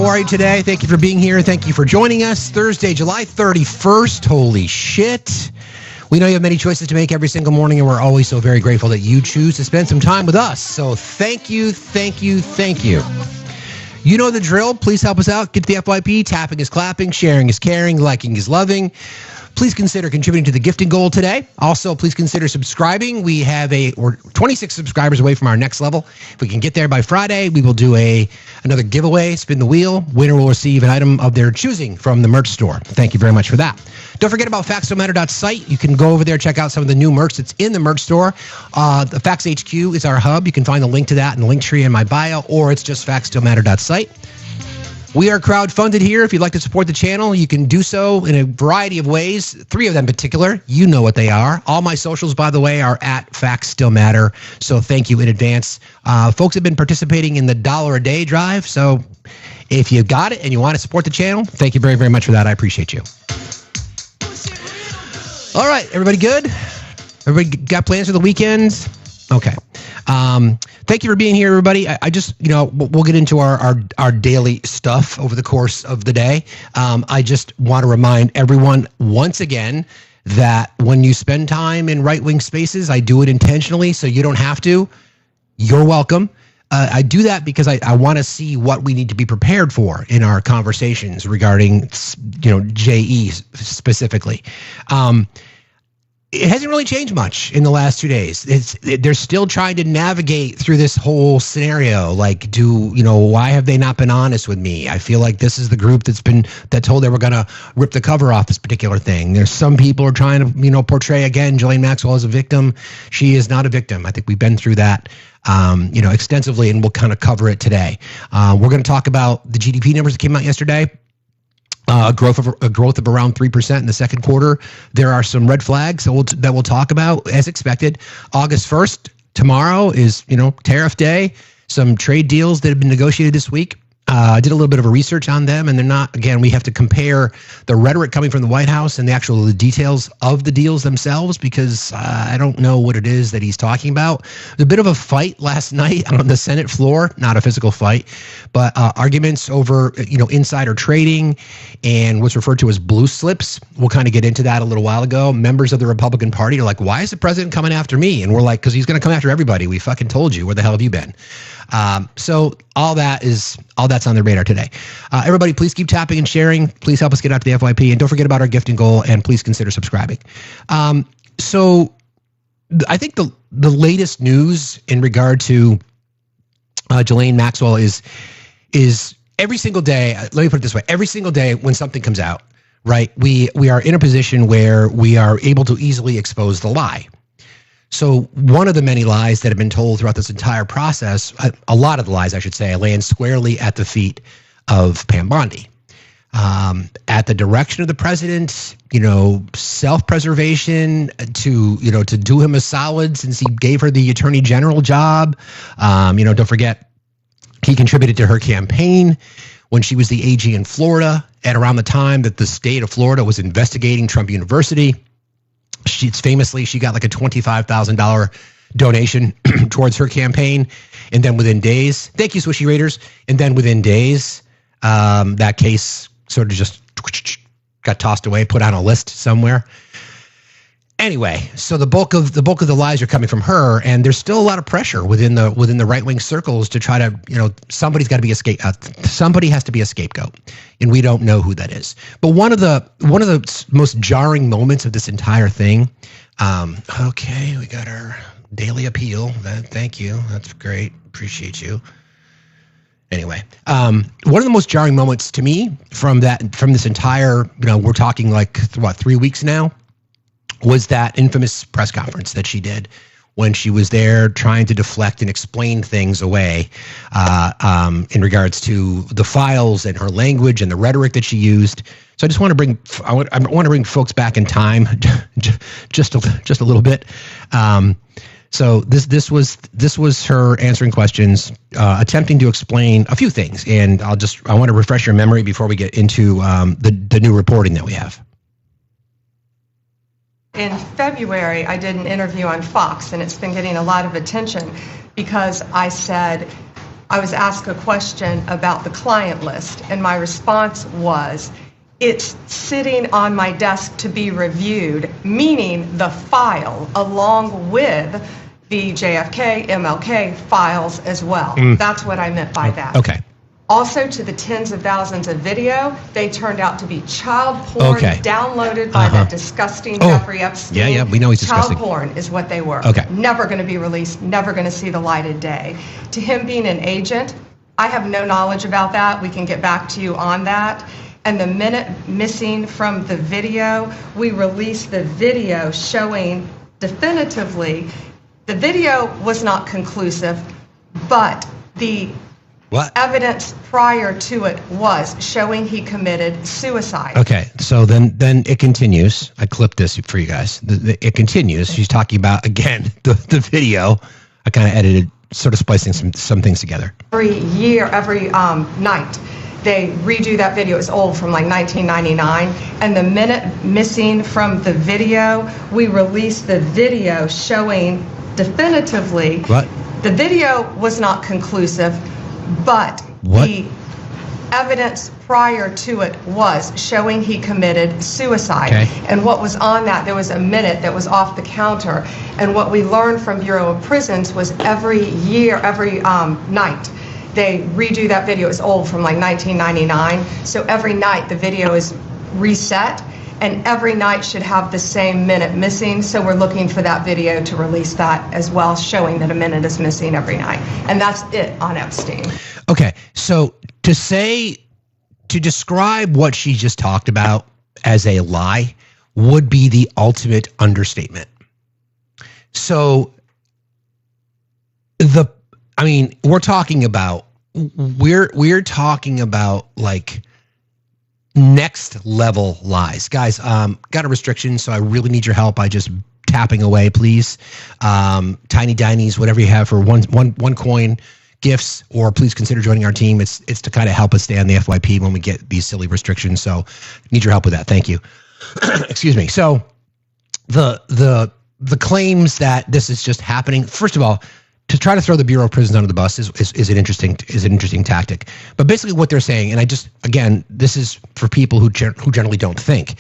are you today? Thank you for being here. Thank you for joining us. Thursday, July 31st. Holy shit. We know you have many choices to make every single morning, and we're always so very grateful that you choose to spend some time with us. So thank you, thank you, thank you. You know the drill. Please help us out. Get to the FYP. Tapping is clapping. Sharing is caring. Liking is loving. Please consider contributing to the gifting goal today. Also, please consider subscribing. We're 26 subscribers away from our next level. If we can get there by Friday, we will do another giveaway. Spin the wheel. Winner will receive an item of their choosing from the merch store. Thank you very much for that. Don't forget about Factsstillmatter.site. You can go over there, check out some of the new merch that's in the merch store. The Facts HQ is our hub. You can find the link to that in the link tree in my bio, or it's just Factsstillmatter.site. We are crowdfunded here. If you'd like to support the channel, you can do so in a variety of ways. 3 of them in particular. You know what they are. All my socials, by the way, are at Factsstillmatter. So thank you in advance. Folks have been participating in the $1 a day drive. So if you got it and you want to support the channel, thank you very, very much for that. I appreciate you. All right, everybody good? Everybody got plans for the weekend? Okay. Thank you for being here, everybody. I just, we'll get into our daily stuff over the course of the day. I just want to remind everyone once again that when you spend time in right-wing spaces, I do it intentionally, so you don't have to. You're welcome. I do that because I want to see what we need to be prepared for in our conversations regarding, JE specifically. It hasn't really changed much in the last 2 days. They're still trying to navigate through this whole scenario. Like, why have they not been honest with me? I feel like this is the group that told they were going to rip the cover off this particular thing. There's some people are trying to, portray again Ghislaine Maxwell as a victim. She is not a victim. I think we've been through that, extensively, and we'll kind of cover it today. We're going to talk about the GDP numbers that came out yesterday. A growth of around 3% in the second quarter. There are some red flags that we'll talk about as expected. August 1st, tomorrow is, tariff day. Some trade deals that have been negotiated this week. I did a little bit of a research on them, and they're not, again, we have to compare the rhetoric coming from the White House and the details of the deals themselves, because I don't know what it is that he's talking about. There's a bit of a fight last night on the Senate floor, not a physical fight, but arguments over, insider trading and what's referred to as blue slips. We'll kind of get into that a little while ago. Members of the Republican Party are like, why is the president coming after me? And we're like, because he's going to come after everybody. We fucking told you. Where the hell have you been? So all that's on the radar today. Everybody, please keep tapping and sharing. Please help us get out to the FYP, and don't forget about our gifting goal, and please consider subscribing. So I think the latest news in regard to Ghislaine Maxwell is every single day. Let me put it this way: every single day when something comes out, right? We are in a position where we are able to easily expose the lie. So one of the many lies that have been told throughout this entire process, a lot of the lies, I should say, land squarely at the feet of Pam Bondi. At the direction of the president, self-preservation to do him a solid since he gave her the attorney general job. Don't forget, he contributed to her campaign when she was the AG in Florida at around the time that the state of Florida was investigating Trump University. She got like a $25,000 donation towards her campaign. And then within days, thank you, Swishy Raiders. And then within days, that case sort of just got tossed away, put on a list somewhere. Anyway, so the bulk of the lies are coming from her, and there's still a lot of pressure within the right-wing circles to try to, somebody's got to be somebody has to be a scapegoat, and we don't know who that is. But one of the most jarring moments of this entire thing. Okay, we got our daily appeal. Thank you. That's great. Appreciate you. Anyway, one of the most jarring moments to me from this entire, we're talking like 3 weeks now, was that infamous press conference that she did when she was there trying to deflect and explain things away in regards to the files and her language and the rhetoric that she used. So I just want to bring folks back in time just a little bit. So this was her answering questions, attempting to explain a few things, and I want to refresh your memory before we get into the new reporting that we have. In February, I did an interview on Fox, and it's been getting a lot of attention because I said I was asked a question about the client list, and my response was, it's sitting on my desk to be reviewed, meaning the file along with the JFK, MLK files as well. That's what I meant by that. Okay. Also, to the tens of thousands of video, they turned out to be child porn downloaded by that disgusting Jeffrey Epstein. Yeah, we know he's disgusting. Child porn is what they were. Okay. Never going to be released, never going to see the light of day. To him being an agent, I have no knowledge about that. We can get back to you on that. And the minute missing from the video, we released the video showing definitively the video was not conclusive, but the evidence prior to it was showing he committed suicide. Okay, so then it continues. I clipped this for you guys. It continues. She's talking about, again, the video. I kind of edited, sort of splicing some things together. Every year, every night, they redo that video. It's old, from like 1999. And the minute missing from the video, we released the video showing definitively the video was not conclusive, but the evidence prior to it was showing he committed suicide. And what was on that, there was a minute that was off the counter. And what we learned from Bureau of Prisons was every year, every night, they redo that video. It's old, from like 1999. So every night the video is reset, and every night should have the same minute missing. So we're looking for that video to release that as well, showing that a minute is missing every night. And that's it on Epstein. Okay, so to describe what she just talked about as a lie would be the ultimate understatement. So we're talking about like next level lies. Guys, got a restriction, so I really need your help by just tapping away, please. Tiny Dinies, whatever you have for one coin, gifts, or please consider joining our team. It's to kind of help us stay on the FYP when we get these silly restrictions. So need your help with that. Thank you. Excuse me. So the claims that this is just happening, first of all, to try to throw the Bureau of Prisons under the bus is an interesting tactic. But basically what they're saying, and again, this is for people who generally don't think.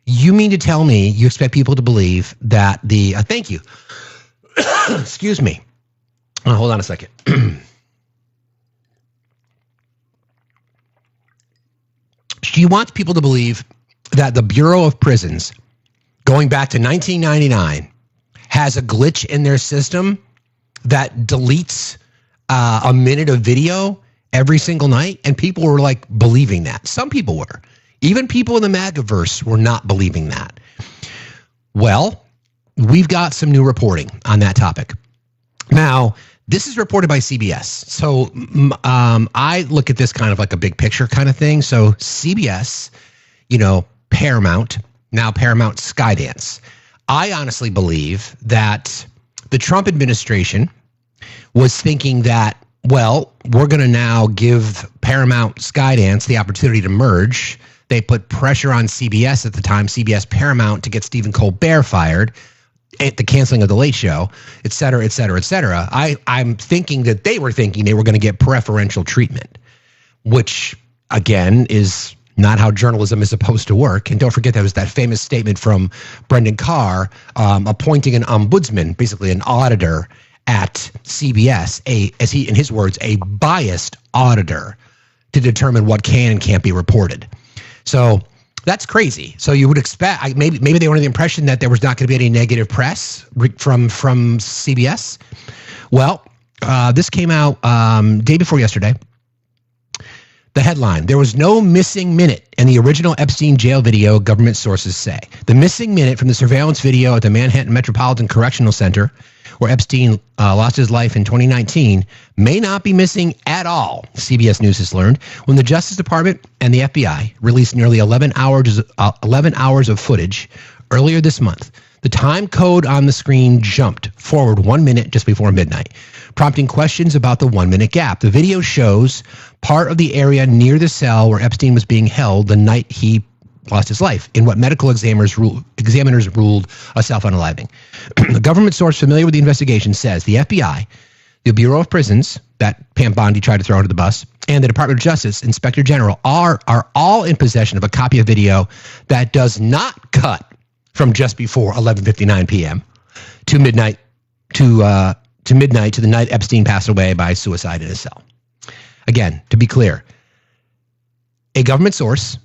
You mean to tell me you expect people to believe that thank you. Excuse me. Hold on a second. She wants people to believe that the Bureau of Prisons, going back to 1999, has a glitch in their system that deletes a minute of video every single night, and people were like believing that. Some people were. Even people in the MAGAverse were not believing that. Well, we've got some new reporting on that topic. Now, this is reported by CBS. So I look at this kind of like a big picture kind of thing. So CBS, Paramount, now Paramount Skydance. I honestly believe that the Trump administration was thinking that, well, we're going to now give Paramount Skydance the opportunity to merge. They put pressure on CBS at the time, CBS Paramount, to get Stephen Colbert fired, at the canceling of the Late Show, et cetera, et cetera, et cetera. I'm thinking that they were thinking they were going to get preferential treatment, which, again, is not how journalism is supposed to work. And don't forget, there was that famous statement from Brendan Carr appointing an ombudsman, basically an auditor at CBS, as he, in his words, a biased auditor to determine what can and can't be reported. So that's crazy. So you would expect, maybe they were under the impression that there was not going to be any negative press from CBS. Well, this came out day before yesterday. The headline: there was no missing minute in the original Epstein jail video, government sources say. The missing minute from the surveillance video at the Manhattan Metropolitan Correctional Center, where Epstein lost his life in 2019, may not be missing at all, CBS News has learned, when the Justice Department and the FBI released nearly 11 hours of footage earlier this month. The time code on the screen jumped forward 1 minute just before midnight, prompting questions about the 1 minute gap. The video shows part of the area near the cell where Epstein was being held the night he lost his life, in what medical examiners ruled a self-unaliving. A government source familiar with the investigation says the FBI the Bureau of Prisons that Pam Bondi tried to throw under the bus, and the Department of Justice Inspector General are all in possession of a copy of video that does not cut from just before 11:59 p.m. to midnight to the night Epstein passed away by suicide in his cell. Again, to be clear, a government source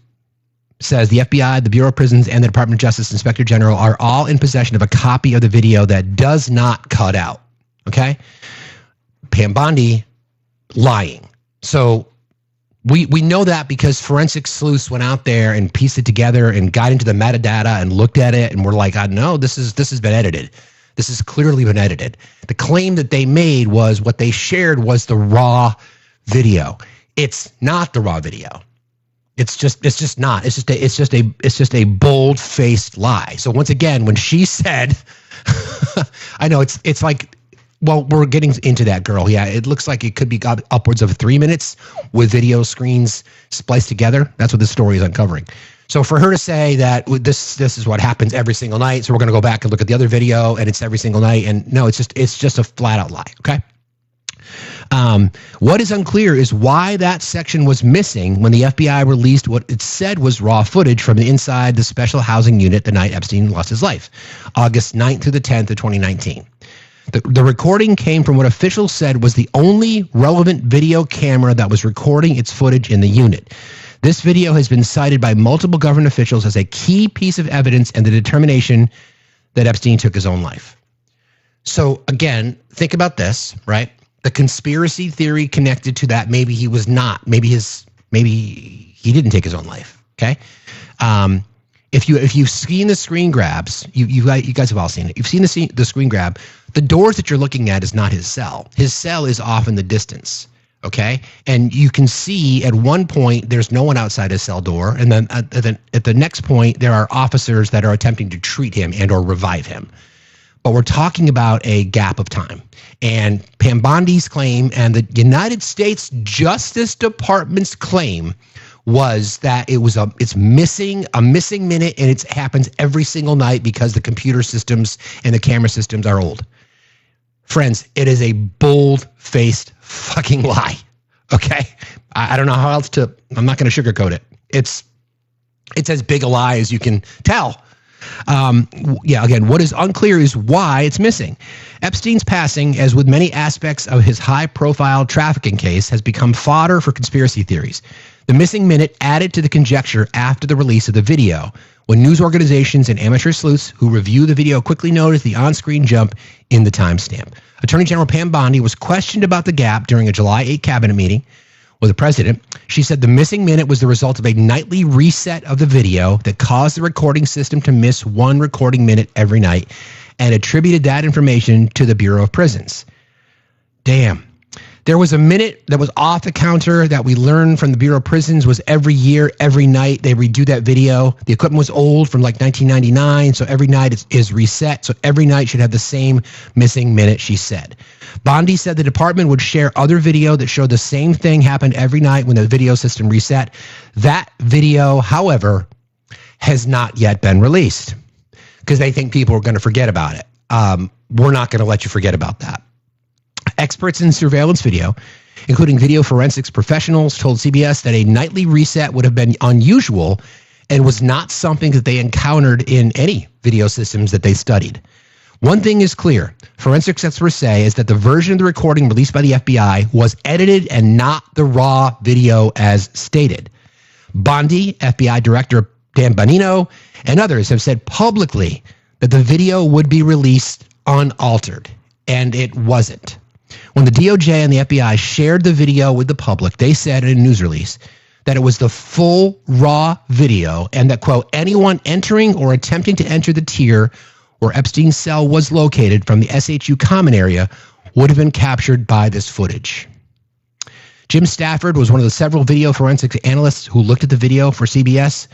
says the FBI, the Bureau of Prisons, and the Department of Justice Inspector General are all in possession of a copy of the video that does not cut out. Okay? Pam Bondi lying. So we know that because forensic sleuths went out there and pieced it together and got into the metadata and looked at it and were like, no, this has been edited. This has clearly been edited. The claim that they made was what they shared was the raw video. It's not the raw video. It's just not. It's just a bold-faced lie. So once again, when she said, I know it's like, well, we're getting into that, girl. Yeah, it looks like it could be upwards of 3 minutes with video screens spliced together. That's what this story is uncovering. So for her to say that this is what happens every single night, so we're going to go back and look at the other video, and it's every single night, and no, it's just a flat out lie. Okay. What is unclear is why that section was missing when the FBI released what it said was raw footage from the inside the special housing unit the night Epstein lost his life, August 9th through the 10th of 2019. The recording came from what officials said was the only relevant video camera that was recording its footage in the unit. This video has been cited by multiple government officials as a key piece of evidence in the determination that Epstein took his own life. So again, think about this, right? The conspiracy theory connected to that, maybe he was not, maybe he didn't take his own life. Okay. If you've seen the screen grabs, you guys have all seen it. You've seen the screen grab. The doors that you're looking at is not his cell. His cell is off in the distance. Okay. And you can see at one point, there's no one outside his cell door. And then at the next point, there are officers that are attempting to treat him and or revive him. But we're talking about a gap of time. And Pam Bondi's claim and the United States Justice Department's claim was that it's missing a missing minute, and it happens every single night because the computer systems and the camera systems are old. Friends, it is a bold-faced fucking lie. Okay? I don't know how else I'm not going to sugarcoat it. It's as big a lie as you can tell. Again, what is unclear is why it's missing. Epstein's passing, as with many aspects of his high-profile trafficking case, has become fodder for conspiracy theories. The missing minute added to the conjecture after the release of the video, when news organizations and amateur sleuths who review the video quickly noticed the on-screen jump in the timestamp. Attorney General Pam Bondi was questioned about the gap during a July 8 cabinet meeting with the president. She said the missing minute was the result of a nightly reset of the video that caused the recording system to miss one recording minute every night, and attributed that information to the Bureau of Prisons. Damn. There was a minute that was off the counter that we learned from the Bureau of Prisons was every year, every night, they redo that video. The equipment was old from like 1999, so every night is reset. So every night should have the same missing minute, she said. Bondi said the department would share other video that showed the same thing happened every night when the video system reset. That video, however, has not yet been released because they think people are going to forget about it. We're not going to let you forget about that. Experts in surveillance video, including video forensics professionals, told CBS that a nightly reset would have been unusual and was not something that they encountered in any video systems that they studied. One thing is clear, forensics experts say, is that the version of the recording released by the FBI was edited and not the raw video as stated. Bondi, FBI Director Dan Bonino, and others have said publicly that the video would be released unaltered, and it wasn't. When the DOJ and the FBI shared the video with the public, they said in a news release that it was the full raw video and that, quote, anyone entering or attempting to enter the tier where Epstein's cell was located from the SHU common area would have been captured by this footage. Jim Stafford was one of the several video forensics analysts who looked at the video for CBS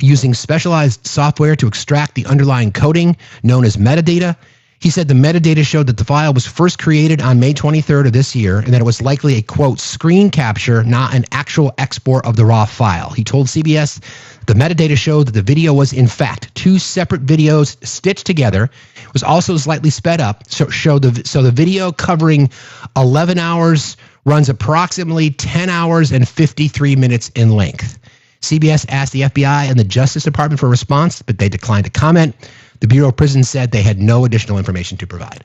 using specialized software to extract the underlying coding known as metadata. He said the metadata showed that the file was first created on May 23rd of this year and that it was likely a, quote, screen capture, not an actual export of the raw file. He told CBS the metadata showed that the video was, in fact, 2 separate videos stitched together. It was also slightly sped up. So the video covering 11 hours runs approximately 10 hours and 53 minutes in length. CBS asked the FBI and the Justice Department for a response, but they declined to comment. The Bureau of Prisons said they had no additional information to provide.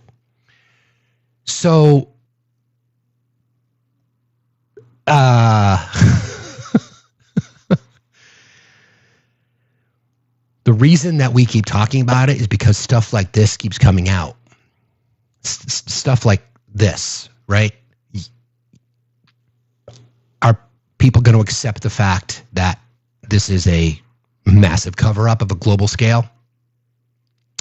So, the reason that we keep talking about it is because stuff like this keeps coming out. Stuff like this, right? Are people going to accept the fact that this is a massive cover-up of a global scale?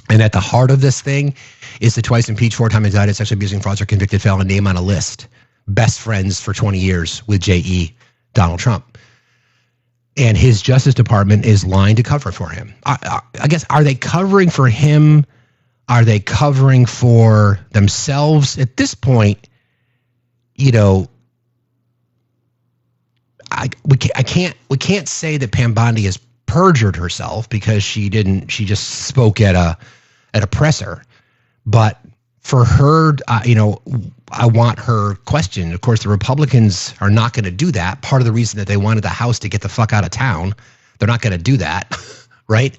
And at the heart of this thing is the twice impeached, 4-time indicted, sexually abusing, fraudster, convicted felon name on a list. Best friends for 20 years with J.E. Donald Trump. And his Justice Department is lying to cover for him. I guess, are they covering for him? Are they covering for themselves? At this point, you know, we can't say that Pam Bondi has perjured herself because she just spoke at a presser. But for her, I want her questioned. Of course, the Republicans are not going to do that. Part of the reason that they wanted the House to get the fuck out of town, they're not going to do that, right?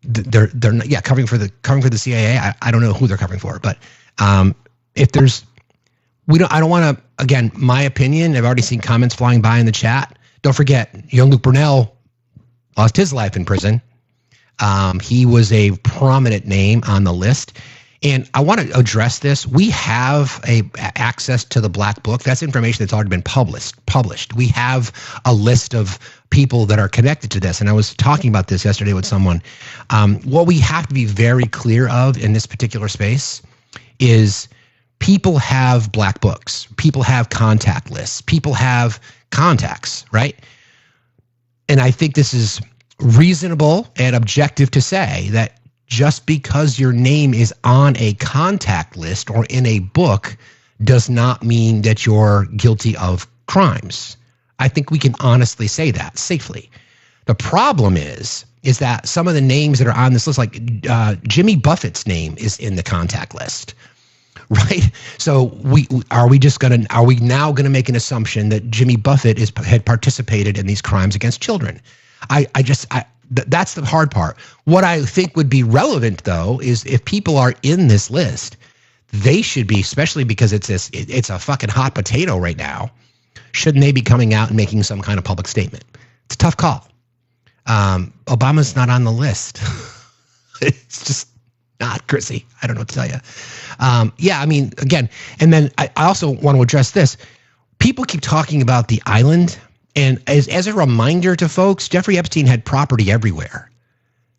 They're not, covering for the CIA. I don't know who they're covering for, but if there's, I don't want to. Again, my opinion. I've already seen comments flying by in the chat. Don't forget, young Luke Brunel lost his life in prison. He was a prominent name on the list. And I want to address this. We have access to the Black Book. That's information that's already been published. We have a list of people that are connected to this. And I was talking about this yesterday with someone. What we have to be very clear of in this particular space is people have Black Books. People have contact lists. People have contacts, right? And I think this is reasonable and objective to say that just because your name is on a contact list or in a book does not mean that you're guilty of crimes. I think we can honestly say that safely. The problem is that some of the names that are on this list, like Jimmy Buffett's name is in the contact list, right? So are we now going to make an assumption that Jimmy Buffett had participated in these crimes against children? That's the hard part. What I think would be relevant, though, is if people are in this list, they should be, especially because it's a fucking hot potato right now, shouldn't they be coming out and making some kind of public statement? It's a tough call. Obama's not on the list. It's just not, Chrissy. I don't know what to tell you. I mean, again, and then I also want to address this. People keep talking about the island. And as a reminder to folks, Jeffrey Epstein had property everywhere.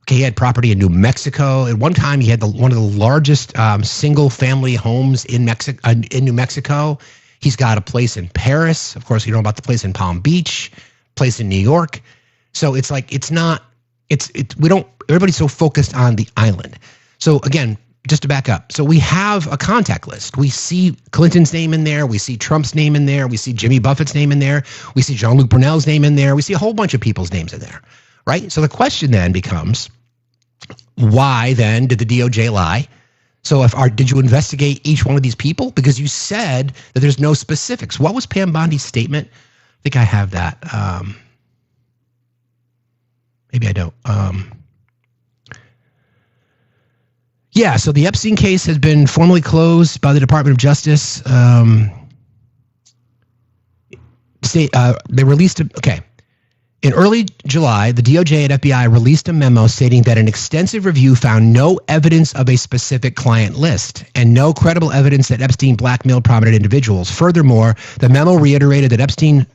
Okay, he had property in New Mexico. At one time, he had one of the largest single-family homes in New Mexico. He's got a place in Paris. Of course, you know about the place in Palm Beach, place in New York. So it's like everybody's so focused on the island. So again, just to back up. So we have a contact list. We see Clinton's name in there. We see Trump's name in there. We see Jimmy Buffett's name in there. We see Jean-Luc Brunel's name in there. We see a whole bunch of people's names in there, right? So the question then becomes, why then did the DOJ lie? So did you investigate each one of these people? Because you said that there's no specifics. What was Pam Bondi's statement? I think I have that. Maybe I don't. So the Epstein case has been formally closed by the Department of Justice. They released In early July, the DOJ and FBI released a memo stating that an extensive review found no evidence of a specific client list and no credible evidence that Epstein blackmailed prominent individuals. Furthermore, the memo reiterated that Epstein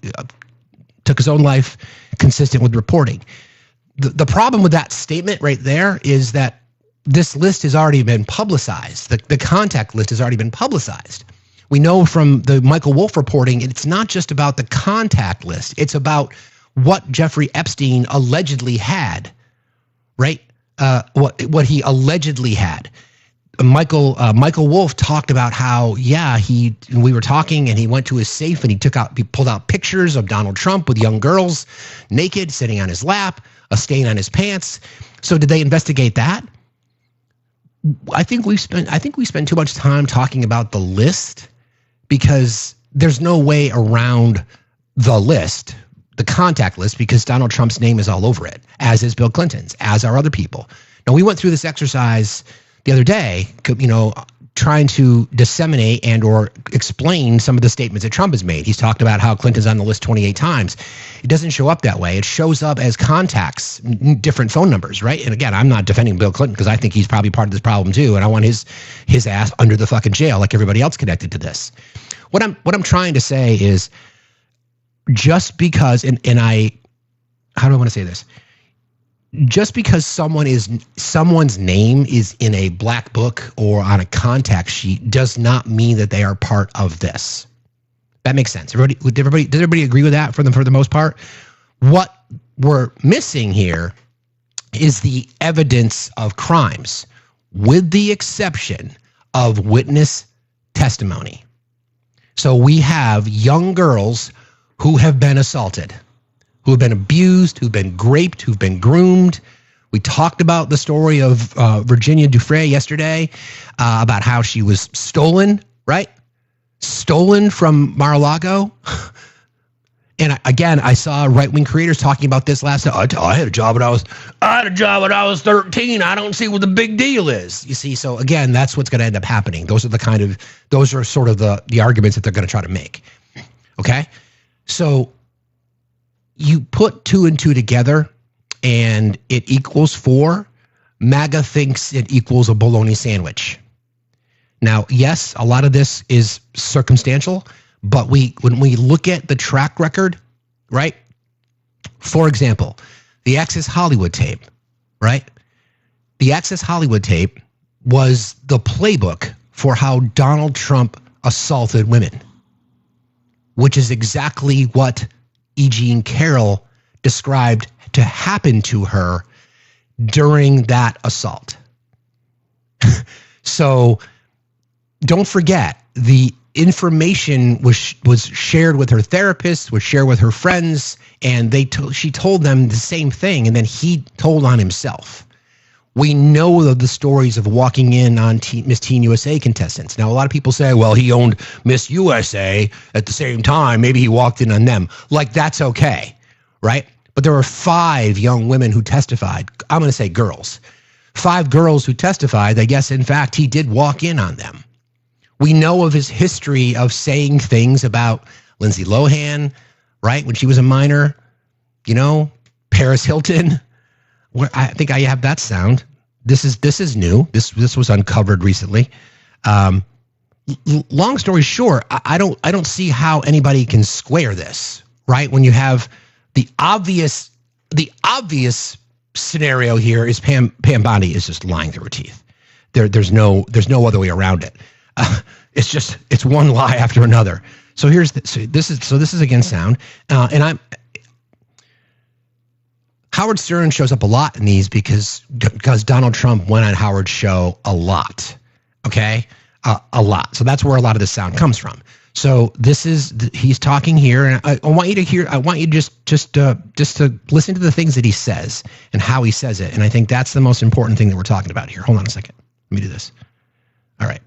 took his own life consistent with reporting. The problem with that statement right there is that this list has already been publicized. The contact list has already been publicized. We know from the Michael Wolff reporting, it's not just about the contact list. It's about what Jeffrey Epstein allegedly had, right? What he allegedly had. Michael Wolff talked about how, we were talking and he went to his safe and he pulled out pictures of Donald Trump with young girls naked sitting on his lap, a stain on his pants. So did they investigate that? I think we spend too much time talking about the list because there's no way around the list, the contact list, because Donald Trump's name is all over it, as is Bill Clinton's, as are other people. Now, we went through this exercise the other day, trying to disseminate and or explain some of the statements that Trump has made. He's talked about how Clinton's on the list 28 times. It doesn't show up that way. It shows up as contacts, different phone numbers, right? And again, I'm not defending Bill Clinton because I think he's probably part of this problem too, and I want his ass under the fucking jail like everybody else connected to this. What I'm trying to say is, just because, how do I want to say this? Just because someone's name is in a black book or on a contact sheet does not mean that they are part of this. That makes sense. Does everybody agree with that for the most part? What we're missing here is the evidence of crimes, with the exception of witness testimony. So we have young girls who have been assaulted, who have been abused, who've been raped, who've been groomed. We talked about the story of Virginia Dufresne yesterday, about how she was stolen, right? Stolen from Mar-a-Lago. And again, I saw right-wing creators talking about this last night. I had a job when I was 13. I don't see what the big deal is. You see, so again, that's what's going to end up happening. Those are sort of the arguments that they're going to try to make. Okay? So you put 2 and 2 together and it equals 4. MAGA thinks it equals a bologna sandwich. Now, yes, a lot of this is circumstantial, but when we look at the track record, right? For example, the Access Hollywood tape, right? The Access Hollywood tape was the playbook for how Donald Trump assaulted women, which is exactly what E. Jean Carroll described to happen to her during that assault. So don't forget, the information was shared with her therapist, was shared with her friends, and she told them the same thing, and then he told on himself. We know of the stories of walking in on Miss Teen USA contestants. Now, a lot of people say, well, he owned Miss USA at the same time. Maybe he walked in on them. Like, that's okay, right? But there were 5 young women who testified. I'm going to say girls. 5 girls who testified that, yes, in fact, he did walk in on them. We know of his history of saying things about Lindsay Lohan, right, when she was a minor, Paris Hilton. I think I have that sound. This is new. This was uncovered recently. Long story short, I don't see how anybody can square this, right? When you have the obvious scenario here is Pam Bondi is just lying through her teeth. There's no other way around it. It's one lie after another. So this is again sound, and Howard Stern shows up a lot in these because Donald Trump went on Howard's show a lot, okay, a lot. So that's where a lot of the sound comes from. So he's talking here, and I want you to hear. I want you just to listen to the things that he says and how he says it. And I think that's the most important thing that we're talking about here. Hold on a second. Let me do this. All right.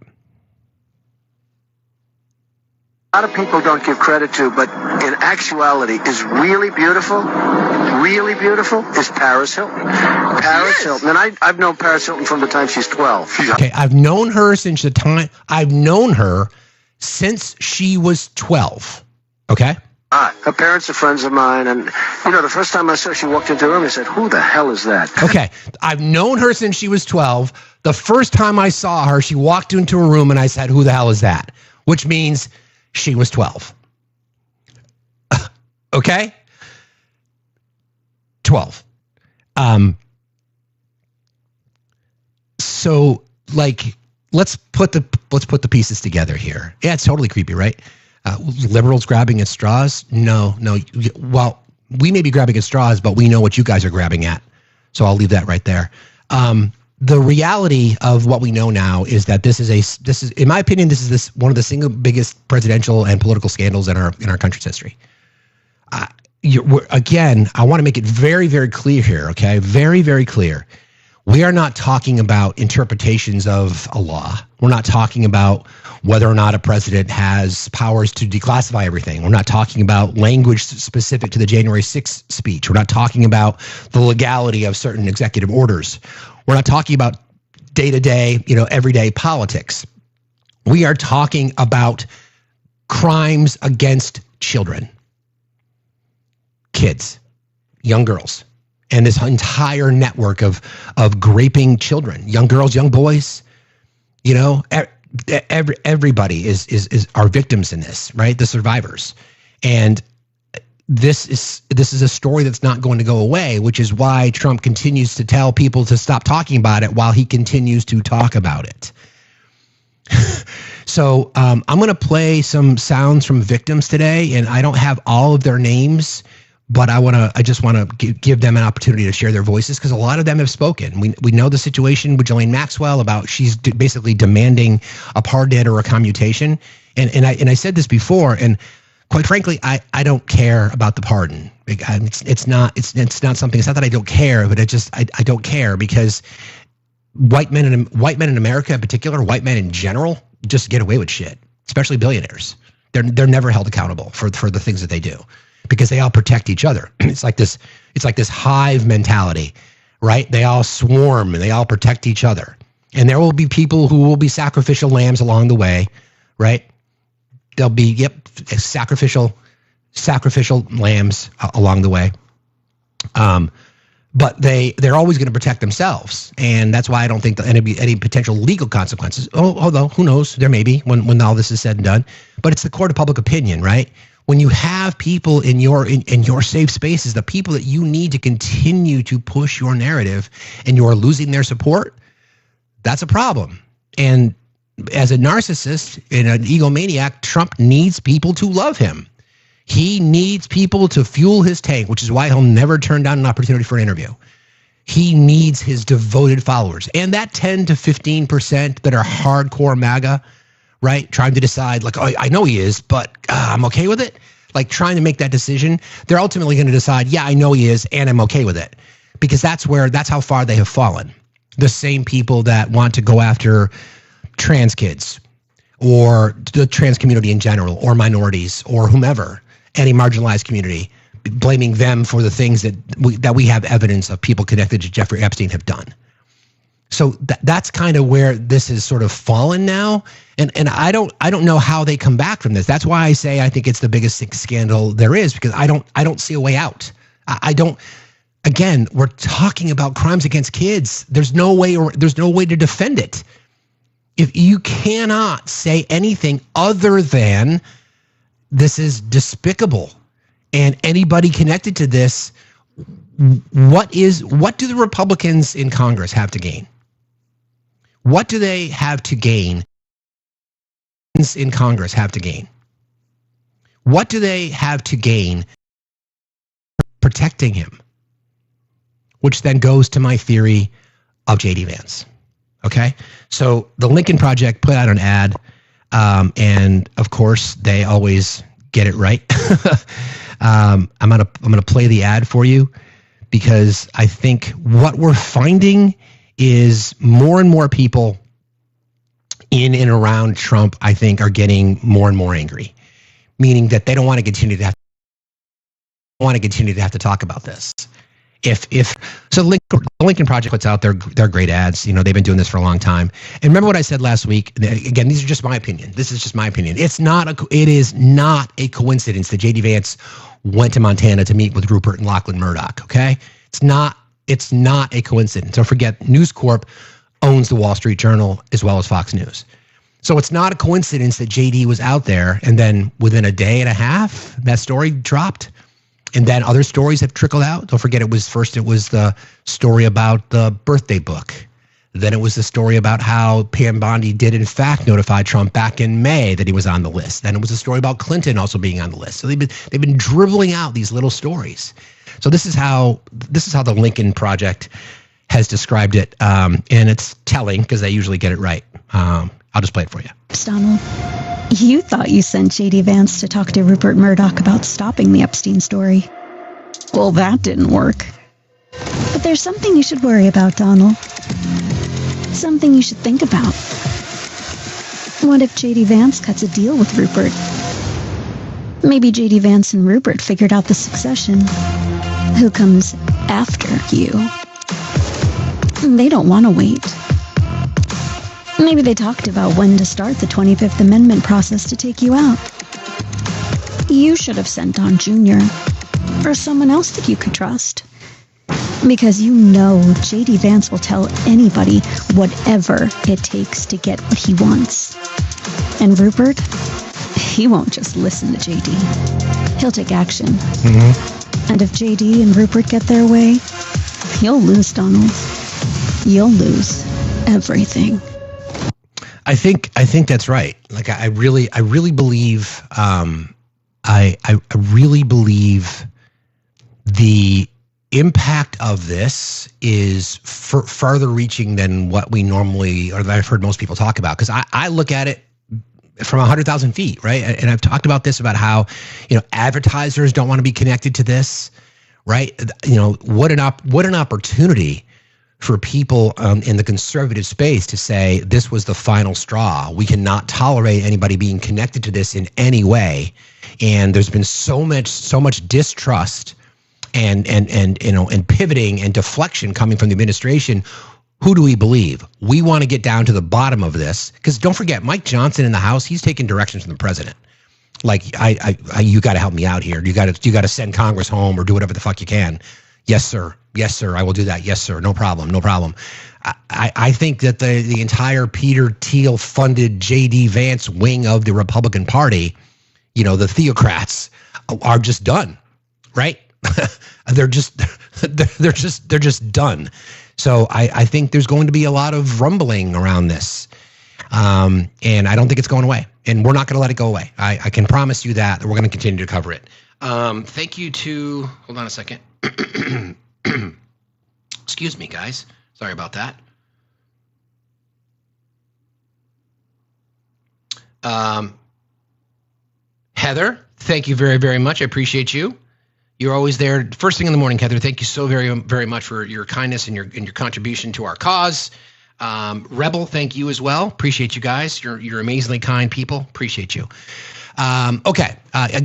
A lot of people don't give credit to, but in actuality is really beautiful is Paris Hilton. Paris Hilton. And I've known Paris Hilton from the time she's 12. Okay, I've known her since she was 12. Okay? Her parents are friends of mine, and the first time I saw her, she walked into the room, I said, who the hell is that? Okay, I've known her since she was 12. The first time I saw her, she walked into a room and I said, who the hell is that? Which means she was 12. Okay? 12. So let's put the pieces together here. Yeah, it's totally creepy, right? Liberals grabbing at straws? No. Well, we may be grabbing at straws, but we know what you guys are grabbing at. So I'll leave that right there. the reality of what we know now is that this is, in my opinion, this is one of the single biggest presidential and political scandals in our country's history. Again, I want to make it very, very clear here, okay? Very, very clear. We are not talking about interpretations of a law. We're not talking about whether or not a president has powers to declassify everything. We're not talking about language specific to the January 6th speech. We're not talking about the legality of certain executive orders. We're not talking about day-to-day, everyday politics. We are talking about crimes against children, kids, young girls, and this entire network of raping children, young girls, young boys. Everybody is our victims in this, right? The survivors. And this is a story that's not going to go away, which is why Trump continues to tell people to stop talking about it while he continues to talk about it. So I'm going to play some sounds from victims today, and I don't have all of their names, but I just want to give them an opportunity to share their voices, because a lot of them have spoken. We know the situation with Ghislaine Maxwell about she's basically demanding a pardon or a commutation, and I said this before, and quite frankly, I don't care about the pardon. It's not something. It's not that I don't care, but I don't care, because white men in America in particular, white men in general, just get away with shit, especially billionaires. They're never held accountable for the things that they do, because they all protect each other. It's like this hive mentality, right? They all swarm and they all protect each other. And there will be people who will be sacrificial lambs along the way, right? There'll be sacrificial lambs along the way. But they're always going to protect themselves, and that's why I don't think there'll be any potential legal consequences. Although who knows, there may be when all this is said and done. But it's the court of public opinion, right? When you have people in your safe spaces, the people that you need to continue to push your narrative, and you're losing their support, that's a problem. And as a narcissist and an egomaniac, Trump needs people to love him. He needs people to fuel his tank, which is why he'll never turn down an opportunity for an interview. He needs his devoted followers. And that 10 to 15% that are hardcore MAGA, right, trying to decide, like, oh, I know he is, but I'm okay with it. Like, trying to make that decision, they're ultimately going to decide, yeah, I know he is, and I'm okay with it. Because that's how far they have fallen. The same people that want to go after trans kids, or the trans community in general, or minorities, or whomever, any marginalized community, blaming them for the things that we have evidence of people connected to Jeffrey Epstein have done. So that's kind of where this has sort of fallen now, and I don't know how they come back from this. That's why I say I think it's the biggest scandal there is, because I don't see a way out. I don't. Again, we're talking about crimes against kids. There's no way to defend it. If you cannot say anything other than this is despicable, and anybody connected to this, what do the Republicans in Congress have to gain? What do they have to gain? In Congress have to gain? What do they have to gain protecting him? Which then goes to my theory of J.D. Vance. Okay, so the Lincoln Project put out an ad, and of course they always get it right. I'm gonna play the ad for you, because I think what we're finding is more and more people in and around Trump, I think, are getting more and more angry, meaning that they don't want to continue to have to talk about this. So the Lincoln Project puts out their great ads. They've been doing this for a long time. And remember what I said last week? Again, these are just my opinion. This is just my opinion. It is not a coincidence that J.D. Vance went to Montana to meet with Rupert and Lachlan Murdoch. Okay, it's not a coincidence. Don't forget, News Corp owns the Wall Street Journal as well as Fox News. So it's not a coincidence that J.D. was out there, and then within a day and a half, that story dropped. And then other stories have trickled out. Don't forget, it was the story about the birthday book. Then it was the story about how Pam Bondi did in fact notify Trump back in May that he was on the list. Then it was a story about Clinton also being on the list. So they've been dribbling out these little stories. So this is how the Lincoln Project has described it, and it's telling because they usually get it right. I'll just play it for you. Donald, you thought you sent J.D. Vance to talk to Rupert Murdoch about stopping the Epstein story. Well, that didn't work. But there's something you should worry about, Donald. Something you should think about. What if J.D. Vance cuts a deal with Rupert? Maybe J.D. Vance and Rupert figured out the succession. Who comes after you? They don't want to wait. Maybe they talked about when to start the 25th Amendment process to take you out. You should have sent Don Jr. or someone else that you could trust. Because you know J.D. Vance will tell anybody whatever it takes to get what he wants. And Rupert, he won't just listen to J.D. He'll take action. Mm-hmm. And if J.D. and Rupert get their way, you'll lose, Donald. You'll lose everything. I think that's right. Like I really believe I really believe the impact of this is further reaching than what we normally, or that I've heard most people talk about. Because I look at it from 100,000 feet, right? And I've talked about this, about how, advertisers don't want to be connected to this, right? What an opportunity for people in the conservative space to say this was the final straw. We cannot tolerate anybody being connected to this in any way. And there's been so much distrust and pivoting and deflection coming from the administration. Who do we believe? We want to get down to the bottom of this, because don't forget, Mike Johnson in the House, he's taking directions from the president. Like, you got to help me out here. You got to send Congress home or do whatever the fuck you can. Yes, sir. Yes, sir. I will do that. Yes, sir. No problem. No problem. I think that the entire Peter Thiel funded J.D. Vance wing of the Republican Party, the theocrats, are just done, right? they're just done. So I think there's going to be a lot of rumbling around this, and I don't think it's going away. And we're not going to let it go away. I can promise you that we're going to continue to cover it. Thank you to, hold on a second. Excuse me, guys. Sorry about that. Heather, thank you very, very much. I appreciate you. You're always there first thing in the morning, Heather. Thank you so very, very much for your kindness and your contribution to our cause. Rebel, thank you as well. Appreciate you guys. You're amazingly kind people. Appreciate you. Okay.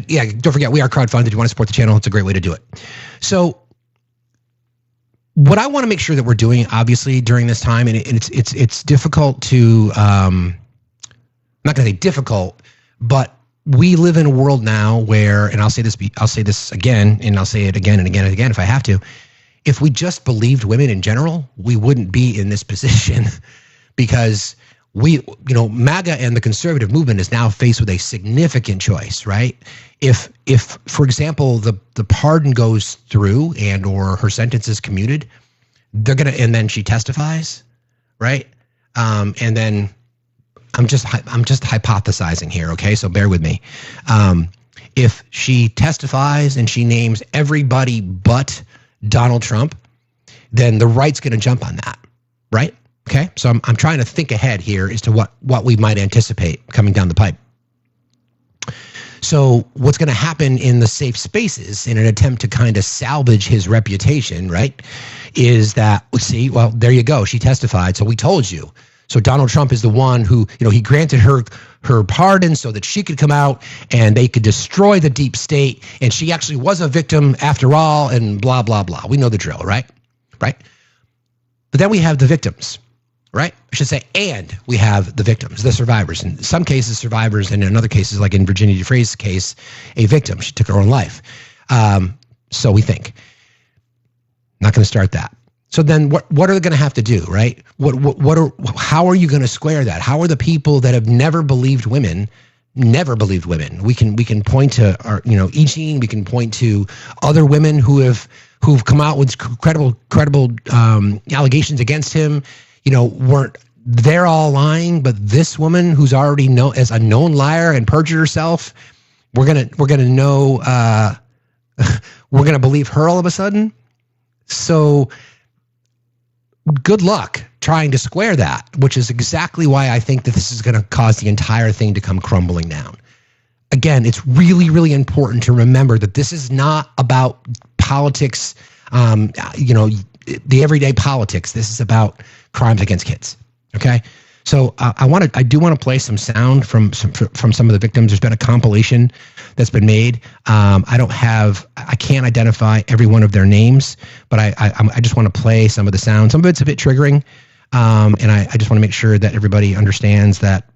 Yeah, don't forget, we are crowdfunded. You want to support the channel, it's a great way to do it. So what I want to make sure that we're doing, obviously, during this time, and it's difficult to, I'm not going to say difficult, but we live in a world now where, and I'll say this again, and I'll say it again and again and again if I have to. If we just believed women in general, we wouldn't be in this position, because MAGA and the conservative movement is now faced with a significant choice, right? If for example, the pardon goes through and or her sentence is commuted, and then she testifies, right? And then I'm just hypothesizing here, okay? So bear with me. If she testifies and she names everybody but Donald Trump, then the right's going to jump on that, right? Okay, so I'm trying to think ahead here as to what we might anticipate coming down the pipe. So what's going to happen in the safe spaces in an attempt to kind of salvage his reputation, right, is that, see, well, there you go. She testified, so we told you. So Donald Trump is the one who, he granted her pardon so that she could come out and they could destroy the deep state, and she actually was a victim after all, and blah, blah, blah. We know the drill, right? Right? But then we have the victims. Right? I should say, and we have the victims, the survivors. In some cases, survivors, and in other cases, like in Virginia Defray's case, a victim. She took her own life. So we think. Not going to start that. So then what are they going to have to do, right? How are you going to square that? How are the people that have never believed women? We can point to our, Eugene, we can point to other women who've come out with credible allegations against him. They're all lying, but this woman who's already known as a known liar and perjured herself, we're gonna believe her all of a sudden. So good luck trying to square that, which is exactly why I think that this is going to cause the entire thing to come crumbling down. Again, it's really, really important to remember that this is not about politics, the everyday politics. This is about crimes against kids. Okay. So I do want to play some sound from some of the victims. There's been a compilation that's been made. I can't identify every one of their names, but I just want to play some of the sound. Some of it's a bit triggering, and I just want to make sure that everybody understands that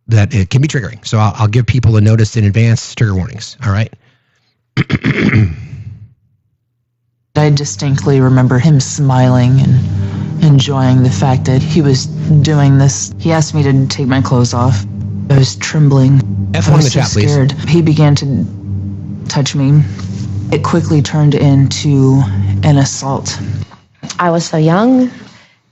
that it can be triggering. So I'll give people a notice in advance, trigger warnings. All right. I distinctly remember him smiling and enjoying the fact that he was doing this. He asked me to take my clothes off. I was trembling. F1 in the chat, scared. Please. He began to touch me. It quickly turned into an assault. I was so young.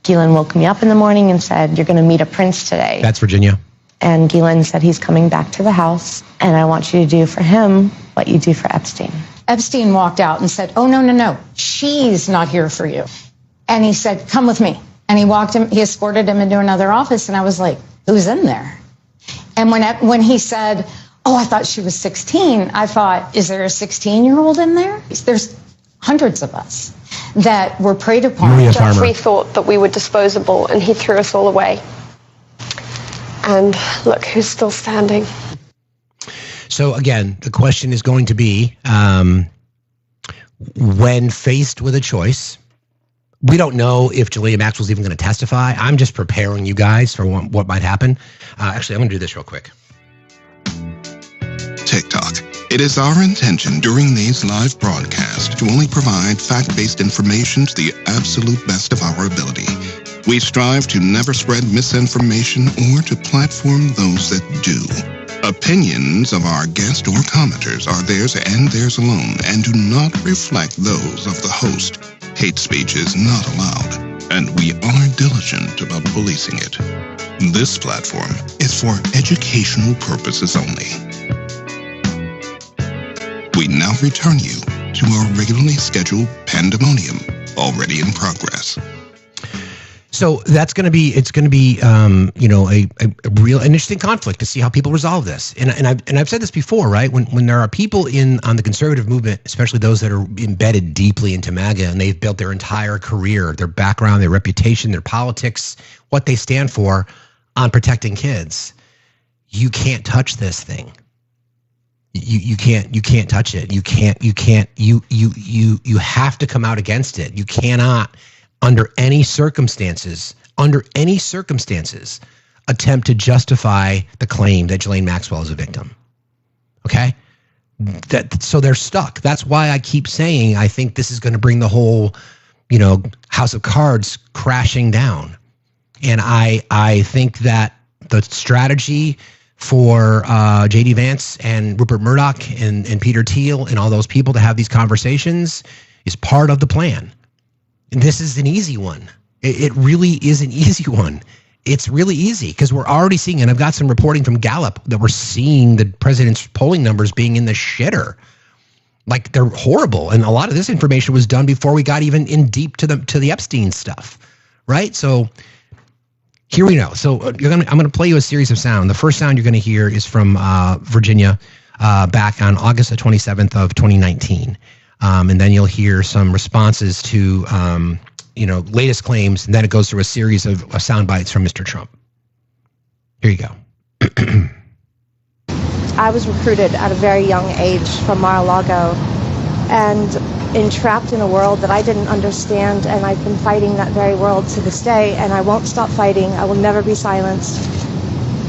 Guylan woke me up in the morning and said, "You're going to meet a prince today." That's Virginia. And Guylan said, "He's coming back to the house, and I want you to do for him what you do for Epstein." Epstein walked out and said, "Oh, no. She's not here for you." And he said, "Come with me." And he escorted him into another office. And I was like, "Who's in there?" And when he said, "Oh, I thought she was 16, I thought, is there a 16-year-old in there? There's hundreds of us that were preyed upon. We thought that we were disposable, and he threw us all away. And look who's still standing. So again, the question is going to be, when faced with a choice, we don't know if Ghislaine Maxwell's even going to testify. I'm just preparing you guys for what might happen. Actually, I'm going to do this real quick. TikTok. It is our intention during these live broadcasts to only provide fact-based information to the absolute best of our ability. We strive to never spread misinformation or to platform those that do. Opinions of our guests or commenters are theirs and theirs alone and do not reflect those of the host. Hate speech is not allowed, and we are diligent about policing it. This platform is for educational purposes only. We now return you to our regularly scheduled pandemonium, already in progress. So that's going to be, a real interesting conflict to see how people resolve this. And I've said this before, right? When there are people on the conservative movement, especially those that are embedded deeply into MAGA, and they've built their entire career, their background, their reputation, their politics, what they stand for on protecting kids, you can't touch this thing. You can't touch it. You have to come out against it. You cannot, under any circumstances, attempt to justify the claim that Ghislaine Maxwell is a victim. Okay? So they're stuck. That's why I keep saying I think this is going to bring the whole, house of cards crashing down. And I think that the strategy for J.D. Vance and Rupert Murdoch and Peter Thiel and all those people to have these conversations is part of the plan. And this is an easy one. It really is an easy one. It's really easy because we're already seeing, and I've got some reporting from Gallup that we're seeing the president's polling numbers being in the shitter. Like, they're horrible. And a lot of this information was done before we got even in deep to the Epstein stuff, right? So here we go. So I'm going to play you a series of sound. The first sound you're going to hear is from Virginia back on August the 27th of 2019. And then you'll hear some responses to, latest claims. And then it goes through a series of sound bites from Mr. Trump. Here you go. I was recruited at a very young age from Mar-a-Lago and entrapped in a world that I didn't understand. And I've been fighting that very world to this day. And I won't stop fighting. I will never be silenced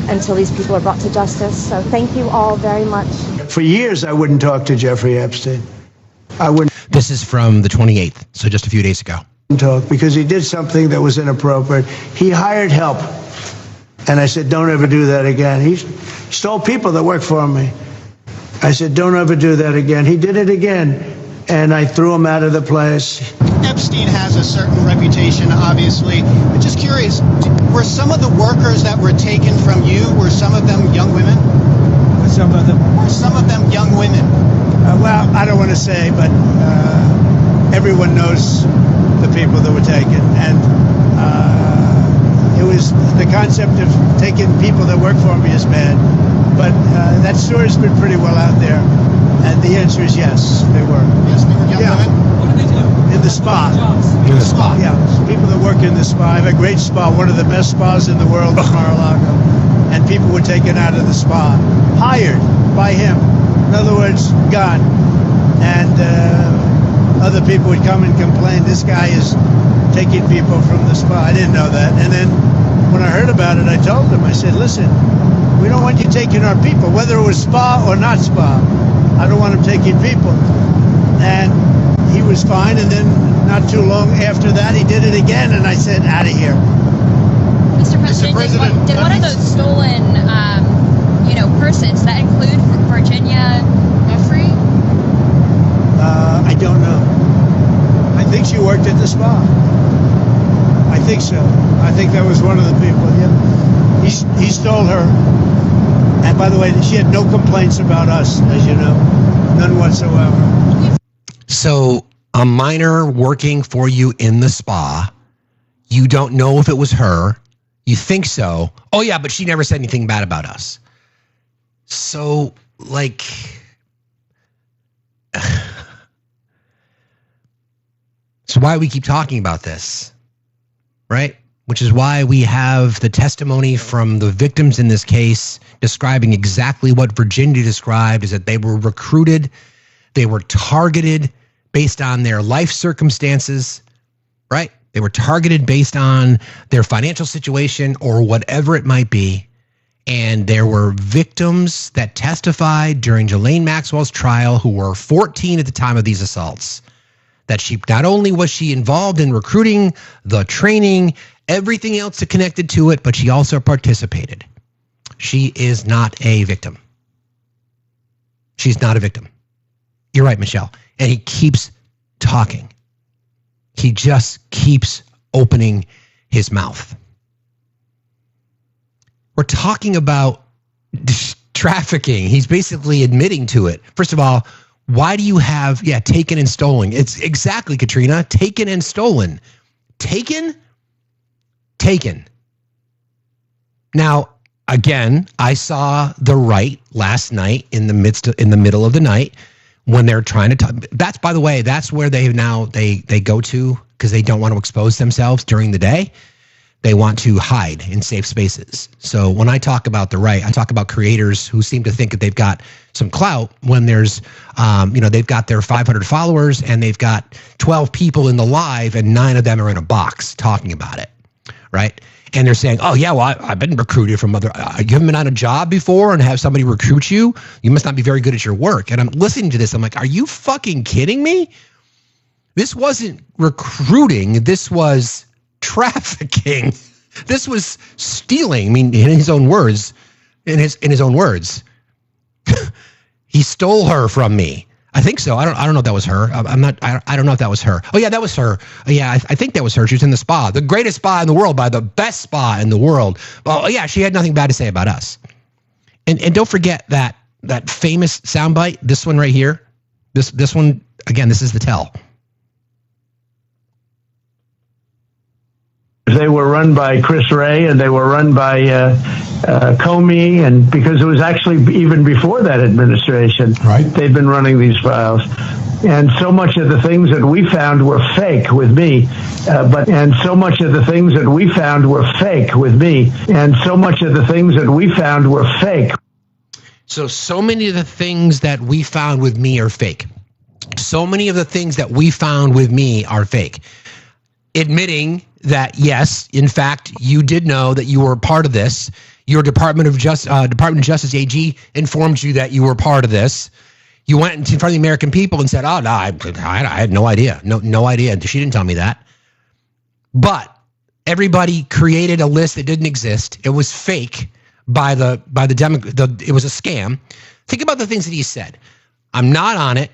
until these people are brought to justice. So thank you all very much. For years, I wouldn't talk to Jeffrey Epstein. I wouldn't. This is from the 28th, so just a few days ago. Talk because he did something that was inappropriate. He hired help, and I said, "Don't ever do that again." He stole people that worked for me. I said, "Don't ever do that again." He did it again, and I threw him out of the place. Epstein has a certain reputation, obviously. I'm just curious, were some of the workers that were taken from you, were some of them young women? Were some of them young women? Well, I don't want to say, but everyone knows the people that were taken. And it was the concept of taking people that work for me is bad. But that story's been pretty well out there. And the answer is yes, they were. Yes, they were young women. What did they do? In the spa. In the spa. Yeah, people that work in the spa. I have a great spa, one of the best spas in the world in Mar-a-Lago. And people were taken out of the spa, hired by him. In other words, gone. And other people would come and complain, this guy is taking people from the spa. I didn't know that. And then when I heard about it, I told him, I said, listen, we don't want you taking our people, whether it was spa or not spa. I don't want him taking people. And he was fine. And then not too long after that, he did it again. And I said, out of here. Mr. President, did one of those stolen, persons, that include Virginia Jeffrey? I don't know. I think she worked at the spa. I think so. I think that was one of the people. Yeah. He stole her. And by the way, she had no complaints about us, as you know. None whatsoever. So a minor working for you in the spa, you don't know if it was her. You think so. Oh, yeah, but she never said anything bad about us. So, like, so why we keep talking about this, right? Which is why we have the testimony from the victims in this case describing exactly what Virginia described, is that they were recruited, they were targeted based on their life circumstances, right? They were targeted based on their financial situation or whatever it might be. And there were victims that testified during Ghislaine Maxwell's trial who were 14 at the time of these assaults. That she, not only was she involved in recruiting, the training, everything else that connected to it, but she also participated. She is not a victim. She's not a victim. You're right, Michelle. And he keeps talking. He just keeps opening his mouth. We're talking about trafficking. He's basically admitting to it. First of all, why do you have, taken and stolen? It's exactly, Katrina, taken and stolen. Taken. Now, again, I saw the right last night in the middle of the night when they're trying to talk. That's, by the way, that's where they go to because they don't want to expose themselves during the day. They want to hide in safe spaces. So when I talk about the right, I talk about creators who seem to think that they've got some clout when there's, they've got their 500 followers and they've got 12 people in the live and 9 of them are in a box talking about it, right? And they're saying, oh, yeah, well, I've been recruited from other, you haven't been on a job before and have somebody recruit you? You must not be very good at your work. And I'm listening to this. I'm like, are you fucking kidding me? This wasn't recruiting. This was trafficking. This was stealing. I mean, in his own words, in his own words, he stole her from me. I think so. I don't know if that was her. I don't know if that was her. Oh yeah, that was her. Yeah, I think that was her. She was in the spa, the greatest spa in the world, by the best spa in the world. Oh yeah, she had nothing bad to say about us. And don't forget that famous soundbite. This one right here. This one again. This is the tell. They were run by Chris Wray and they were run by Comey, and because it was actually even before that administration, right? They've been running these files. And so much of the things that we found were fake with me. And so much of the things that we found were fake with me. And so much of the things that we found were fake. So many of the things that we found with me are fake. So many of the things that we found with me are fake. Admitting that, yes, in fact, you did know that you were part of this. Your Department of Justice AG informed you that you were part of this. You went in front of the American people and said, "Oh no, I had no idea, no idea. She didn't tell me that." But everybody created a list that didn't exist. It was fake by the it was a scam. Think about the things that he said. I'm not on it.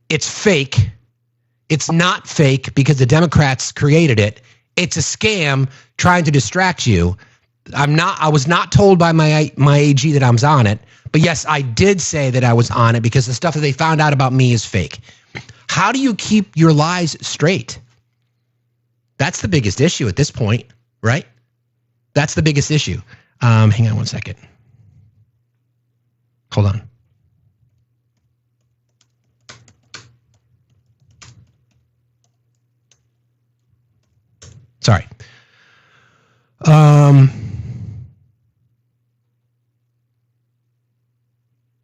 It's fake. It's not fake because the Democrats created it. It's a scam trying to distract you. I was not told by my AG that I was on it. But yes, I did say that I was on it because the stuff that they found out about me is fake. How do you keep your lies straight? That's the biggest issue at this point, right? That's the biggest issue. Hang on one second. Hold on. Sorry.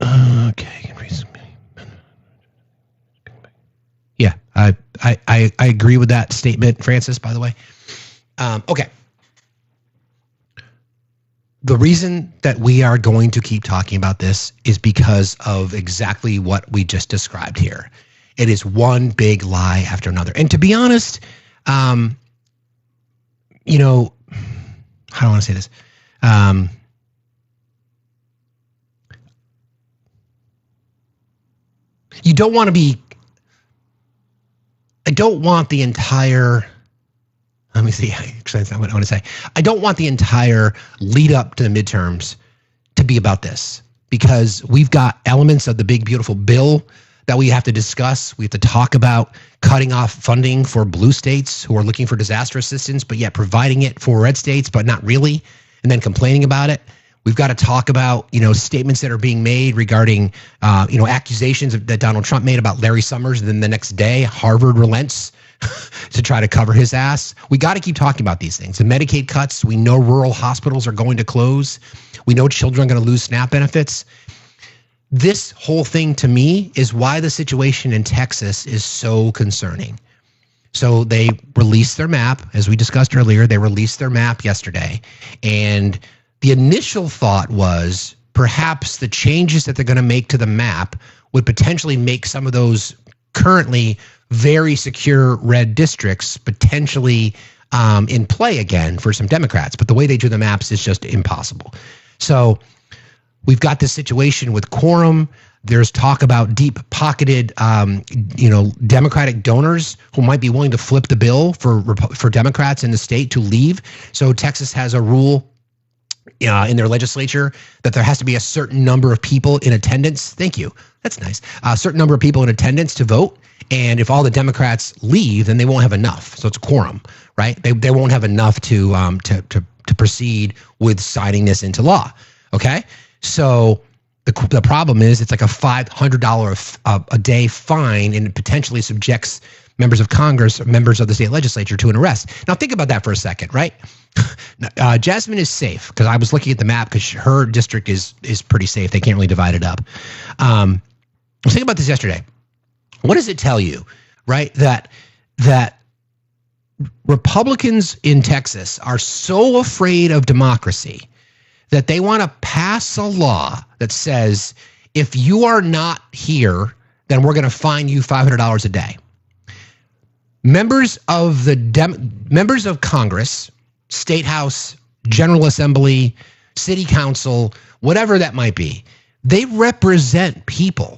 Okay. Yeah, I agree with that statement, Francis, by the way. Okay. The reason that we are going to keep talking about this is because of exactly what we just described here. It is one big lie after another. And to be honest, you know, how do I want to say this? You don't want to be, I don't want the entire, let me see, actually, that's not what I want to say. I don't want the entire lead up to the midterms to be about this, because we've got elements of the big, beautiful bill that we have to discuss. We have to talk about cutting off funding for blue states who are looking for disaster assistance, but yet providing it for red states, but not really, and then complaining about it. We've got to talk about, you know, statements that are being made regarding, you know, accusations that Donald Trump made about Larry Summers. And then the next day, Harvard relents to try to cover his ass. We got to keep talking about these things. The Medicaid cuts, we know rural hospitals are going to close. We know children are going to lose SNAP benefits. This whole thing, to me, is why the situation in Texas is so concerning. So they released their map, as we discussed earlier. They released their map yesterday, and the initial thought was perhaps the changes that they're going to make to the map would potentially make some of those currently very secure red districts potentially in play again for some Democrats. But the way they do the maps is just impossible. So we've got this situation with quorum. There's talk about deep-pocketed, you know, Democratic donors who might be willing to flip the bill for Democrats in the state to leave. So Texas has a rule in their legislature that there has to be a certain number of people in attendance. Thank you. That's nice. A certain number of people in attendance to vote. And if all the Democrats leave, then they won't have enough. So it's a quorum, right? They won't have enough to proceed with signing this into law. Okay. So the problem is it's like a $500 a day fine, and it potentially subjects members of Congress, members of the state legislature, to an arrest. Now think about that for a second, right? Jasmine is safe, because I was looking at the map, because her district is pretty safe. They can't really divide it up. I was thinking about this yesterday. What does it tell you, right? That Republicans in Texas are so afraid of democracy that they want to pass a law that says, if you are not here, then we're going to fine you $500 a day. Members of Congress, State House, General Assembly, City Council, whatever that might be, they represent people.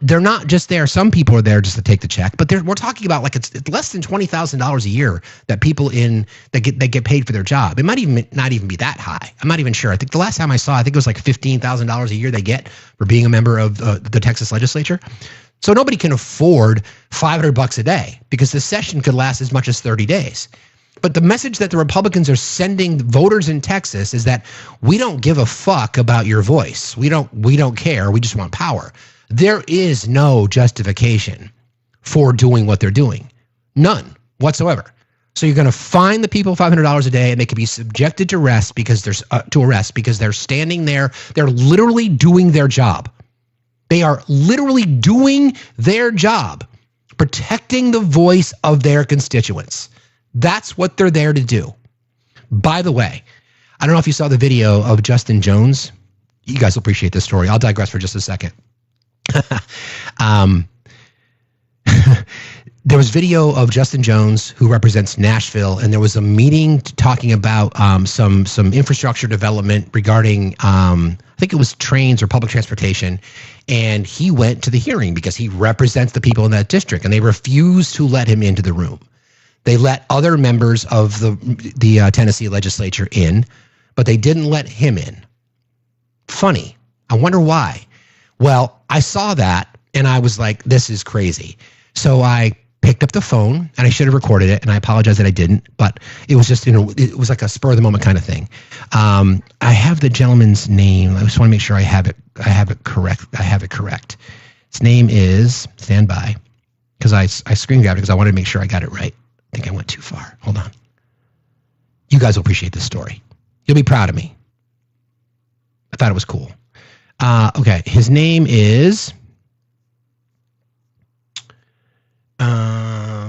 They're not just there. Some people are there just to take the check, but we're talking about like it's less than $20,000 a year that people that get paid for their job. It might even not even be that high. I'm not even sure. I think the last time I saw, I think it was like $15,000 a year they get for being a member of the Texas legislature. So nobody can afford $500 a day, because the session could last as much as 30 days. But the message that the Republicans are sending voters in Texas is that we don't give a fuck about your voice. We don't care. We just want power. There is no justification for doing what they're doing. None whatsoever. So you're going to fine the people $500 a day, and they can be subjected to arrest because they're standing there. They're literally doing their job. They are literally doing their job, protecting the voice of their constituents. That's what they're there to do. By the way, I don't know if you saw the video of Justin Jones. You guys will appreciate this story. I'll digress for just a second. There was video of Justin Jones, who represents Nashville, and there was a meeting talking about some infrastructure development regarding I think it was trains or public transportation, and he went to the hearing because he represents the people in that district, and they refused to let him into the room. They let other members of the Tennessee legislature in, but they didn't let him in. Funny. I wonder why. Well, I saw that and I was like, this is crazy. So I picked up the phone, and I should have recorded it, and I apologize that I didn't, but it was just, it was like a spur of the moment kind of thing. I have the gentleman's name. I just want to make sure I have it correct. His name is, stand by, because I screen grabbed it because I wanted to make sure I got it right. I think I went too far. Hold on. You guys will appreciate this story. You'll be proud of me. I thought it was cool. Okay, his name is...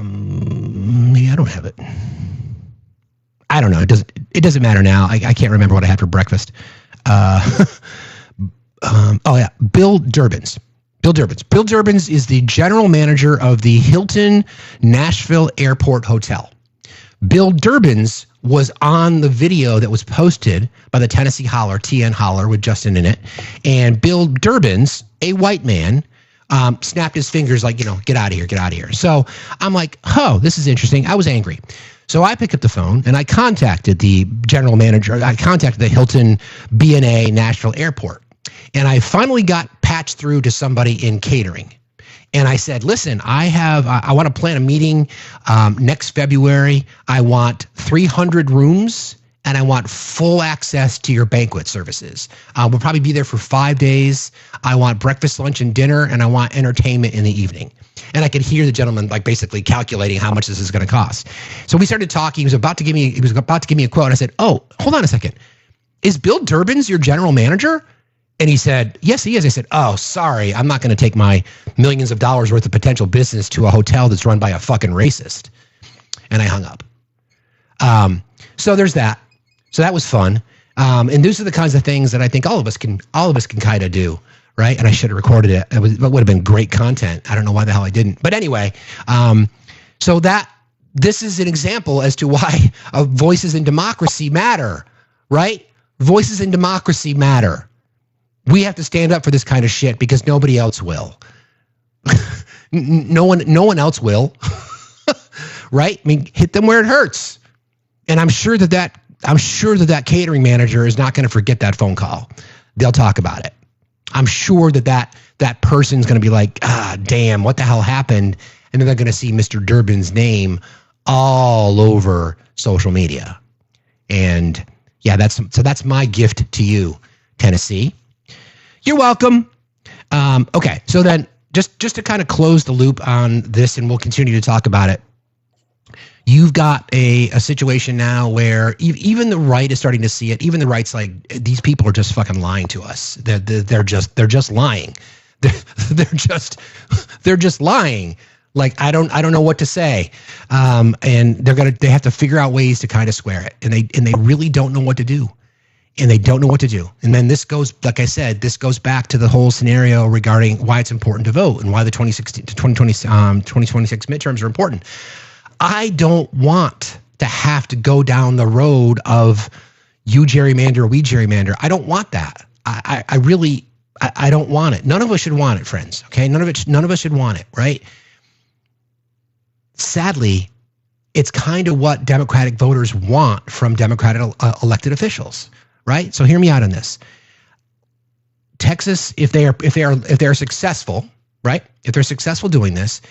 maybe I don't have it. I don't know. It doesn't matter now. I can't remember what I had for breakfast. Oh yeah, Bill Durbins. Bill Durbins is the general manager of the Hilton Nashville Airport Hotel. Bill Durbins was on the video that was posted by the Tennessee Holler, TN Holler, with Justin in it. And Bill Durbins, a white man, snapped his fingers like, get out of here, get out of here. So I'm like, oh, this is interesting. I was angry. So I picked up the phone and I contacted the general manager. I contacted the Hilton BNA Nashville Airport. And I finally got patched through to somebody in catering. And I said, listen, I want to plan a meeting next February. I want 300 rooms and I want full access to your banquet services. We'll probably be there for 5 days. I want breakfast, lunch, and dinner, and I want entertainment in the evening. And I could hear the gentleman like basically calculating how much this is going to cost. So we started talking. He was about to give me a quote. And I said, oh, hold on a second. Is Bill Durbins your general manager? And he said, yes, he is. I said, oh, sorry. I'm not going to take my millions of dollars worth of potential business to a hotel that's run by a fucking racist. And I hung up. So there's that. So that was fun. And those are the kinds of things that I think all of us can kind of do, right? And I should have recorded it. It would have been great content. I don't know why the hell I didn't. But anyway, so this is an example as to why voices in democracy matter, right? Voices in democracy matter. We have to stand up for this kind of shit because nobody else will. No one else will, right? I mean, hit them where it hurts. And I'm sure that catering manager is not going to forget that phone call. They'll talk about it. I'm sure that person's going to be like, damn, what the hell happened? And then they're going to see Mr. Durbin's name all over social media. And yeah, that's my gift to you, Tennessee. You're welcome. Okay, so then just to kind of close the loop on this, and we'll continue to talk about it. You've got a situation now where even the right is starting to see it. Even the right's like, these people are just fucking lying to us. They're just lying. They're just lying. Like I don't know what to say. And they have to figure out ways to kind of square it. And they really don't know what to do. And they don't know what to do. And then this goes, like I said, this goes back to the whole scenario regarding why it's important to vote and why the 2026 midterms are important. I don't want to have to go down the road of you gerrymander, we gerrymander. I don't want that. I don't want it. None of us should want it, friends. Okay, none of us should want it, right? Sadly, it's kind of what Democratic voters want from Democratic elected officials. Right? So hear me out on this. Texas, if they are successful, right? If they're successful doing this,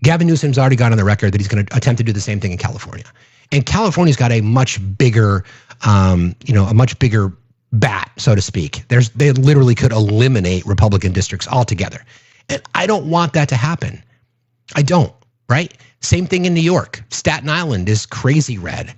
Gavin Newsom's already got on the record that he's going to attempt to do the same thing in California. And California's got a much bigger, bat, so to speak. They literally could eliminate Republican districts altogether. And I don't want that to happen. I don't, right? Same thing in New York. Staten Island is crazy red.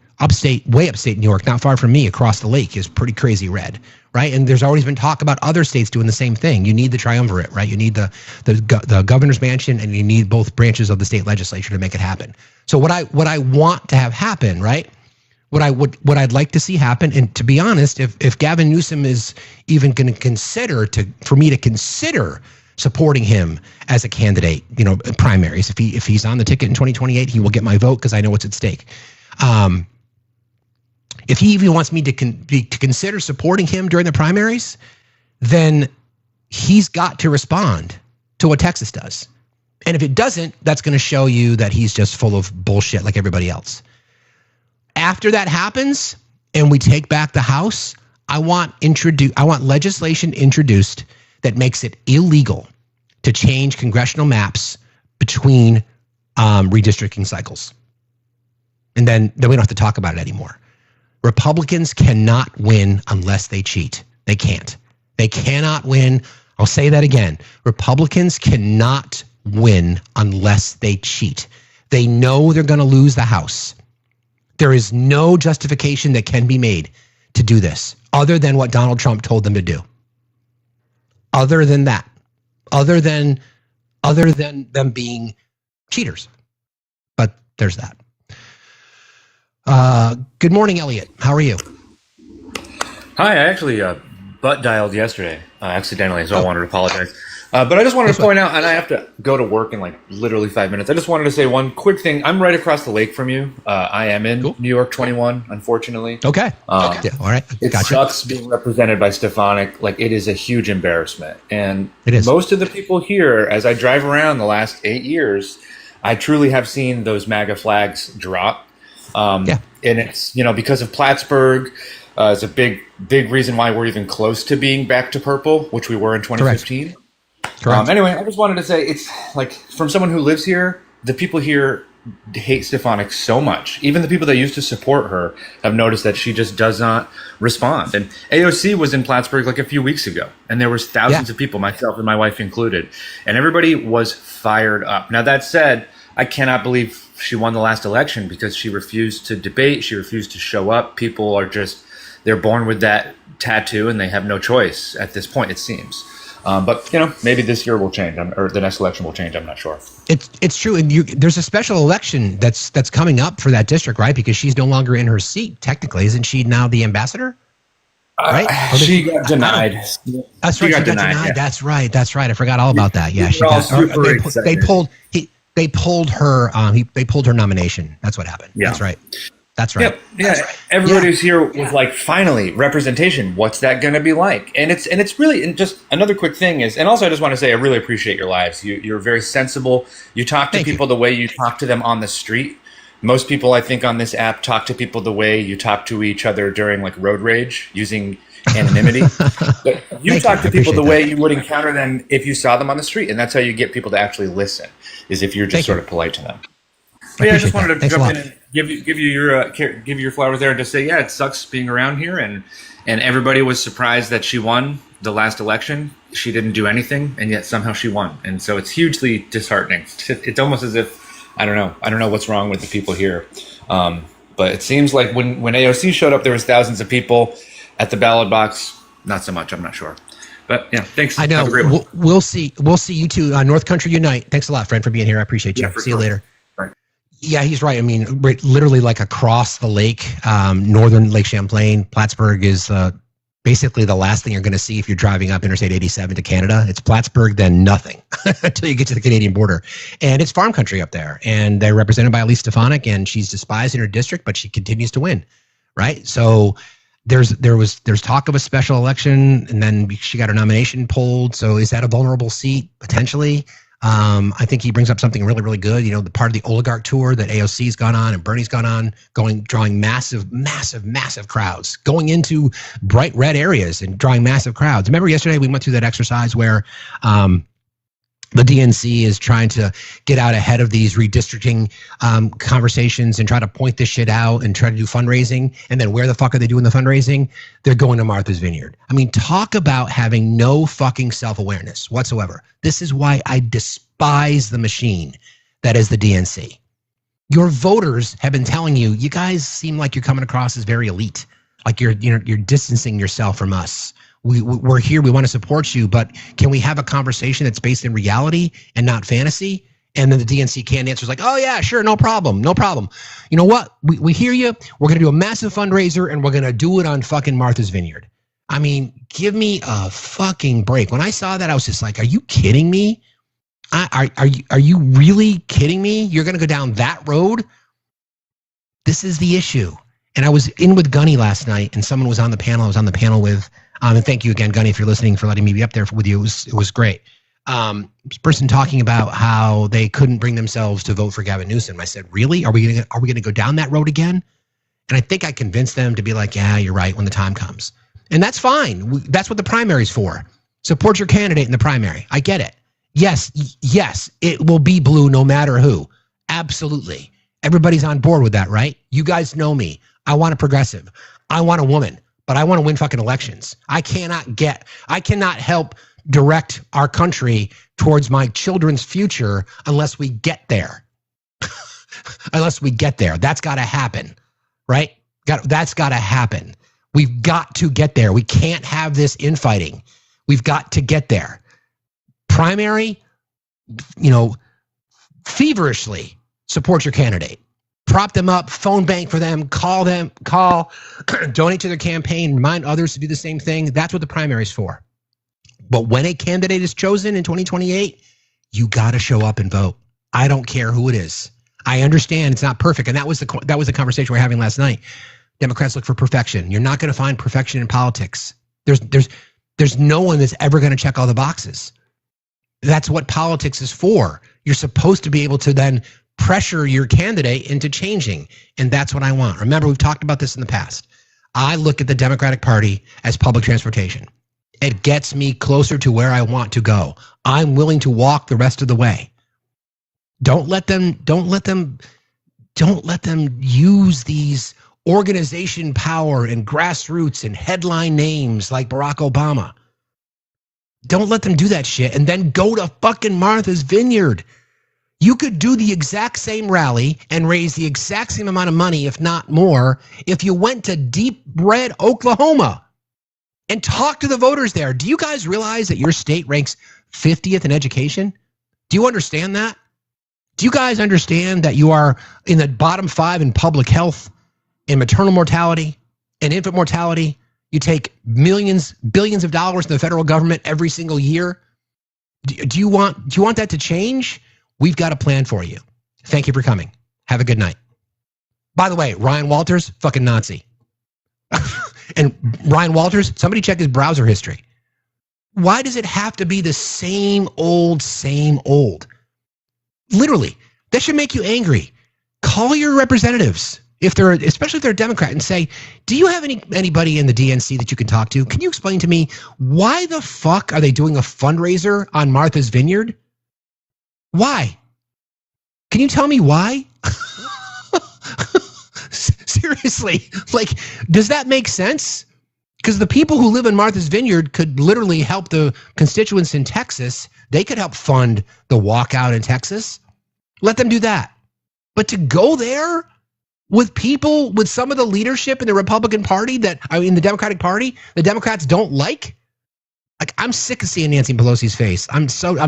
Way upstate New York, not far from me, across the lake, is pretty crazy red, right? And there's always been talk about other states doing the same thing. You need the triumvirate, right? You need the governor's mansion, and you need both branches of the state legislature to make it happen. So what I want to have happen, right? What I'd like to see happen, and to be honest, if Gavin Newsom is even going to for me to consider supporting him as a candidate, primaries. If he's on the ticket in 2028, he will get my vote because I know what's at stake. If he even wants me to consider supporting him during the primaries, then he's got to respond to what Texas does. And if it doesn't, that's going to show you that he's just full of bullshit like everybody else. After that happens and we take back the House, I want legislation introduced that makes it illegal to change congressional maps between redistricting cycles. And then we don't have to talk about it anymore. Republicans cannot win unless they cheat. They can't. They cannot win. I'll say that again. Republicans cannot win unless they cheat. They know they're going to lose the House. There is no justification that can be made to do this other than what Donald Trump told them to do. Other than that. Other than them being cheaters. But there's that. Good morning, Elliot. How are you? Hi, I actually butt dialed yesterday accidentally, so I wanted to apologize. But I just wanted to point out, and I have to go to work in like literally 5 minutes. I just wanted to say one quick thing. I'm right across the lake from you. I am in New York 21, unfortunately. Okay. Yeah, all right. It sucks being represented by Stefanik. Like, it is a huge embarrassment. And most of the people here, as I drive around the last 8 years, I truly have seen those MAGA flags drop. And it's, because of Plattsburgh, it's a big reason why we're even close to being back to purple, which we were in 2015. Correct. Anyway, I just wanted to say, it's like, from someone who lives here, the people here hate Stefanik so much. Even the people that used to support her have noticed that she just does not respond. And AOC was in Plattsburgh like a few weeks ago, and there was thousands of people, myself and my wife included, and everybody was fired up. Now, that said, I cannot believe she won the last election because she refused to debate. She refused to show up. People are just, they're born with that tattoo and they have no choice at this point, it seems. But, maybe this year will change, or the next election will change. I'm not sure. It's true. And there's a special election that's coming up for that district, right? Because she's no longer in her seat, technically. Isn't she now the ambassador? Right? She got denied. That's right. She got denied. Yeah. That's right. I forgot all about that. Yeah, they pulled her. They pulled her nomination. That's what happened. Yeah. That's right. Yeah. That's right. Everybody who's here was like, finally, representation. What's that going to be like? And it's really, and just another quick thing is, and also I just want to say I really appreciate your lives. You're very sensible. You talk to people the way you talk to them on the street. Most people, I think, on this app talk to people the way you talk to each other during like road rage using anonymity. But you talk to people the way you would encounter them if you saw them on the street, and that's how you get people to actually listen. Is if you're just sort of polite to them. But I just wanted to jump in and give you your flowers there and just say, it sucks being around here, and everybody was surprised that she won the last election. She didn't do anything, and yet somehow she won, and so it's hugely disheartening. It's almost as if I don't know what's wrong with the people here, but it seems like when AOC showed up, there was thousands of people at the ballot box. Not so much. I'm not sure. But thanks. I know. Have a great one. We'll see you too. North Country Unite. Thanks a lot, friend, for being here. I appreciate you. See you later. Right. Yeah, he's right. I mean, literally like across the lake, northern Lake Champlain, Plattsburgh is basically the last thing you're going to see if you're driving up Interstate 87 to Canada. It's Plattsburgh, then nothing until you get to the Canadian border. And it's farm country up there. And they're represented by Elise Stefanik, and she's despised in her district, but she continues to win, right? So there's talk of a special election, and then she got her nomination pulled. So is that a vulnerable seat? Potentially. I think he brings up something really, really good. The part of the oligarch tour that AOC's gone on and Bernie's gone on, drawing massive crowds, going into bright red areas and drawing massive crowds. Remember yesterday we went through that exercise where the DNC is trying to get out ahead of these redistricting conversations and try to point this shit out and try to do fundraising. And then where the fuck are they doing the fundraising? They're going to Martha's Vineyard. I mean, talk about having no fucking self-awareness whatsoever. This is why I despise the machine that is the DNC. Your voters have been telling you, you guys seem like you're coming across as very elite. Like you're distancing yourself from us. We're here. We want to support you, but can we have a conversation that's based in reality and not fantasy? And then the DNC canned answer is like, oh yeah, sure, no problem. You know what? We hear you. We're going to do a massive fundraiser, and we're going to do it on fucking Martha's Vineyard. I mean, give me a fucking break. When I saw that, I was just like, are you kidding me? Are you really kidding me? You're going to go down that road? This is the issue. And I was in with Gunny last night, and someone was on the panel. I was on the panel with, and thank you again, Gunny, if you're listening, for letting me be up there with you. It was great. This person talking about how they couldn't bring themselves to vote for Gavin Newsom. I said, really? Are we gonna go down that road again? And I think I convinced them to be like, yeah, you're right, when the time comes. And that's fine. That's what the primary's for. Support your candidate in the primary. I get it. Yes, it will be blue no matter who. Absolutely. Everybody's on board with that, right? You guys know me. I want a progressive. I want a woman, but I want to win fucking elections. I cannot help direct our country towards my children's future unless we get there. Unless we get there. That's got to happen, right? That's got to happen. We've got to get there. We can't have this infighting. We've got to get there. Primary, feverishly support your candidate. Prop them up, phone bank for them, call, donate to their campaign, remind others to do the same thing. That's what the primary is for. But when a candidate is chosen in 2028, you got to show up and vote. I don't care who it is. I understand it's not perfect. And that was the conversation we were having last night. Democrats look for perfection. You're not going to find perfection in politics. There's no one that's ever going to check all the boxes. That's what politics is for. You're supposed to be able to then pressure your candidate into changing. And that's what I want. Remember, we've talked about this in the past. I look at the Democratic Party as public transportation. It gets me closer to where I want to go. I'm willing to walk the rest of the way. Don't let them use these organization power and grassroots and headline names like Barack Obama. Don't let them do that shit and then go to fucking Martha's Vineyard. You could do the exact same rally and raise the exact same amount of money, if not more, if you went to Deep Red, Oklahoma and talked to the voters there. Do you guys realize that your state ranks 50th in education? Do you understand that? Do you guys understand that you are in the bottom 5 in public health, in maternal mortality, and infant mortality? You take billions of dollars from the federal government every single year. Do you want that to change? We've got a plan for you. Thank you for coming. Have a good night. By the way, Ryan Walters, fucking Nazi. And Ryan Walters, somebody check his browser history. Why does it have to be the same old? Literally, that should make you angry. Call your representatives, especially if they're a Democrat, and say, do you have anybody in the DNC that you can talk to? Can you explain to me why the fuck are they doing a fundraiser on Martha's Vineyard? Why? Can you tell me why? Seriously, does that make sense? Because the people who live in Martha's Vineyard could literally help the constituents in Texas. They could help fund the walkout in Texas. Let them do that. But to go there with people, with some of the leadership in the Republican Party in the Democratic Party, the Democrats don't like. I'm sick of seeing Nancy Pelosi's face. I'm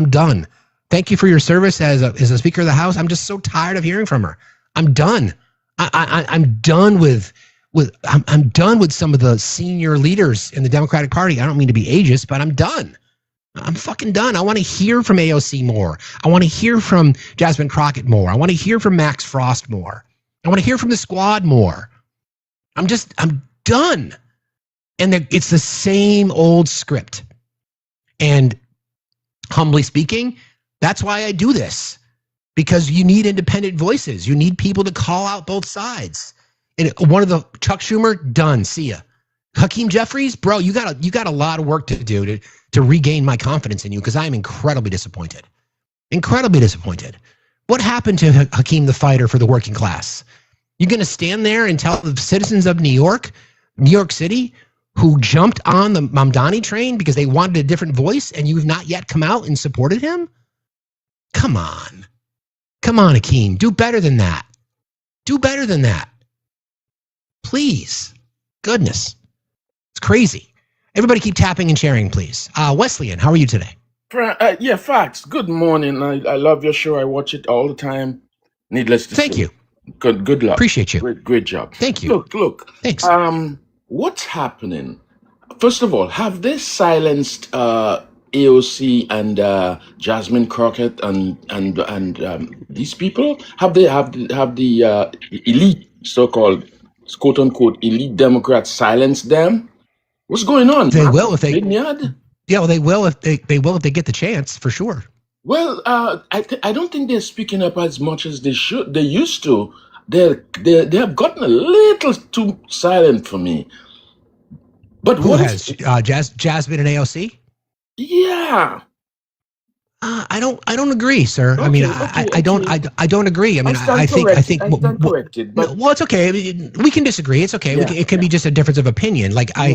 done. Thank you for your service as a Speaker of the House. I'm just so tired of hearing from her. I'm done. I'm done with some of the senior leaders in the Democratic Party. I don't mean to be ageist, but I'm done. I'm fucking done. I want to hear from AOC more. I want to hear from Jasmine Crockett more. I want to hear from Max Frost more. I want to hear from the squad more. I'm done. And it's the same old script. And humbly speaking, that's why I do this. Because you need independent voices. You need people to call out both sides. And one of the Chuck Schumer, done. See ya. Hakeem Jeffries, bro, you got a lot of work to do to regain my confidence in you, because I am incredibly disappointed. Incredibly disappointed. What happened to Hakeem the fighter for the working class? You're going to stand there and tell the citizens of New York City, who jumped on the Mamdani train because they wanted a different voice, and you've not yet come out and supported him? Come on. Come on, Hakeem. Do better than that. Do better than that. Please. Goodness. It's crazy. Everybody keep tapping and sharing, please. Wesleyan, how are you today? Yeah, Facts. Good morning. I love your show. I watch it all the time. Needless to say. Thank you. Good luck. Appreciate you. Great job. Thank you. Look. Thanks. What's happening? First of all, have they silenced AOC and Jasmine Crockett and these people? Have the elite, so-called quote unquote elite Democrats silenced them? What's going on? They will if they. Vineyard? Yeah, well, they will if they get the chance, for sure. Well, I don't think they're speaking up as much as they should. They used to. They have gotten a little too silent for me. But who has Jasmine and AOC? Yeah. I don't agree, sir. Okay, I mean, okay, I don't okay. I don't agree. I mean, I stand corrected. I stand corrected. no, But well, it's okay. I mean, we can disagree. It's okay. yeah, It can be just a difference of opinion. Like I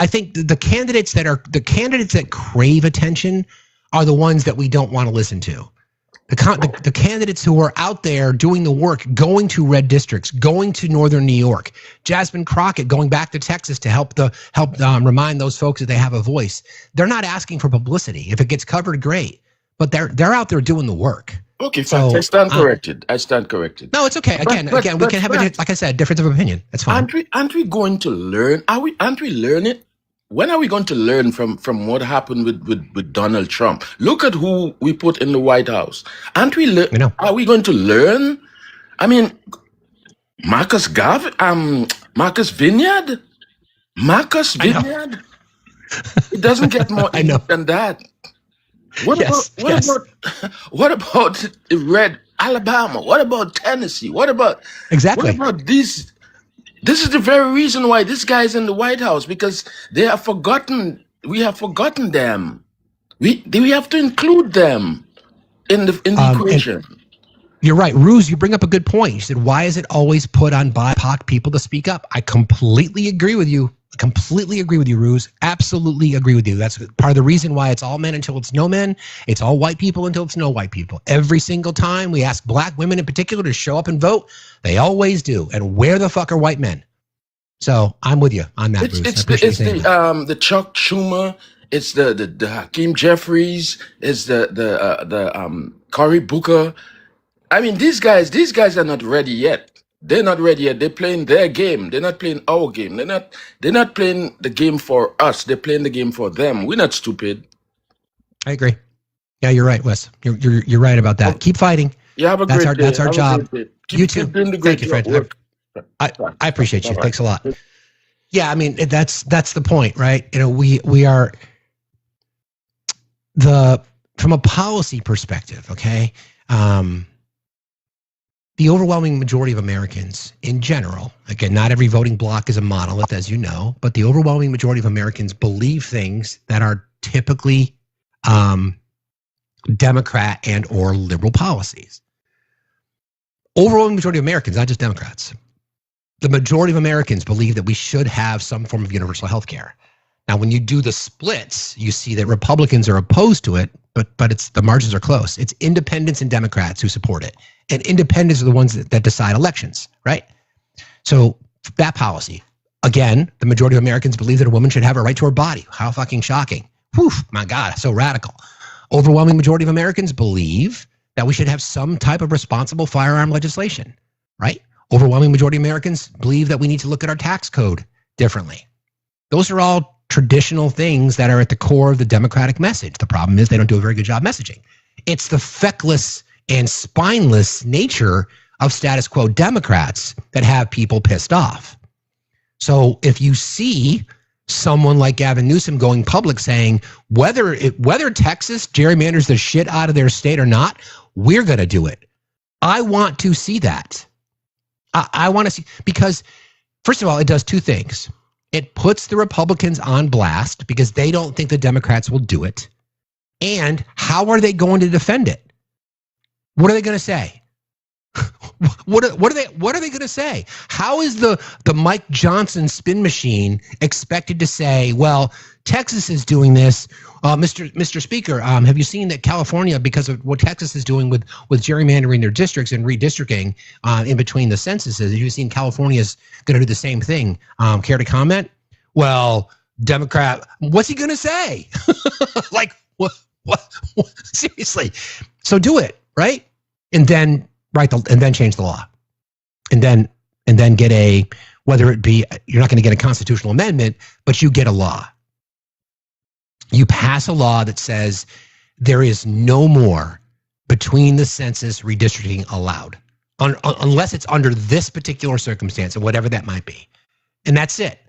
think the candidates that crave attention are the ones that we don't want to listen to. The candidates who are out there doing the work, going to red districts, going to northern New York, Jasmine Crockett going back to Texas to help remind those folks that they have a voice. They're not asking for publicity. If it gets covered, great. But they're out there doing the work. okay, so, I stand corrected. I stand corrected. No, it's okay. Again, we can have like I said, difference of opinion. That's fine. Aren't we going to learn? Aren't we learning? When are we going to learn from what happened with Donald Trump? Look at who we put in the White House. Are we going to learn? I mean, Marcus Vineyard? It doesn't get more English than that. What about red Alabama? What about Tennessee? What about these? This is the very reason why this guy is in the White House, because they have forgotten. We have forgotten them. We have to include them in the equation. You're right, Ruse. You bring up a good point. You said, "Why is it always put on BIPOC people to speak up?" I completely agree with you. Ruse. Absolutely agree with you. That's part of the reason why it's all men until it's no men. It's all white people until it's no white people. Every single time we ask black women in particular to show up and vote, they always do. And where the fuck are white men? So I'm with you on that, Ruse. It's the Chuck Schumer. It's the Hakeem Jeffries. It's the Cory Booker. I mean, these guys are not ready yet. They're not ready yet. They're playing their game. They're not playing our game. They're not playing the game for us. They're playing the game for them. We're not stupid. I agree. Yeah, you're right, Wes. You're right about that. Keep fighting. Yeah, have a great day. That's our job. You too. Keep doing the great Thank you, Fred. I appreciate you. Bye-bye. Thanks a lot. Yeah, I mean that's the point, right? You know, we are from a policy perspective, okay? The overwhelming majority of Americans in general, again, not every voting bloc is a monolith, as you know, but the overwhelming majority of Americans believe things that are typically Democrat and or liberal policies. Overwhelming majority of Americans, not just Democrats. The majority of Americans believe that we should have some form of universal health care. Now, when you do the splits, you see that Republicans are opposed to it, but the margins are close. It's independents and Democrats who support it. And independents are the ones that decide elections, right? So that policy, again, the majority of Americans believe that a woman should have a right to her body. How fucking shocking. Whew, my God, so radical. Overwhelming majority of Americans believe that we should have some type of responsible firearm legislation, right? Overwhelming majority of Americans believe that we need to look at our tax code differently. Those are all traditional things that are at the core of the Democratic message. The problem is they don't do a very good job messaging. It's the feckless and spineless nature of status quo Democrats that have people pissed off. So if you see someone like Gavin Newsom going public saying whether Texas gerrymanders the shit out of their state or not, we're going to do it. I want to see that. I want to see, because first of all, it does two things. It puts the Republicans on blast because they don't think the Democrats will do it. And how are they going to defend it? What are they going to say? What are they going to say? How is the Mike Johnson spin machine expected to say, well, Texas is doing this, Mr. Speaker, have you seen that California, because of what Texas is doing with gerrymandering their districts and redistricting in between the censuses, have you seen California is going to do the same thing? Care to comment? Well, Democrat, what's he going to say? Like, what? Seriously. So do it, right? And then change the law. And then get whether it be, you're not going to get a constitutional amendment, but you get a law. You pass a law that says there is no more between the census redistricting allowed, unless it's under this particular circumstance and whatever that might be. And that's it.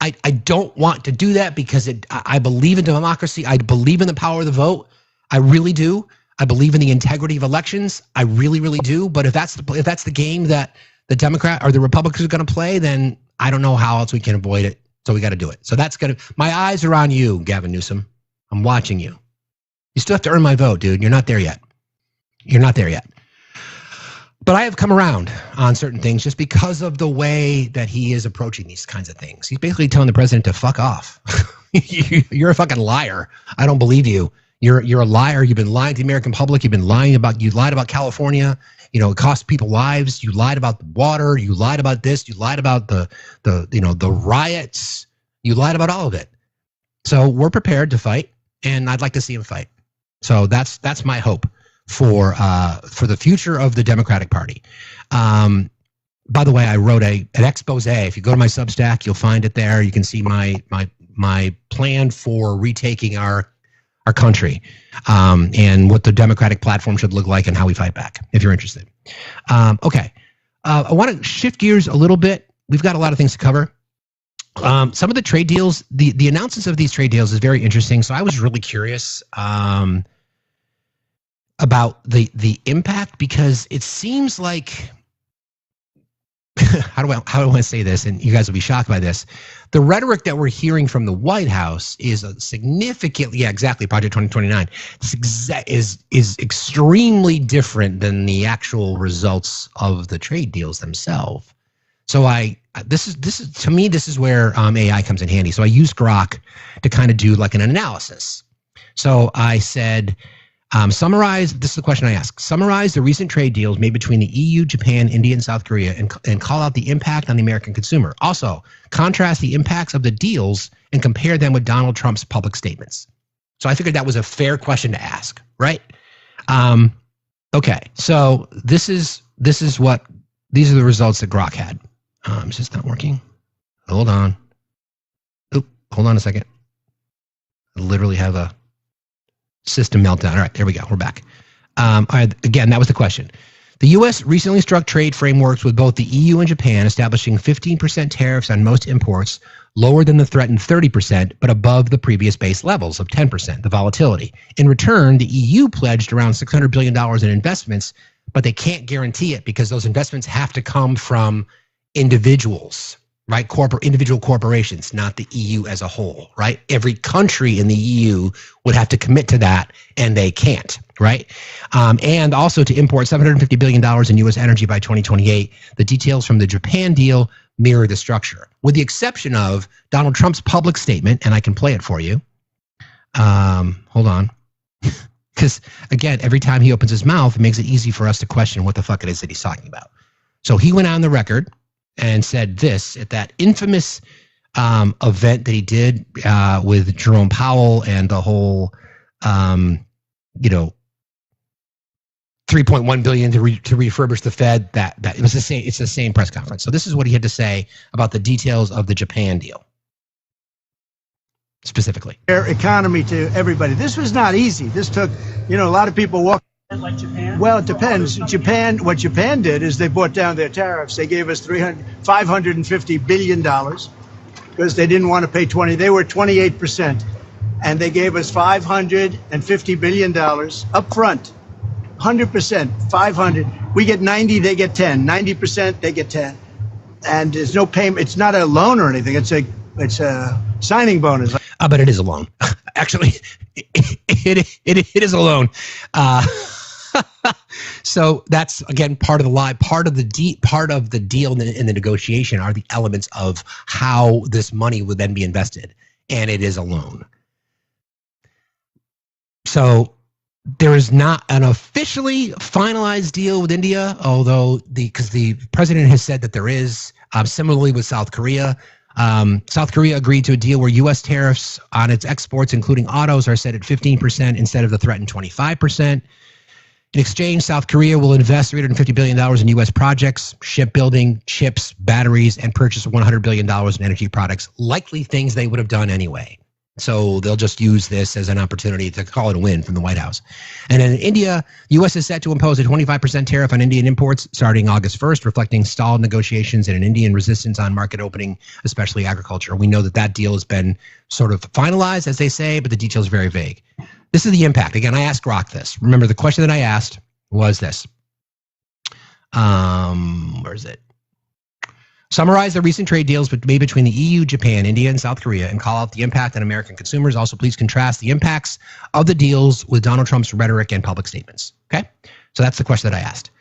I don't want to do that because I believe in democracy. I believe in the power of the vote. I really do. I believe in the integrity of elections. I really, really do. But if that's the game that the Democrat or the Republicans are going to play, then I don't know how else we can avoid it. So we got to do it. So my eyes are on you, Gavin Newsom. I'm watching you. You still have to earn my vote, dude. You're not there yet. You're not there yet. But I have come around on certain things just because of the way that he is approaching these kinds of things. He's basically telling the president to fuck off. You're a fucking liar. I don't believe you. You're a liar. You've been lying to the American public. You lied about California. You know, it cost people lives. You lied about the water. You lied about this. You lied about the riots. You lied about all of it. So we're prepared to fight, and I'd like to see him fight. So that's my hope for the future of the Democratic Party. By the way, I wrote an expose. If you go to my Substack, you'll find it there. You can see my plan for retaking our country, and what the Democratic platform should look like and how we fight back, if you're interested. Okay. I want to shift gears a little bit. We've got a lot of things to cover. Some of the trade deals, the announcements of these trade deals is very interesting. So I was really curious about the impact, because it seems like how do I want to say this, and you guys will be shocked by this. The rhetoric that we're hearing from the White House is a significantly, Project 2029 is extremely different than the actual results of the trade deals themselves. So this is to me, this is where AI comes in handy. So I used Grok to kind of do like an analysis. So I said, summarize, this is the question I asked, summarize the recent trade deals made between the EU, Japan, India, and South Korea, and call out the impact on the American consumer. Also, contrast the impacts of the deals and compare them with Donald Trump's public statements. So I figured that was a fair question to ask, right? Okay, so these are the results that Grok had. It's just not working. Hold on. Oop, hold on a second. I literally have a system meltdown. All right, there we go. We're back. All right, again, that was the question. The U.S. recently struck trade frameworks with both the EU and Japan, establishing 15% tariffs on most imports, lower than the threatened 30%, but above the previous base levels of 10%, the volatility. In return, the EU pledged around $600 billion in investments, but they can't guarantee it because those investments have to come from individuals, right? Individual corporations, not the EU as a whole, right? Every country in the EU would have to commit to that, and they can't, right? And also to import $750 billion in U.S. energy by 2028. The details from the Japan deal mirror the structure, with the exception of Donald Trump's public statement, and I can play it for you. Hold on. Because, again, every time he opens his mouth, it makes it easy for us to question what the fuck it is that he's talking about. So he went on the record and said this at that infamous event that he did with Jerome Powell and the whole, $3.1 billion to refurbish the Fed. That it was the same. It's the same press conference. So this is what he had to say about the details of the Japan deal, specifically. Their economy to everybody. This was not easy. This took, a lot of people walk. Like Japan? Well, it depends. What Japan did is they brought down their tariffs. They gave us $550 billion because they didn't want to pay 20. They were 28%. And they gave us $550 billion up front. 100%, 500. We get 90, they get 10. 90%, they get 10. And there's no payment. It's not a loan or anything. It's a signing bonus. But it is a loan. Actually, it is a loan. So that's, again, part of the lie. Part of the deal in the negotiation are the elements of how this money would then be invested, and it is a loan. So there is not an officially finalized deal with India, although because the president has said that there is. Similarly with South Korea. South Korea agreed to a deal where U.S. tariffs on its exports, including autos, are set at 15% instead of the threatened 25%. In exchange, South Korea will invest $350 billion in U.S. projects, shipbuilding, chips, batteries, and purchase $100 billion in energy products, likely things they would have done anyway. So they'll just use this as an opportunity to call it a win from the White House. And in India, the U.S. is set to impose a 25% tariff on Indian imports starting August 1st, reflecting stalled negotiations and an Indian resistance on market opening, especially agriculture. We know that deal has been sort of finalized, as they say, but the details are very vague. This is the impact. Again, I asked Grok this. Remember, the question that I asked was this. Where is it? Summarize the recent trade deals made between the EU, Japan, India, and South Korea, and call out the impact on American consumers. Also, please contrast the impacts of the deals with Donald Trump's rhetoric and public statements. Okay? So that's the question that I asked.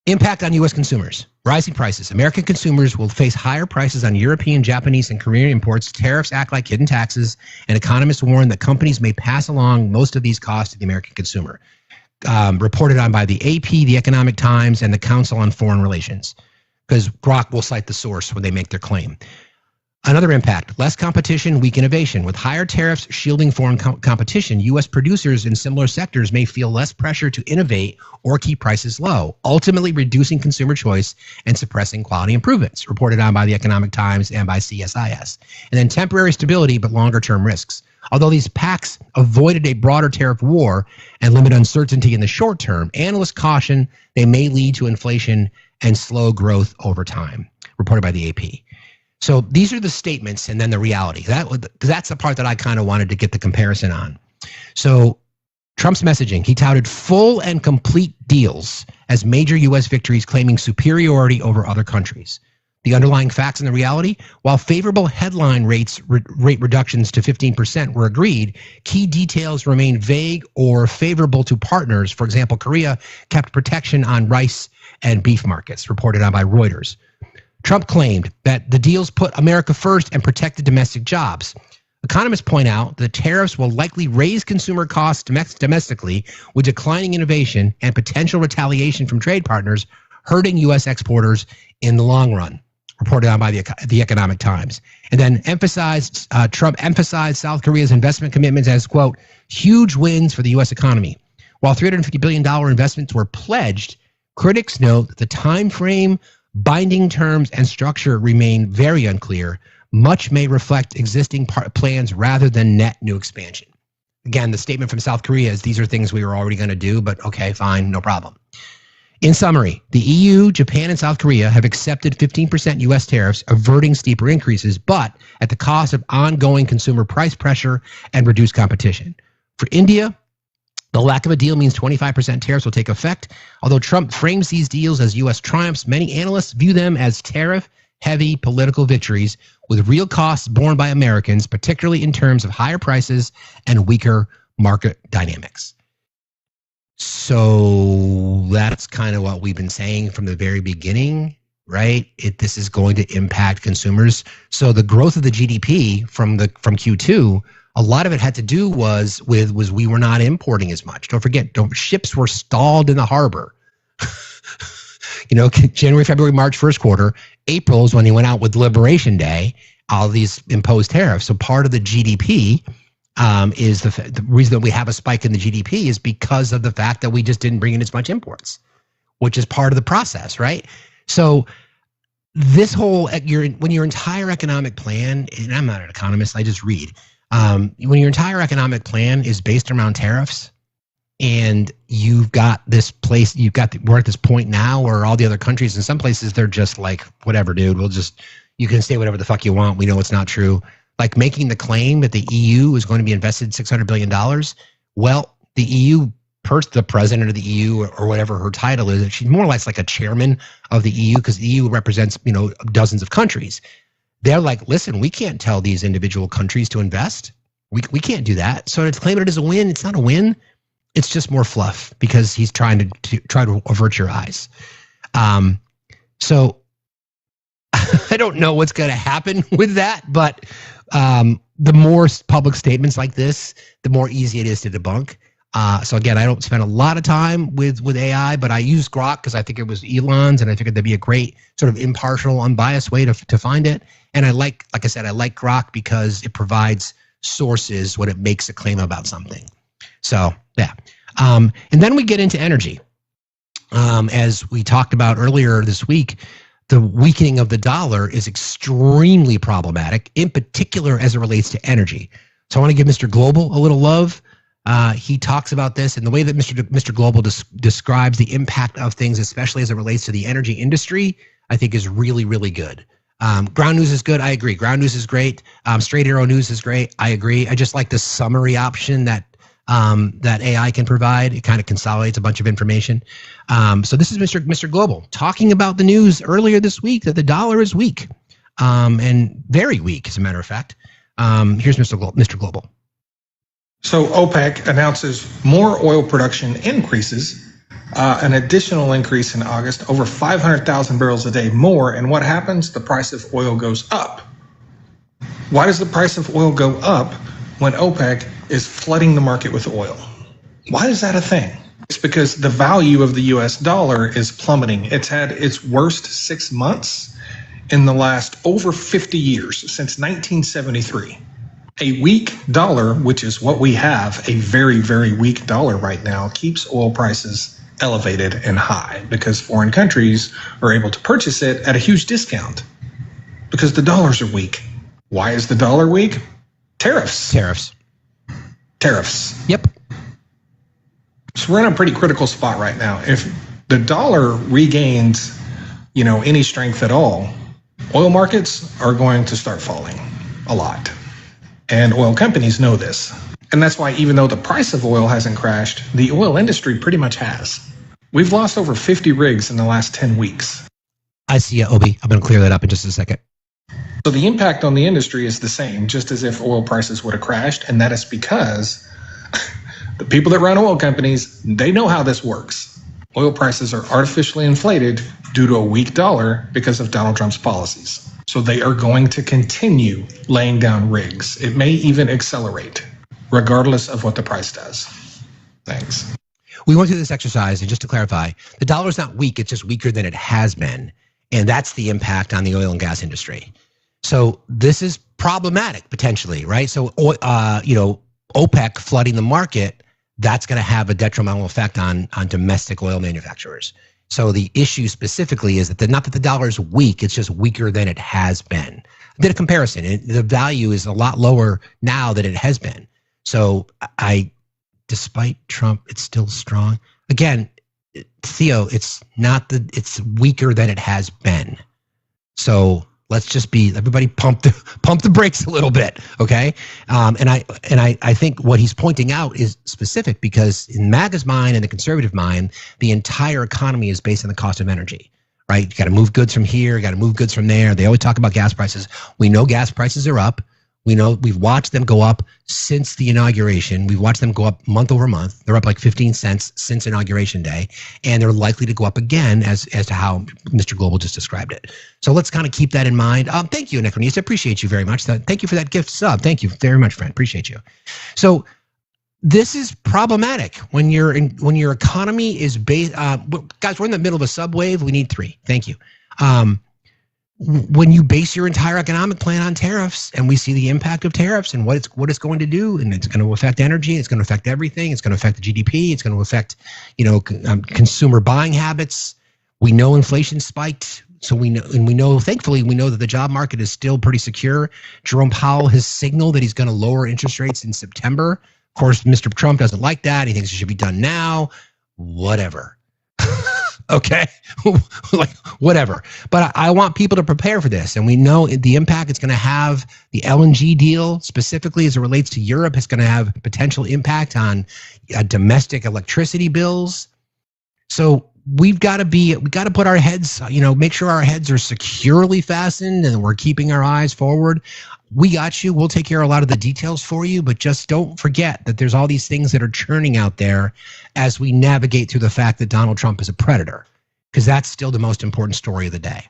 Impact on U.S. consumers. Rising prices. American consumers will face higher prices on European, Japanese, and Korean imports. Tariffs act like hidden taxes, and economists warn that companies may pass along most of these costs to the American consumer. Reported on by the AP, the Economic Times, and the Council on Foreign Relations, because Grok will cite the source when they make their claim. Another impact, less competition, weak innovation. With higher tariffs shielding foreign competition, U.S. producers in similar sectors may feel less pressure to innovate or keep prices low, ultimately reducing consumer choice and suppressing quality improvements, reported on by the Economic Times and by CSIS. And then temporary stability, but longer-term risks. Although these pacts avoided a broader tariff war and limit uncertainty in the short term, analysts caution they may lead to inflation and slow growth over time, reported by the AP. So these are the statements and then the reality. That's the part that I kind of wanted to get the comparison on. So Trump's messaging, he touted full and complete deals as major U.S. victories, claiming superiority over other countries. The underlying facts and the reality, while favorable headline rate reductions to 15% were agreed, key details remain vague or favorable to partners. For example, Korea kept protection on rice and beef markets, reported on by Reuters. Trump claimed that the deals put America first and protected domestic jobs. Economists point out that tariffs will likely raise consumer costs domestically, with declining innovation and potential retaliation from trade partners, hurting U.S. exporters in the long run, reported on by the Economic Times. And then Trump emphasized South Korea's investment commitments as, quote, huge wins for the U.S. economy. While $350 billion investments were pledged, critics note that the time frame, binding terms, and structure remain very unclear. Much may reflect existing plans rather than net new expansion. Again, the statement from South Korea is these are things we were already going to do, but okay, fine, no problem. In summary, the EU, Japan, and South Korea have accepted 15% U.S. tariffs, averting steeper increases, but at the cost of ongoing consumer price pressure and reduced competition. For India, the lack of a deal means 25% tariffs will take effect. Although Trump frames these deals as U.S. triumphs, many analysts view them as tariff-heavy political victories with real costs borne by Americans, particularly in terms of higher prices and weaker market dynamics. So that's kind of what we've been saying from the very beginning, right? This is going to impact consumers. So the growth of the GDP from Q2, a lot of it had to do was we were not importing as much. Don't forget, ships were stalled in the harbor. January, February, March, first quarter. April is when he went out with Liberation Day, all these imposed tariffs. So part of the GDP is the reason that we have a spike in the GDP is because of the fact that we just didn't bring in as much imports, which is part of the process, right? So this whole, when your entire economic plan, and I'm not an economist, I just read, when your entire economic plan is based around tariffs, and you've got this place, we're at this point now where all the other countries, in some places, they're just like, whatever, dude, you can say whatever the fuck you want. We know it's not true. Like making the claim that the EU is going to be invested $600 billion. Well, the EU, the president of the EU or whatever her title is, she's more or less like a chairman of the EU because the EU represents, dozens of countries. They're like, listen, we can't tell these individual countries to invest. We can't do that. So to claim it as a win, it's not a win. It's just more fluff because he's trying to avert your eyes. So I don't know what's going to happen with that, but the more public statements like this, the more easy it is to debunk. So again, I don't spend a lot of time with AI, but I use Grok because I think it was Elon's, and I figured that'd be a great sort of impartial, unbiased way to find it. And I like I said, I like Grok because it provides sources when it makes a claim about something. So yeah. And then we get into energy. As we talked about earlier this week, the weakening of the dollar is extremely problematic, in particular as it relates to energy. So I want to give Mr. Global a little love. He talks about this, and the way that Mr. Global describes the impact of things, especially as it relates to the energy industry, I think is really, really good. Ground news is good. I agree. Ground news is great. Straight Arrow News is great. I agree. I just like the summary option that that AI can provide. It kind of consolidates a bunch of information. So this is Mr. Global talking about the news earlier this week that the dollar is weak, and very weak, as a matter of fact. Here's Mr. Global. So OPEC announces more oil production increases, an additional increase in August, over 500,000 barrels a day more. And what happens? The price of oil goes up. Why does the price of oil go up when OPEC is flooding the market with oil? Why is that a thing? It's because the value of the US dollar is plummeting. It's had its worst 6 months in the last over 50 years, since 1973. A weak dollar, which is what we have, a very, very weak dollar right now, keeps oil prices elevated and high because foreign countries are able to purchase it at a huge discount because the dollars are weak. Why is the dollar weak? Tariffs. Yep. So we're in a pretty critical spot right now. If the dollar regains, any strength at all, oil markets are going to start falling a lot. And oil companies know this. And that's why even though the price of oil hasn't crashed, the oil industry pretty much has. We've lost over 50 rigs in the last 10 weeks. I see you, Obi. I'm going to clear that up in just a second. So the impact on the industry is the same, just as if oil prices would have crashed. And that is because the people that run oil companies, they know how this works. Oil prices are artificially inflated due to a weak dollar because of Donald Trump's policies. So they are going to continue laying down rigs. It may even accelerate, regardless of what the price does. Thanks. We went through this exercise, and just to clarify, the dollar is not weak, it's just weaker than it has been. And that's the impact on the oil and gas industry. So this is problematic, potentially, right? So, OPEC flooding the market, that's going to have a detrimental effect on domestic oil manufacturers. So the issue specifically is that not that the dollar is weak, it's just weaker than it has been. I did a comparison. The value is a lot lower now than it has been. So despite Trump, it's still strong. Again, Theo, it's weaker than it has been. So let's just everybody pump the brakes a little bit, okay? And I think what he's pointing out is specific because in MAGA's mind and the conservative mind, the entire economy is based on the cost of energy, right? You got to move goods from here, you got to move goods from there. They always talk about gas prices. We know gas prices are up. We know we've watched them go up since the inauguration. We've watched them go up month over month. They're up like 15 cents since Inauguration Day, and they're likely to go up again as to how Mr. Global just described it. So let's kind of keep that in mind. Thank you, Necronese. I appreciate you very much. Thank you for that gift sub. Thank you very much, friend. Appreciate you. So this is problematic when your economy is based. Guys, we're in the middle of a subwave. We need 3. Thank you. When you base your entire economic plan on tariffs, and we see the impact of tariffs and what it's going to do, and it's going to affect energy, it's going to affect everything, it's going to affect the GDP, it's going to affect consumer buying habits. We know inflation spiked, so we know thankfully we know that the job market is still pretty secure. Jerome Powell has signaled that he's going to lower interest rates in September. Of course, Mr. Trump doesn't like that. He thinks it should be done now. Whatever. Okay, like whatever. But I want people to prepare for this. And we know the impact it's going to have. The LNG deal, specifically as it relates to Europe, is going to have potential impact on domestic electricity bills. So we got to put our heads, make sure our heads are securely fastened and we're keeping our eyes forward. We got you. We'll take care of a lot of the details for you, but just don't forget that there's all these things that are churning out there as we navigate through the fact that Donald Trump is a predator, because that's still the most important story of the day.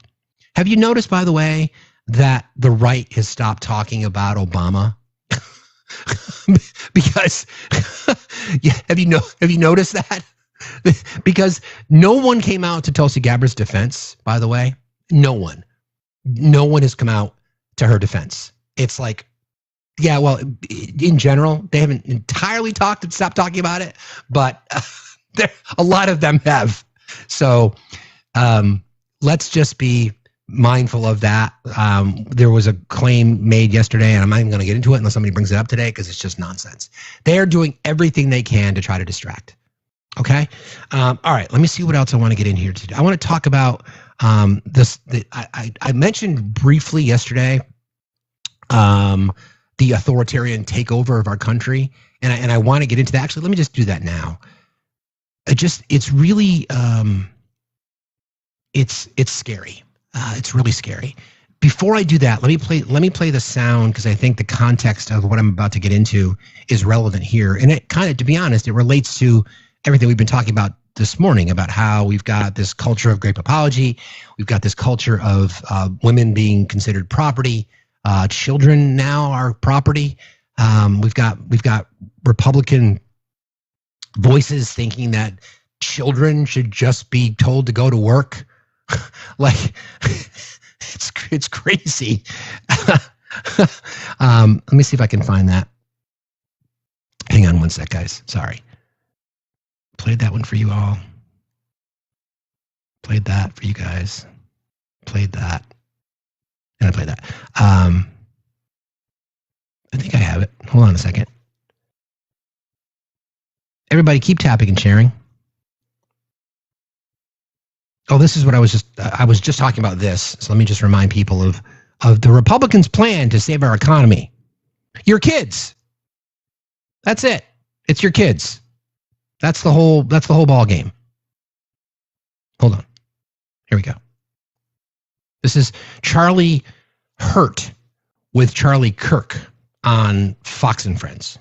Have you noticed, by the way, that the right has stopped talking about Obama? Because have you noticed that? Because no one came out to Tulsi Gabbard's defense, by the way. No one has come out to her defense. It's like, yeah, well, in general, they haven't entirely stopped talking about it, but a lot of them have. So let's just be mindful of that. There was a claim made yesterday, and I'm not even going to get into it unless somebody brings it up today because it's just nonsense. They are doing everything they can to try to distract. Okay? All right, let me see what else I want to get in here today. I want to talk about this. I mentioned briefly yesterday the authoritarian takeover of our country. And I want to get into that. Actually, let me just do that now. It's really, it's scary. It's really scary. Before I do that, let me play the sound, because I think the context of what I'm about to get into is relevant here. And it kind of, to be honest, it relates to everything we've been talking about this morning, about how we've got this culture of grape apology. We've got this culture of women being considered property. Children now are property. We've got Republican voices thinking that children should just be told to go to work. Like, it's crazy. Let me see if I can find that. Hang on one sec, guys. Sorry. Played that one for you all. Played that for you guys. Played that. And I played that. I think I have it. Hold on a second. Everybody keep tapping and sharing. Oh, this is what I was just talking about this. So let me just remind people of the Republicans' plan to save our economy. Your kids. That's it. It's your kids. That's the whole ball game. Hold on. Here we go. This is Charlie Hurt with Charlie Kirk on Fox and Friends.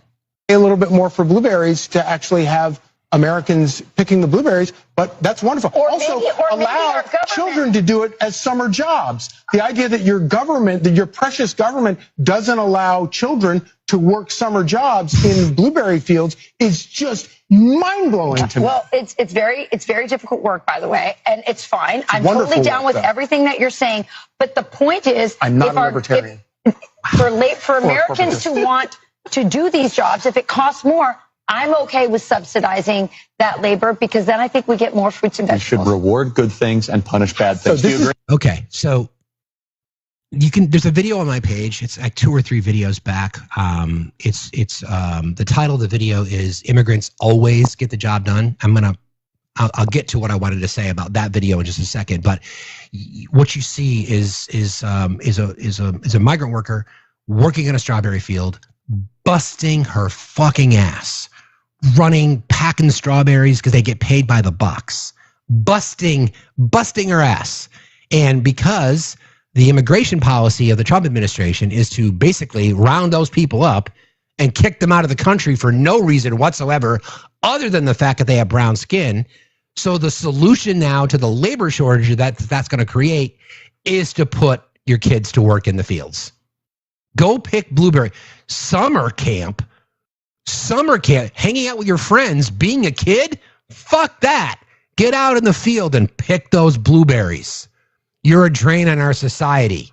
A little bit more for blueberries to actually have Americans picking the blueberries, but that's wonderful. Also, allow children to do it as summer jobs. The idea that your government, that your precious government doesn't allow children to work summer jobs in blueberry fields is just mind-blowing to me. Well, it's very difficult work, by the way, and it's fine. I'm totally down with everything that you're saying, but the point is, I'm not a libertarian. For Americans to want to do these jobs, if it costs more, I'm okay with subsidizing that labor, because then I think we get more fruits and vegetables. You should reward good things and punish bad things. Do you agree? Okay, so there's a video on my page. It's like 2 or 3 videos back. It's the title of the video is "Immigrants Always Get the Job Done." I'll get to what I wanted to say about that video in just a second. But what you see is a migrant worker working in a strawberry field, busting her fucking ass, packing strawberries because they get paid by the box, busting her ass. And because the immigration policy of the Trump administration is to basically round those people up and kick them out of the country for no reason whatsoever other than the fact that they have brown skin. So the solution now to the labor shortage that's going to create is to put your kids to work in the fields. Go pick blueberry. Summer camp, hanging out with your friends, being a kid, fuck that. Get out in the field and pick those blueberries. You're a drain on our society.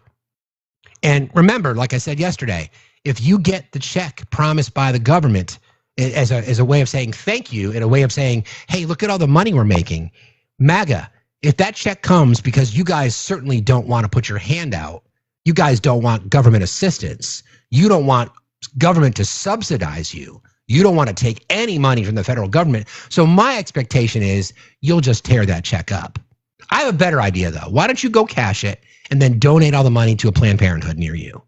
And remember, like I said yesterday, if you get the check promised by the government as a way of saying thank you, and a way of saying, hey, look at all the money we're making, MAGA, if that check comes because you guys certainly don't want to put your hand out, you guys don't want government assistance, you don't want government to subsidize you, you don't want to take any money from the federal government. So my expectation is you'll just tear that check up. I have a better idea, though. Why don't you go cash it and then donate all the money to a Planned Parenthood near you?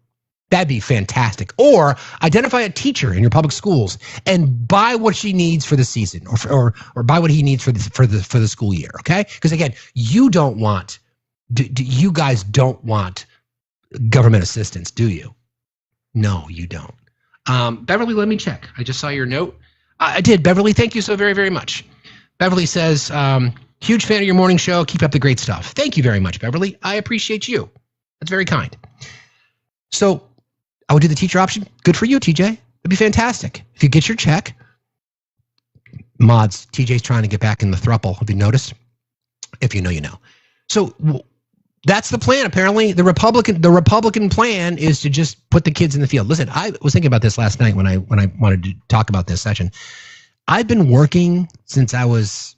That'd be fantastic. Or identify a teacher in your public schools and buy what she needs for the season, or buy what he needs for the school year. Okay? Because again, you guys don't want government assistance, do you? No, you don't. Beverly, let me check. I just saw your note. I did. Beverly, thank you so very, very much. Beverly says, huge fan of your morning show. Keep up the great stuff. Thank you very much, Beverly. I appreciate you. That's very kind. So I would do the teacher option. Good for you, TJ. That'd be fantastic. If you get your check, mods, TJ's trying to get back in the throuple. Have you noticed? If you know, you know. So that's the plan. Apparently, the Republican plan is to just put the kids in the field. Listen, I was thinking about this last night when I wanted to talk about this session. I've been working since I was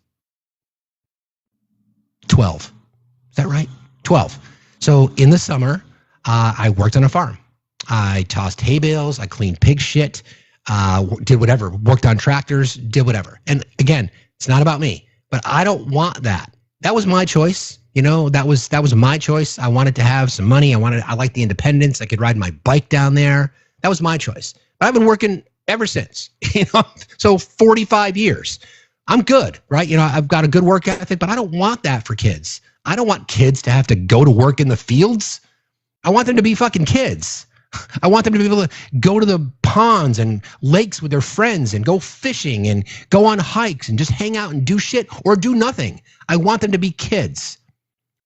12. Is that right? 12. So in the summer, I worked on a farm. I tossed hay bales. I cleaned pig shit. Did whatever. Worked on tractors. Did whatever. And again, it's not about me, but I don't want that. That was my choice. You know, that was my choice. I wanted to have some money. I liked the independence. I could ride my bike down there. That was my choice. I've been working ever since, so 45 years. I'm good, right? I've got a good work ethic, but I don't want that for kids. I don't want kids to have to go to work in the fields. I want them to be fucking kids. I want them to be able to go to the ponds and lakes with their friends and go fishing and go on hikes and just hang out and do shit or do nothing. I want them to be kids.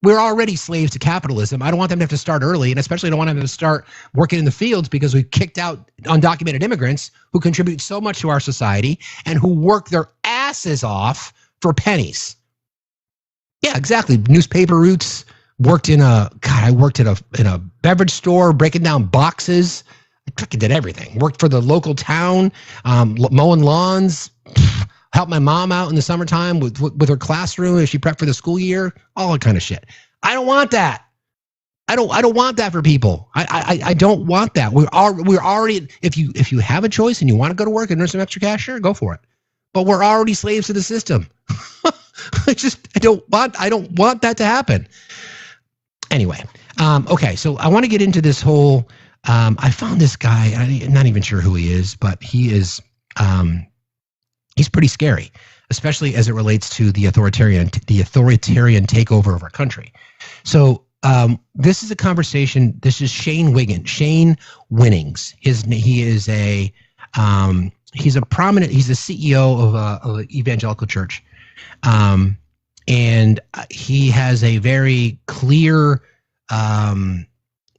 We're already slaves to capitalism. I don't want them to have to start early, and especially don't want them to start working in the fields because we've kicked out undocumented immigrants who contribute so much to our society and who work their asses off for pennies. Yeah, exactly. Newspaper routes. I worked in a beverage store, breaking down boxes. I freaking did everything. Worked for the local town, mowing lawns, helped my mom out in the summertime with her classroom as she prepped for the school year, all that kind of shit. I don't want that. I don't want that for people. I don't want that. We're already, if you have a choice and you want to go to work and earn some extra cash, sure, go for it. But we're already slaves to the system. I don't want that to happen. Anyway, okay, so I want to get into this whole, I found this guy, I'm not even sure who he is, but he's pretty scary, especially as it relates to the authoritarian takeover of our country. So this is a conversation, this is Shane Winnings. He's a CEO of an evangelical church. And he has a very clear,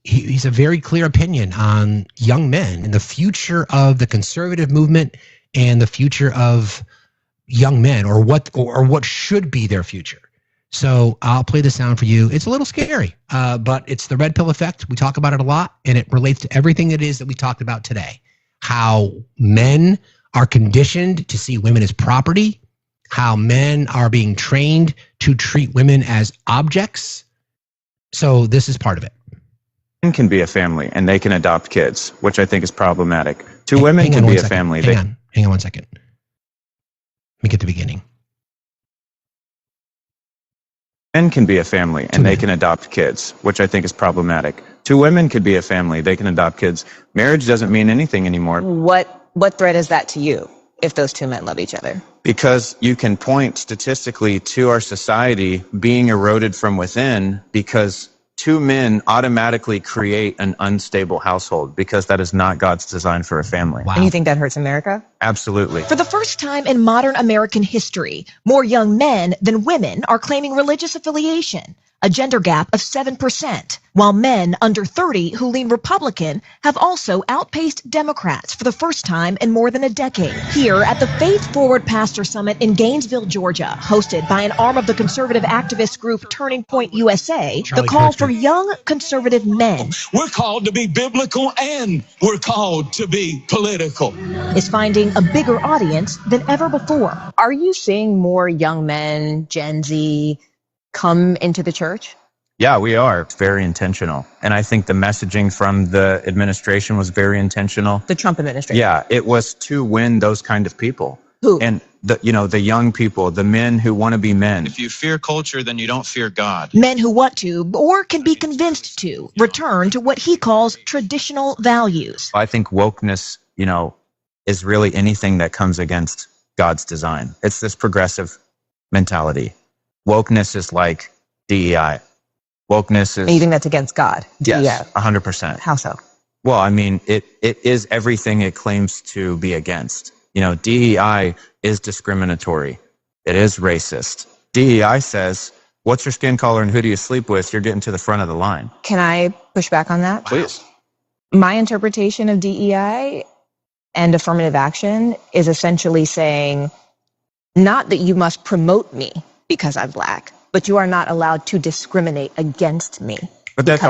he's a very clear opinion on young men and the future of the conservative movement and the future of young men, or what should be their future. So I'll play the sound for you. It's a little scary, but it's the red pill effect. We talk about it a lot, and it relates to everything that is that we talked about today. How men are conditioned to see women as property, how men are being trained to treat women as objects. So this is part of it. Men can be a family and they can adopt kids, which I think is problematic. Two women can be a family. Hang on 1 second. Let me get the beginning. Men can be a family and they can adopt kids, which I think is problematic. Two women could be a family. They can adopt kids. Marriage doesn't mean anything anymore. What threat is that to you if those two men love each other? Because you can point statistically to our society being eroded from within because two men automatically create an unstable household because that is not God's design for a family. Wow. And you think that hurts America? Absolutely. For the first time in modern American history, more young men than women are claiming religious affiliation, a gender gap of 7%, while men under 30 who lean Republican have also outpaced Democrats for the first time in more than a decade. Here at the Faith Forward Pastor Summit in Gainesville, Georgia, hosted by an arm of the conservative activist group Turning Point USA, the call for young conservative men. We're called to be biblical and we're called to be political. Is finding a bigger audience than ever before. Are you seeing more young men, Gen Z, come into the church? Yeah, we are. It's very intentional. And I think the messaging from the administration was very intentional. The Trump administration? Yeah, it was to win those kind of people. Who? And the young people, the men who want to be men. If you fear culture, then you don't fear God. Men who want to, or can be convinced to, return to what he calls traditional values. I think wokeness, is really anything that comes against God's design. It's this progressive mentality. Wokeness is like DEI. Wokeness is... And you think that's against God? Yes, 100%. How so? Well, I mean, it is everything it claims to be against. DEI is discriminatory. It is racist. DEI says, what's your skin color and who do you sleep with? You're getting to the front of the line. Can I push back on that? Please. My interpretation of DEI and affirmative action is essentially saying, not that you must promote me because I'm black, but you are not allowed to discriminate against me. But that's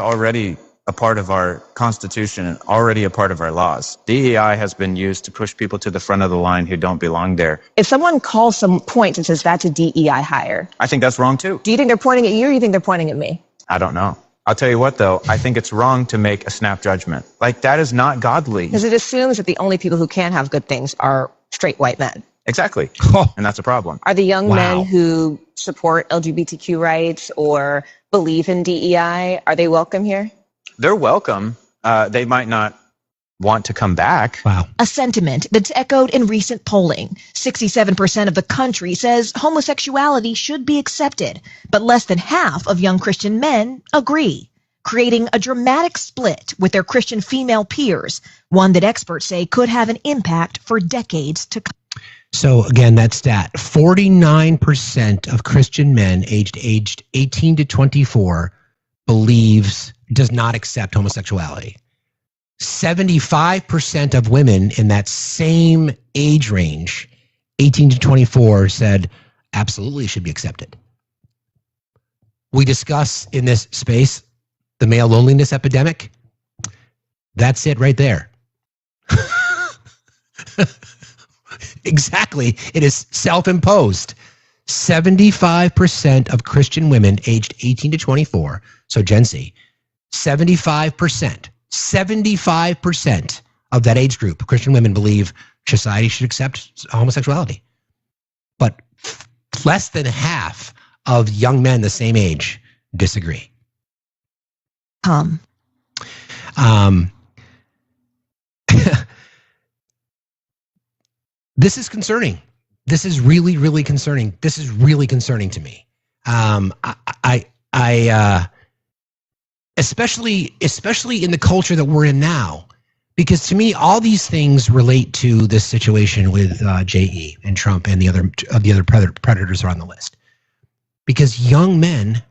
already a part of our Constitution and already a part of our laws. DEI has been used to push people to the front of the line who don't belong there. If someone calls some points and says that's a DEI hire, I think that's wrong too. Do you think they're pointing at you or you think they're pointing at me? I don't know. I'll tell you what, though, I think it's wrong to make a snap judgment. Like, that is not godly. Because it assumes that the only people who can have good things are straight white men. Exactly. And that's a problem. Are the young men who support LGBTQ rights or believe in DEI, are they welcome here? They're welcome. They might not want to come back. Wow. A sentiment that's echoed in recent polling. 67% of the country says homosexuality should be accepted, but less than half of young Christian men agree, creating a dramatic split with their Christian female peers, one that experts say could have an impact for decades to come. So again, that stat, 49% of Christian men aged 18 to 24 does not accept homosexuality. 75% of women in that same age range, 18 to 24, said absolutely it should be accepted. We discuss in this space the male loneliness epidemic. That's it right there. Exactly. It is self-imposed. 75% of Christian women aged 18 to 24, so Gen Z, 75% of that age group, Christian women, believe society should accept homosexuality. But less than half of young men the same age disagree. This is concerning. This is really, really concerning. This is really concerning to me. Especially in the culture that we're in now, because to me, all these things relate to this situation with JE and Trump and the other predators are on the list. Because young men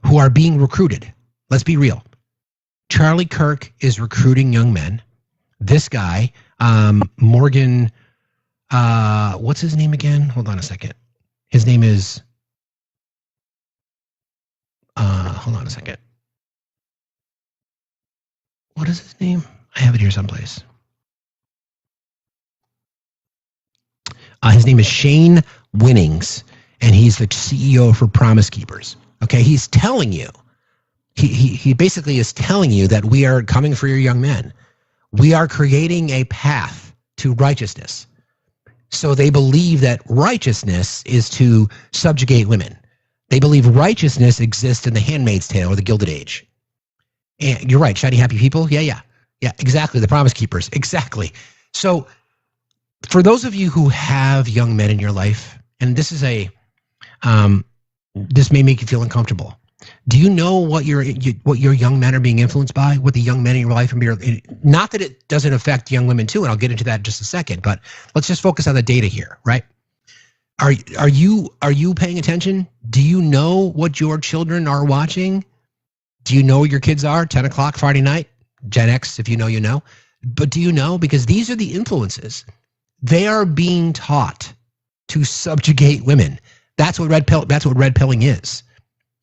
who are being recruited, let's be real. Charlie Kirk is recruiting young men. This guy, Morgan, what's his name again? Hold on a second. His name is, hold on a second. What is his name? I have it here someplace. His name is Shane Winnings, and he's the CEO for Promise Keepers. Okay, he's telling you, he basically is telling you that we are coming for your young men. We are creating a path to righteousness. So they believe that righteousness is to subjugate women. They believe righteousness exists in the Handmaid's Tale or the Gilded Age. And you're right, shiny happy people. Yeah, exactly. The Promise Keepers, exactly. So for those of you who have young men in your life, and this is this may make you feel uncomfortable. Do you know what your young men are being influenced by? What the young men in your life are being, not that it doesn't affect young women too, and I'll get into that in just a second, but let's just focus on the data here, right? Are you paying attention? Do you know what your children are watching? Do you know where your kids are? 10 o'clock Friday night? Gen X, if you know, you know. But do you know? Because these are the influences. They are being taught to subjugate women. That's what red pilling is.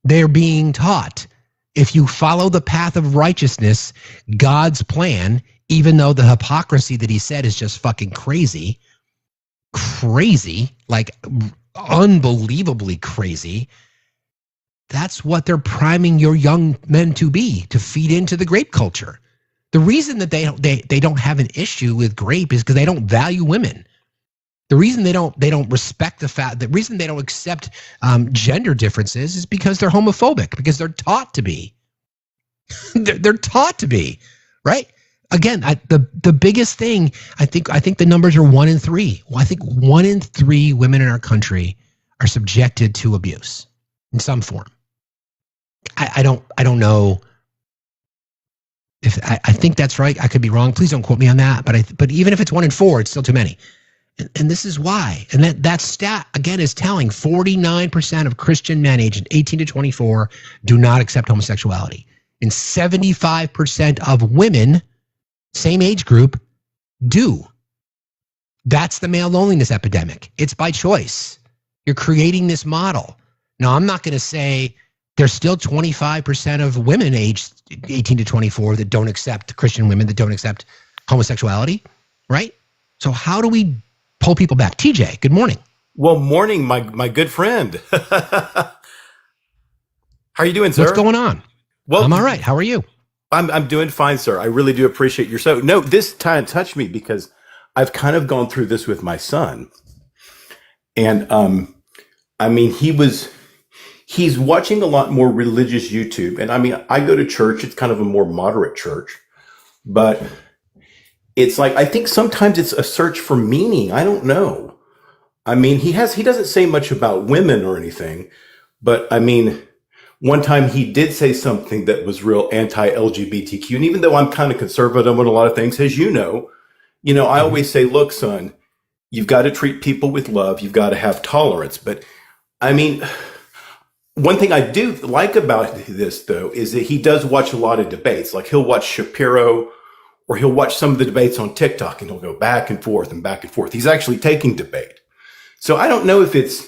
They're being taught, if you follow the path of righteousness, God's plan, even though the hypocrisy that he said is just fucking crazy, like unbelievably crazy, that's what they're priming your young men to be, to feed into the grape culture. The reason that they don't have an issue with grape is because they don't value women. The reason they don't respect the fact, the reason they don't accept gender differences is because they're homophobic, because they're taught to be. they're taught to be, right? Again, the biggest thing, I think the numbers are 1 in 3. Well, I think 1 in 3 women in our country are subjected to abuse in some form. I don't know if I think that's right. I could be wrong. Please don't quote me on that. But even if it's 1 in 4, it's still too many. And this is why. And that stat, again, is telling 49% of Christian men aged 18 to 24 do not accept homosexuality. And 75% of women, same age group, do. That's the male loneliness epidemic. It's by choice. You're creating this model. Now, I'm not going to say there's still 25% of women aged 18 to 24 that don't accept, Christian women that don't accept homosexuality, right? So how do we pull people back? TJ, good morning. Well, morning, my good friend. How are you doing, sir? What's going on? Well, I'm all right. How are you? I'm doing fine, sir. I really do appreciate your show. No, this kind of touched me because I've kind of gone through this with my son. And I mean, he's watching a lot more religious YouTube. And I mean, I go to church. It's kind of a more moderate church. but it's like, I think sometimes it's a search for meaning. I don't know. I mean, he doesn't say much about women or anything, but I mean, one time he did say something that was real anti-LGBTQ. And even though I'm kind of conservative on a lot of things, as you know, I always say, look, son, you've got to treat people with love. You've got to have tolerance. But I mean, one thing I do like about this, though, is that he does watch a lot of debates. Like he'll watch Shapiro, or he'll watch some of the debates on TikTok, and he'll go back and forth and back and forth. He's actually taking debate. So I don't know if it's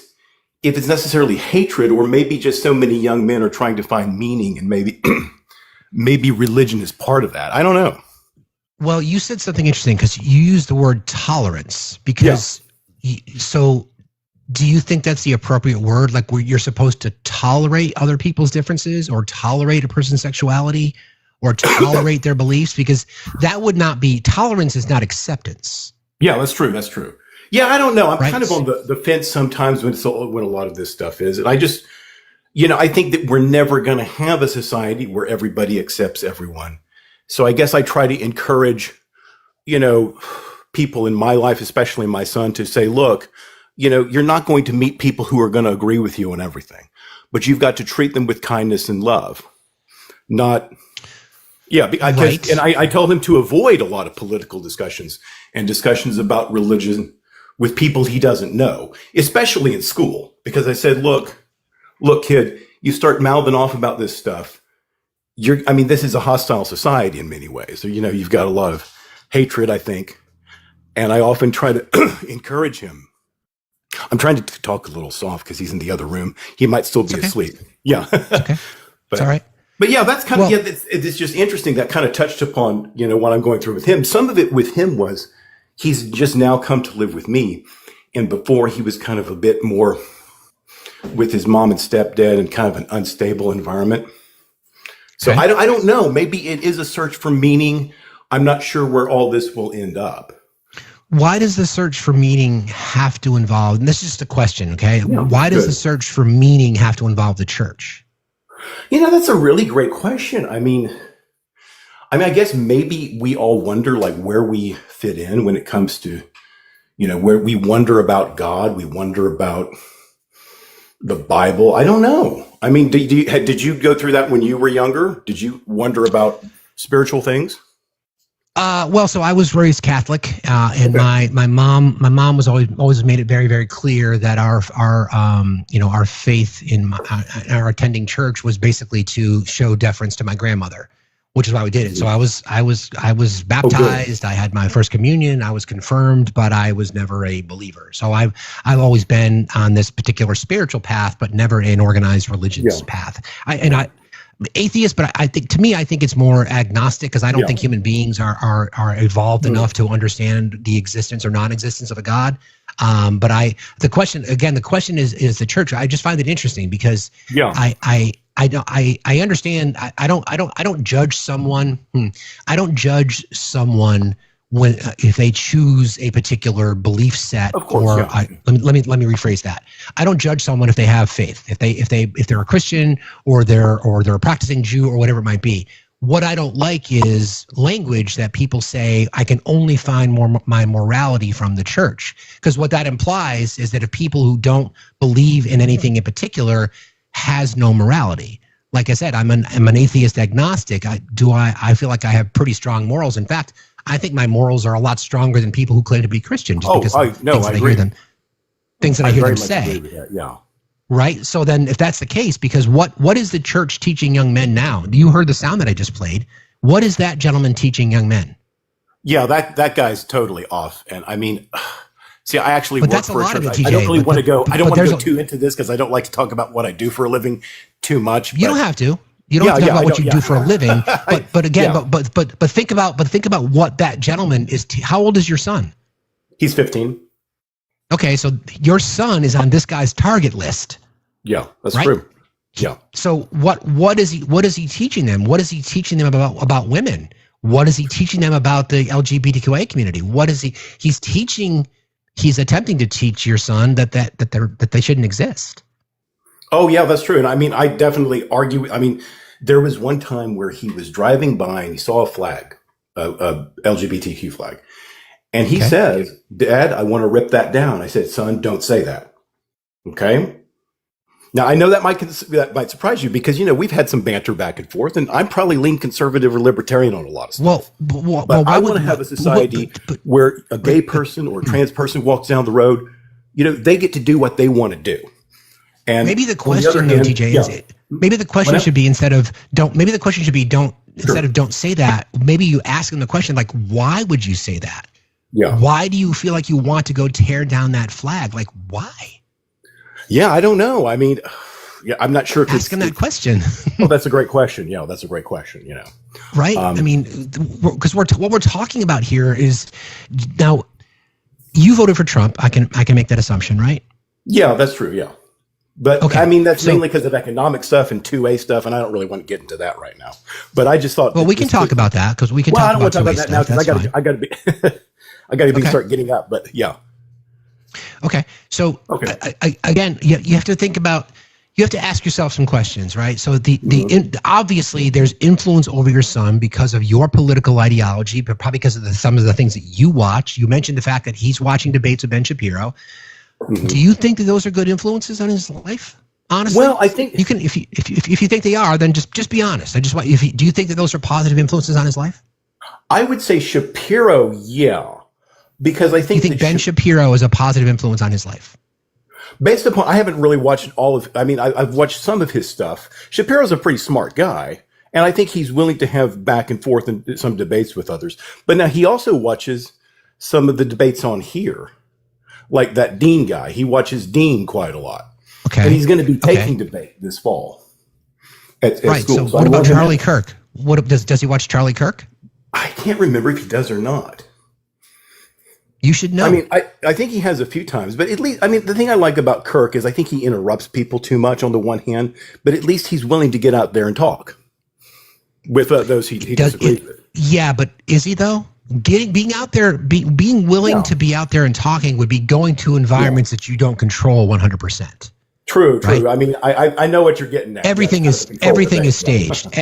necessarily hatred, or maybe just so many young men are trying to find meaning, and maybe religion is part of that. I don't know. Well, you said something interesting because you used the word tolerance. Because so do you think that's the appropriate word? Like where you're supposed to tolerate other people's differences, or tolerate a person's sexuality, or tolerate their beliefs? Because that would not be, tolerance is not acceptance. Yeah, that's true. That's true. Yeah, I don't know. I'm kind of on the fence sometimes when a lot of this stuff is. And I just, I think that we're never going to have a society where everybody accepts everyone. So I guess I try to encourage, people in my life, especially my son, to say, look, you're not going to meet people who are going to agree with you on everything, but you've got to treat them with kindness and love. Not, because, and I told him to avoid a lot of political discussions and discussions about religion with people he doesn't know, especially in school. Because I said, look, kid, you start mouthing off about this stuff. This is a hostile society in many ways. So, you've got a lot of hatred, I think. And I often try to encourage him. I'm trying to talk a little soft because he's in the other room. He might still be asleep. Yeah. Okay. It's all right. But yeah, that's kind of, it's just interesting. That kind of touched upon, what I'm going through with him. Some of it with him was, he's just now come to live with me. And before he was kind of a bit more with his mom and stepdad in kind of an unstable environment. So I don't know. Maybe it is a search for meaning. I'm not sure where all this will end up. Why does the search for meaning have to involve, and this is just a question, okay? Yeah, why does the search for meaning have to involve the church? That's a really great question. I mean, I guess maybe we all wonder like where we fit in when it comes to, where we wonder about God, we wonder about the Bible. I don't know. I mean, did you go through that when you were younger? Did you wonder about spiritual things? So I was raised Catholic, and my mom was always made it very, very clear that our faith in our attending church was basically to show deference to my grandmother, which is why we did it. So I was baptized. I had my first communion. I was confirmed, but I was never a believer. So I've always been on this particular spiritual path, but never an organized religious path. Atheist, but I think it's more agnostic, because I don't think human beings are evolved enough to understand the existence or non-existence of a God. But the question is the church. I just find it interesting because I understand. I don't judge someone. I don't judge someone when if they choose a particular belief set. Of course, let me rephrase that. I don't judge someone if they have faith. If they're a Christian or they're a practicing Jew or whatever it might be. What I don't like is language that people say I can only find my morality from the church, because what that implies is that if people who don't believe in anything in particular has no morality. Like I said, I'm an atheist agnostic. I feel like I have pretty strong morals. In fact, I think my morals are a lot stronger than people who claim to be Christian. Just I agree. Things that I hear them say. Yeah. Right. So then, if that's the case, because what is the church teaching young men now? You heard the sound that I just played. What is that gentleman teaching young men? Yeah, that guy's totally off. And I mean, see, I actually work for a church. I don't really want to go. I don't want to go too into this because I don't like to talk about what I do for a living too much. You don't have to. You don't have to talk about what you do for a living. But again, but think about what that gentleman is. How old is your son? He's 15. Okay, so your son is on this guy's target list. Yeah, that's true. Yeah. So what is he teaching them? What is he teaching them about women? What is he teaching them about the LGBTQIA community? What is he's teaching? He's attempting to teach your son that they shouldn't exist. Oh yeah, that's true. And I mean, I definitely argue. I mean, there was one time where he was driving by and he saw a flag LGBTQ flag. And he says, Dad, I want to rip that down. I said, son, don't say that. Okay. Now, I know that might surprise you because, we've had some banter back and forth, and I'm probably lean conservative or libertarian on a lot of stuff. But I want to have a society where a gay person or a trans person walks down the road, they get to do what they want to do. And maybe the question, though, TJ, is maybe the question should be instead of don't say that, maybe you ask them the question, like, why would you say that? Yeah. Why do you feel like you want to go tear down that flag? Like, why? Yeah, I don't know. I mean, I'm not sure. Ask him that question. Well, that's a great question. Yeah, that's a great question. Right? I mean, because what we're talking about here is now. You voted for Trump. I can make that assumption, right? Yeah, that's true. Yeah, but I mean that's mainly because of economic stuff and 2A stuff, and I don't really want to get into that right now. But I just thought. Well, we can talk about that because we can. Well, talk I don't want to talk about that now because I got to be. I got to start getting up. But yeah. Okay. So again, you have to think about, you have to ask yourself some questions, right? So obviously there's influence over your son because of your political ideology, but probably because of some of the things that you watch. You mentioned the fact that he's watching debates with Ben Shapiro. Do you think that those are good influences on his life? Honestly, well, I think you can. If you think they are, then just be honest. I just want. Do you think that those are positive influences on his life? I would say Shapiro, yeah. Because I think you think Ben Shapiro is a positive influence on his life. Based upon, I haven't really watched I've watched some of his stuff. Shapiro's a pretty smart guy, and I think he's willing to have back and forth in some debates with others. But now he also watches some of the debates on here, like that Dean guy. He watches Dean quite a lot. Okay. And he's going to be taking debate this fall at school. So what about Charlie Kirk? Does he watch Charlie Kirk? I can't remember if he does or not. You should know. I mean, I think he has a few times, but at least, the thing I like about Kirk is I think he interrupts people too much on the one hand, but at least he's willing to get out there and talk with those he disagrees with. Yeah, but is he though? Being out there, being willing to be out there and talking would be going to environments that you don't control 100%. True. Right? I mean, I know what you're getting at. Everything is staged.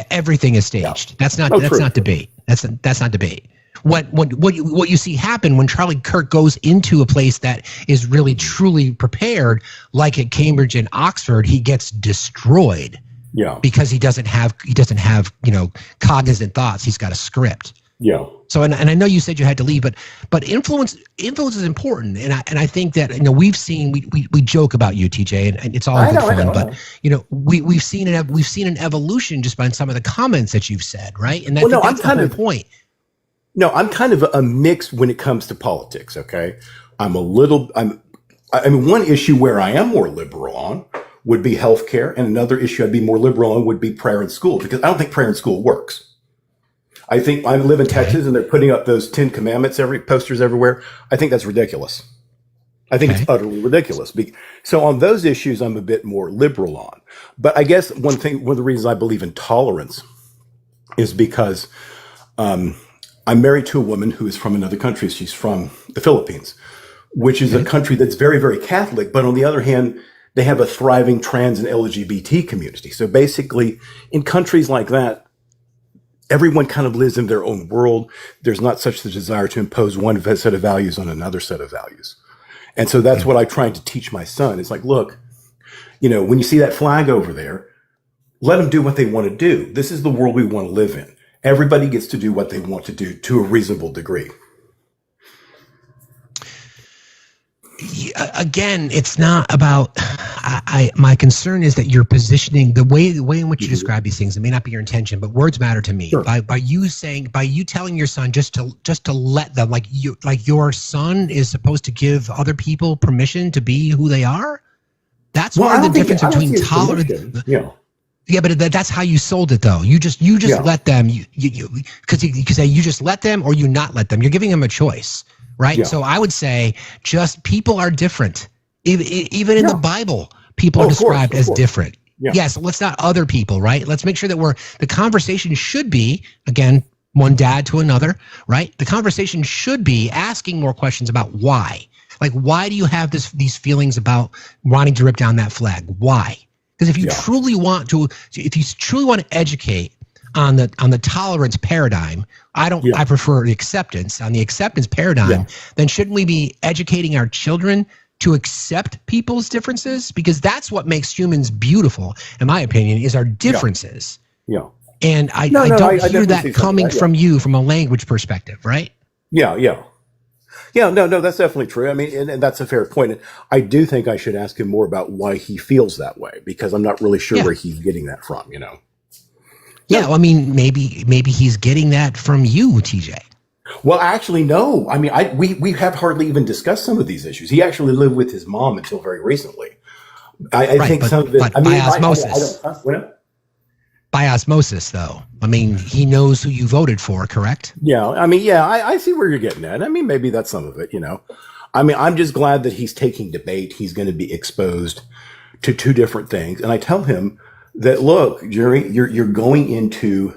Everything is staged. That's not debate. That's not debate. What you see happen when Charlie Kirk goes into a place that is really truly prepared, like at Cambridge and Oxford, he gets destroyed. Yeah. Because he doesn't have cognizant thoughts. He's got a script. Yeah. So and I know you said you had to leave, but influence is important, and I think that we've seen we joke about you, TJ, and it's all good fun, but we've seen an evolution just by some of the comments that you've said, right? And that's the whole point. No, I'm kind of a mix when it comes to politics, okay? One issue where I am more liberal on would be healthcare, and another issue I'd be more liberal on would be prayer in school, because I don't think prayer in school works. I think I live in Texas and they're putting up those 10 commandments posters everywhere. I think that's ridiculous. I think it's utterly ridiculous. So on those issues, I'm a bit more liberal on. But I guess one of the reasons I believe in tolerance is because I'm married to a woman who is from another country. She's from the Philippines, which is a country that's very, very Catholic. But on the other hand, they have a thriving trans and LGBT community. So basically, in countries like that, everyone kind of lives in their own world. There's not such the desire to impose one set of values on another set of values. And so that's what I'm trying to teach my son. It's like, look, when you see that flag over there, let them do what they want to do. This is the world we want to live in. Everybody gets to do what they want to do to a reasonable degree. Again, it's not about. My concern is that you're positioning the way in which you describe these things. It may not be your intention, but words matter to me. Sure. By you telling your son just to let them, like your son is supposed to give other people permission to be who they are. That's one of the difference between tolerance. Yeah, but that's how you sold it, though. You just let them. Because you say you just let them or you not let them. You're giving them a choice, right? Yeah. So I would say just people are different. Even in the Bible, people are described as different. Yeah. Yes, let's not other people, right? Let's make sure that the conversation should be, again, one dad to another, right? The conversation should be asking more questions about why. Like, why do you have these feelings about wanting to rip down that flag? Why? Because if you truly want to educate on the tolerance paradigm, I prefer the acceptance. On the acceptance paradigm, then shouldn't we be educating our children to accept people's differences? Because that's what makes humans beautiful, in my opinion, is our differences. Yeah. And I don't hear that coming from you from a language perspective, right? Yeah, no, that's definitely true. I mean, and that's a fair point. And I do think I should ask him more about why he feels that way, because I'm not really sure where he's getting that from, you know? Yeah, well, I mean, maybe he's getting that from you, TJ. Well, actually, no. I mean, we have hardly even discussed some of these issues. He actually lived with his mom until very recently. I think some of it. I mean, by osmosis. By osmosis, though. I mean, he knows who you voted for, correct? Yeah. I mean, yeah, I see where you're getting at. I mean, maybe that's some of it, you know. I mean, I'm just glad that he's taking debate. He's going to be exposed to two different things. And I tell him that, look, Jerry, you're going into,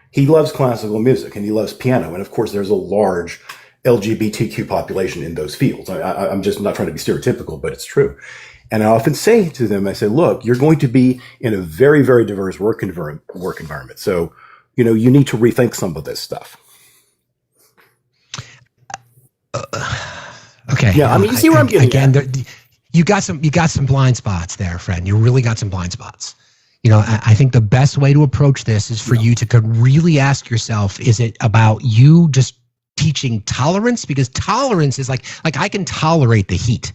he loves classical music and he loves piano. And of course, there's a large LGBTQ population in those fields. I'm just not trying to be stereotypical, but it's true. And I often say to them, I say, look, you're going to be in a very, very diverse work environment. So, you know, you need to rethink some of this stuff. Okay. Yeah. I mean, you see where I'm getting at. You got some blind spots there, friend. You really got some blind spots. You know, I think the best way to approach this is for you to really ask yourself, is it about you just teaching tolerance? Because tolerance is like I can tolerate the heat.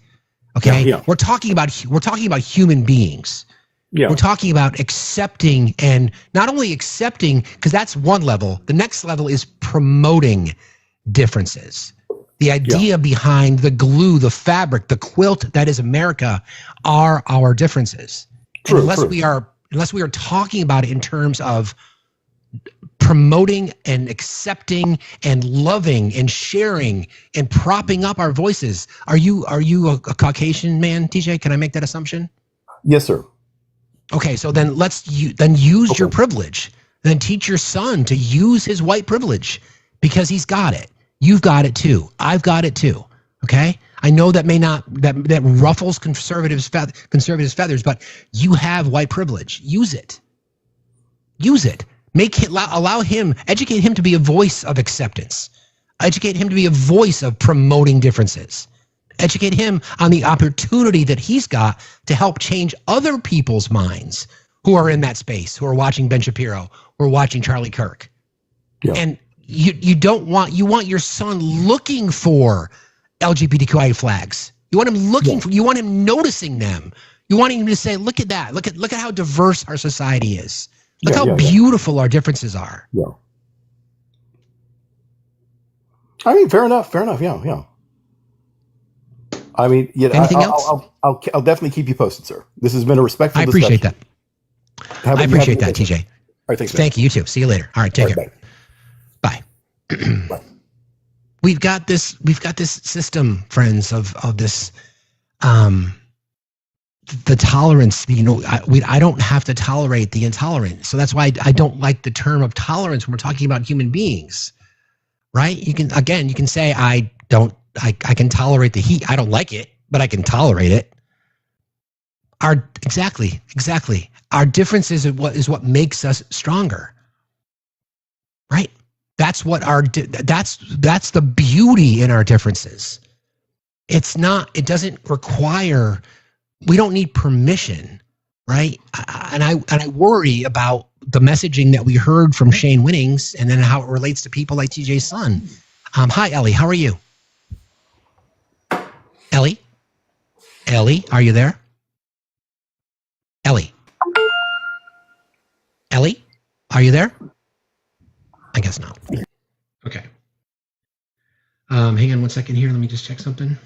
Okay. Yeah. We're talking about human beings. Yeah. We're talking about accepting, and not only accepting, because that's one level. The next level is promoting differences. The idea behind the glue, the fabric, the quilt that is America are our differences. True, unless we are talking about it in terms of promoting and accepting and loving and sharing and propping up our voices. Are you a Caucasian man, TJ? Can I make that assumption? Yes, sir. Okay, so then use your privilege. Then teach your son to use his white privilege, because he's got it. You've got it too. I've got it too. Okay? I know that may not that ruffles conservatives' feathers, but you have white privilege. Use it. Use it. Allow him, educate him to be a voice of acceptance. Educate him to be a voice of promoting differences. Educate him on the opportunity that he's got to help change other people's minds who are in that space, who are watching Ben Shapiro, who are watching Charlie Kirk. Yeah. And you want your son looking for LGBTQI flags. You want him looking for, you want him noticing them. You want him to say, look at that. Look at how diverse our society is. Look how beautiful our differences are. Yeah. I mean, fair enough. Yeah. I mean, anything else? I'll definitely keep you posted, sir. This has been a respectful discussion. I appreciate that. I appreciate that, TJ. All right, thanks. Thank you. You too. See you later. All right, take care. Bye. Bye. We've got this system, friends, of this, the tolerance. You know, I don't have to tolerate the intolerant. So that's why I don't like the term of tolerance when we're talking about human beings, right? You can say I can tolerate the heat. I don't like it, but I can tolerate it. Exactly. Our differences is what makes us stronger, right? That's the beauty in our differences. It doesn't require, we don't need permission, right? And I worry about the messaging that we heard from Shane Winnings and then how it relates to people like TJ's son. Hi, Ellie. How are you? Ellie, are you there? Ellie, are you there? I guess not. Okay. Hang on 1 second here. Let me just check something.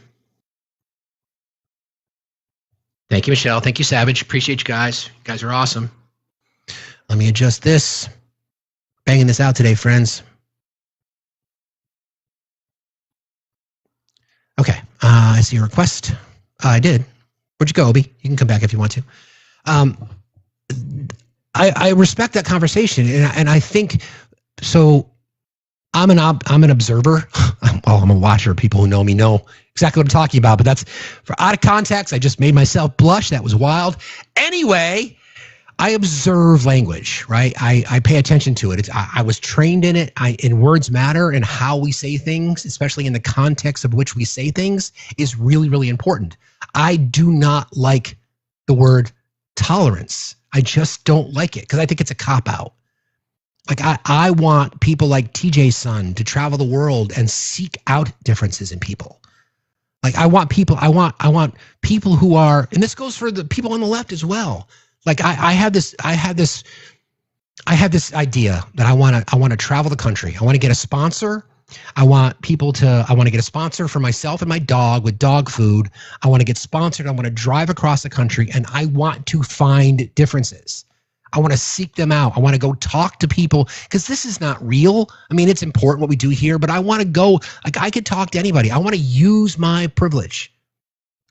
Thank you, Michelle. Thank you, Savage. Appreciate you guys. You guys are awesome. Let me adjust this. Banging this out today, friends. Okay. I see a request. I did. Where'd you go, Obi? You can come back if you want to. I respect that conversation, and I think so. I'm an observer. Well, I'm a watcher. People who know me know exactly what I'm talking about. But that's for out of context. I just made myself blush. That was wild. Anyway, I observe language, right? I pay attention to it. I was trained in it. In words matter, and how we say things, especially in the context of which we say things, is really, really important. I do not like the word tolerance. I just don't like it because I think it's a cop-out. Like I want people like TJ's son to travel the world and seek out differences in people. Like I want people who are, and this goes for the people on the left as well. Like I have this idea that I want to travel the country. I want to get a sponsor. I want to get a sponsor for myself and my dog with dog food. I want to get sponsored. I want to drive across the country, and I want to find differences. I want to seek them out. I want to go talk to people, because this is not real. I mean, it's important what we do here, but I want to go, like, I could talk to anybody. I want to use my privilege.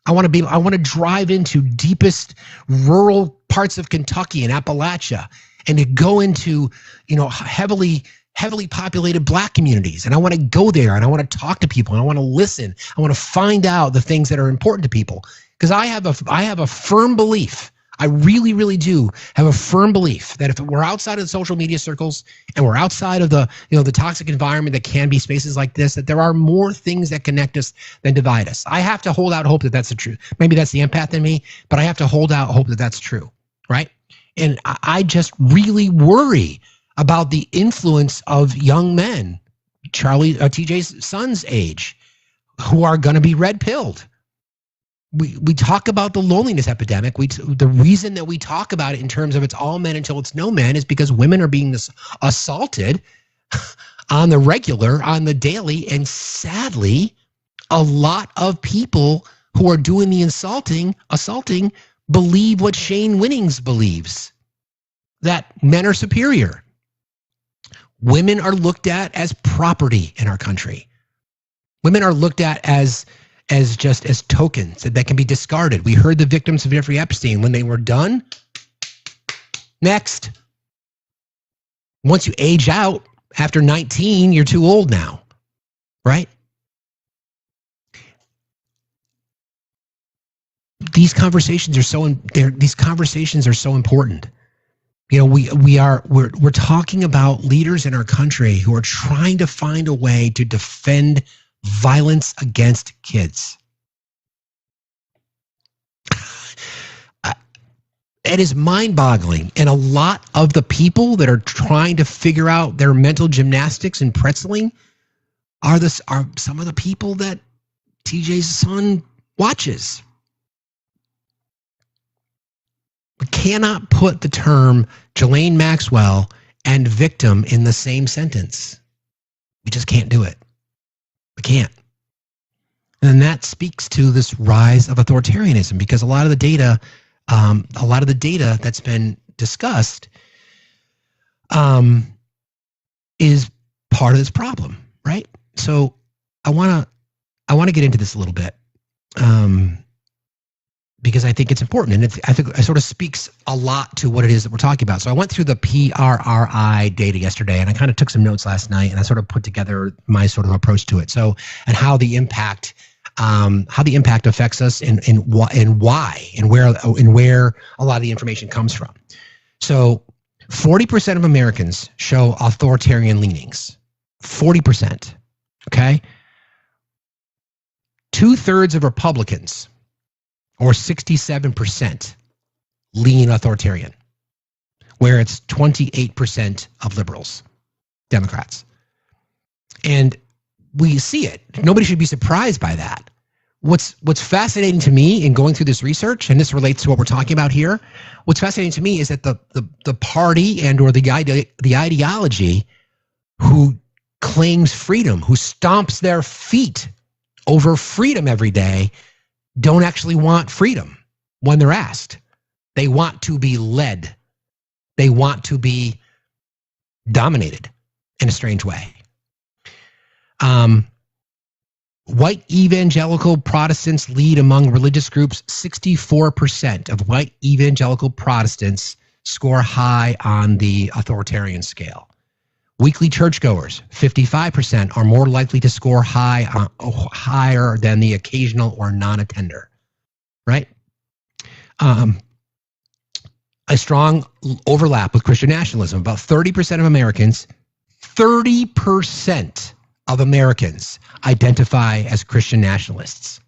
I want to drive into deepest rural parts of Kentucky and Appalachia, and to go into, heavily populated Black communities. And I want to go there, and I want to talk to people, and I want to listen. I want to find out the things that are important to people, because I have a firm belief. I really, really do have a firm belief that if we're outside of the social media circles and we're outside of the toxic environment that can be spaces like this, that there are more things that connect us than divide us. I have to hold out hope that that's the truth. Maybe that's the empath in me, but I have to hold out hope that that's true, right? And I just really worry about the influence of young men, TJ's son's age, who are going to be red-pilled. We talk about the loneliness epidemic. The reason that we talk about it in terms of it's all men until it's no men is because women are being assaulted on the regular, on the daily, and sadly, a lot of people who are doing the assaulting believe what Shane Winnings believes, that men are superior. Women are looked at as property in our country. Women are looked at as tokens that can be discarded. We heard the victims of Jeffrey Epstein, when they were done, next. Once you age out after 19, you're too old now, right? These conversations are so important. We're talking about leaders in our country who are trying to find a way to defend violence against kids. It is mind-boggling. And a lot of the people that are trying to figure out their mental gymnastics and pretzeling are some of the people that TJ's son watches. We cannot put the term Ghislaine Maxwell and victim in the same sentence. We just can't do it. We can't. And that speaks to this rise of authoritarianism, because a lot of the data that's been discussed is part of this problem, right? So I want to get into this a little bit, because I think it's important, and I think it sort of speaks a lot to what it is that we're talking about. So I went through the PRRI data yesterday, and I kind of took some notes last night, and I sort of put together my sort of approach to it. So, and how the impact affects us, and why, and where a lot of the information comes from. So 40% of Americans show authoritarian leanings. 40%. Okay. 2/3 of Republicans, or 67%, lean authoritarian, where it's 28% of liberals, Democrats. And we see it. Nobody should be surprised by that. What's fascinating to me in going through this research, and this relates to what we're talking about here, what's fascinating to me is that the party and or the ideology who claims freedom, who stomps their feet over freedom every day, don't actually want freedom when they're asked. They want to be led. They want to be dominated in a strange way. White evangelical Protestants lead among religious groups. 64% of white evangelical Protestants score high on the authoritarian scale. Weekly churchgoers, 55%, are more likely to score higher than the occasional or non-attender, right? a strong overlap with Christian nationalism. About 30% of Americans, 30% of Americans identify as Christian nationalists.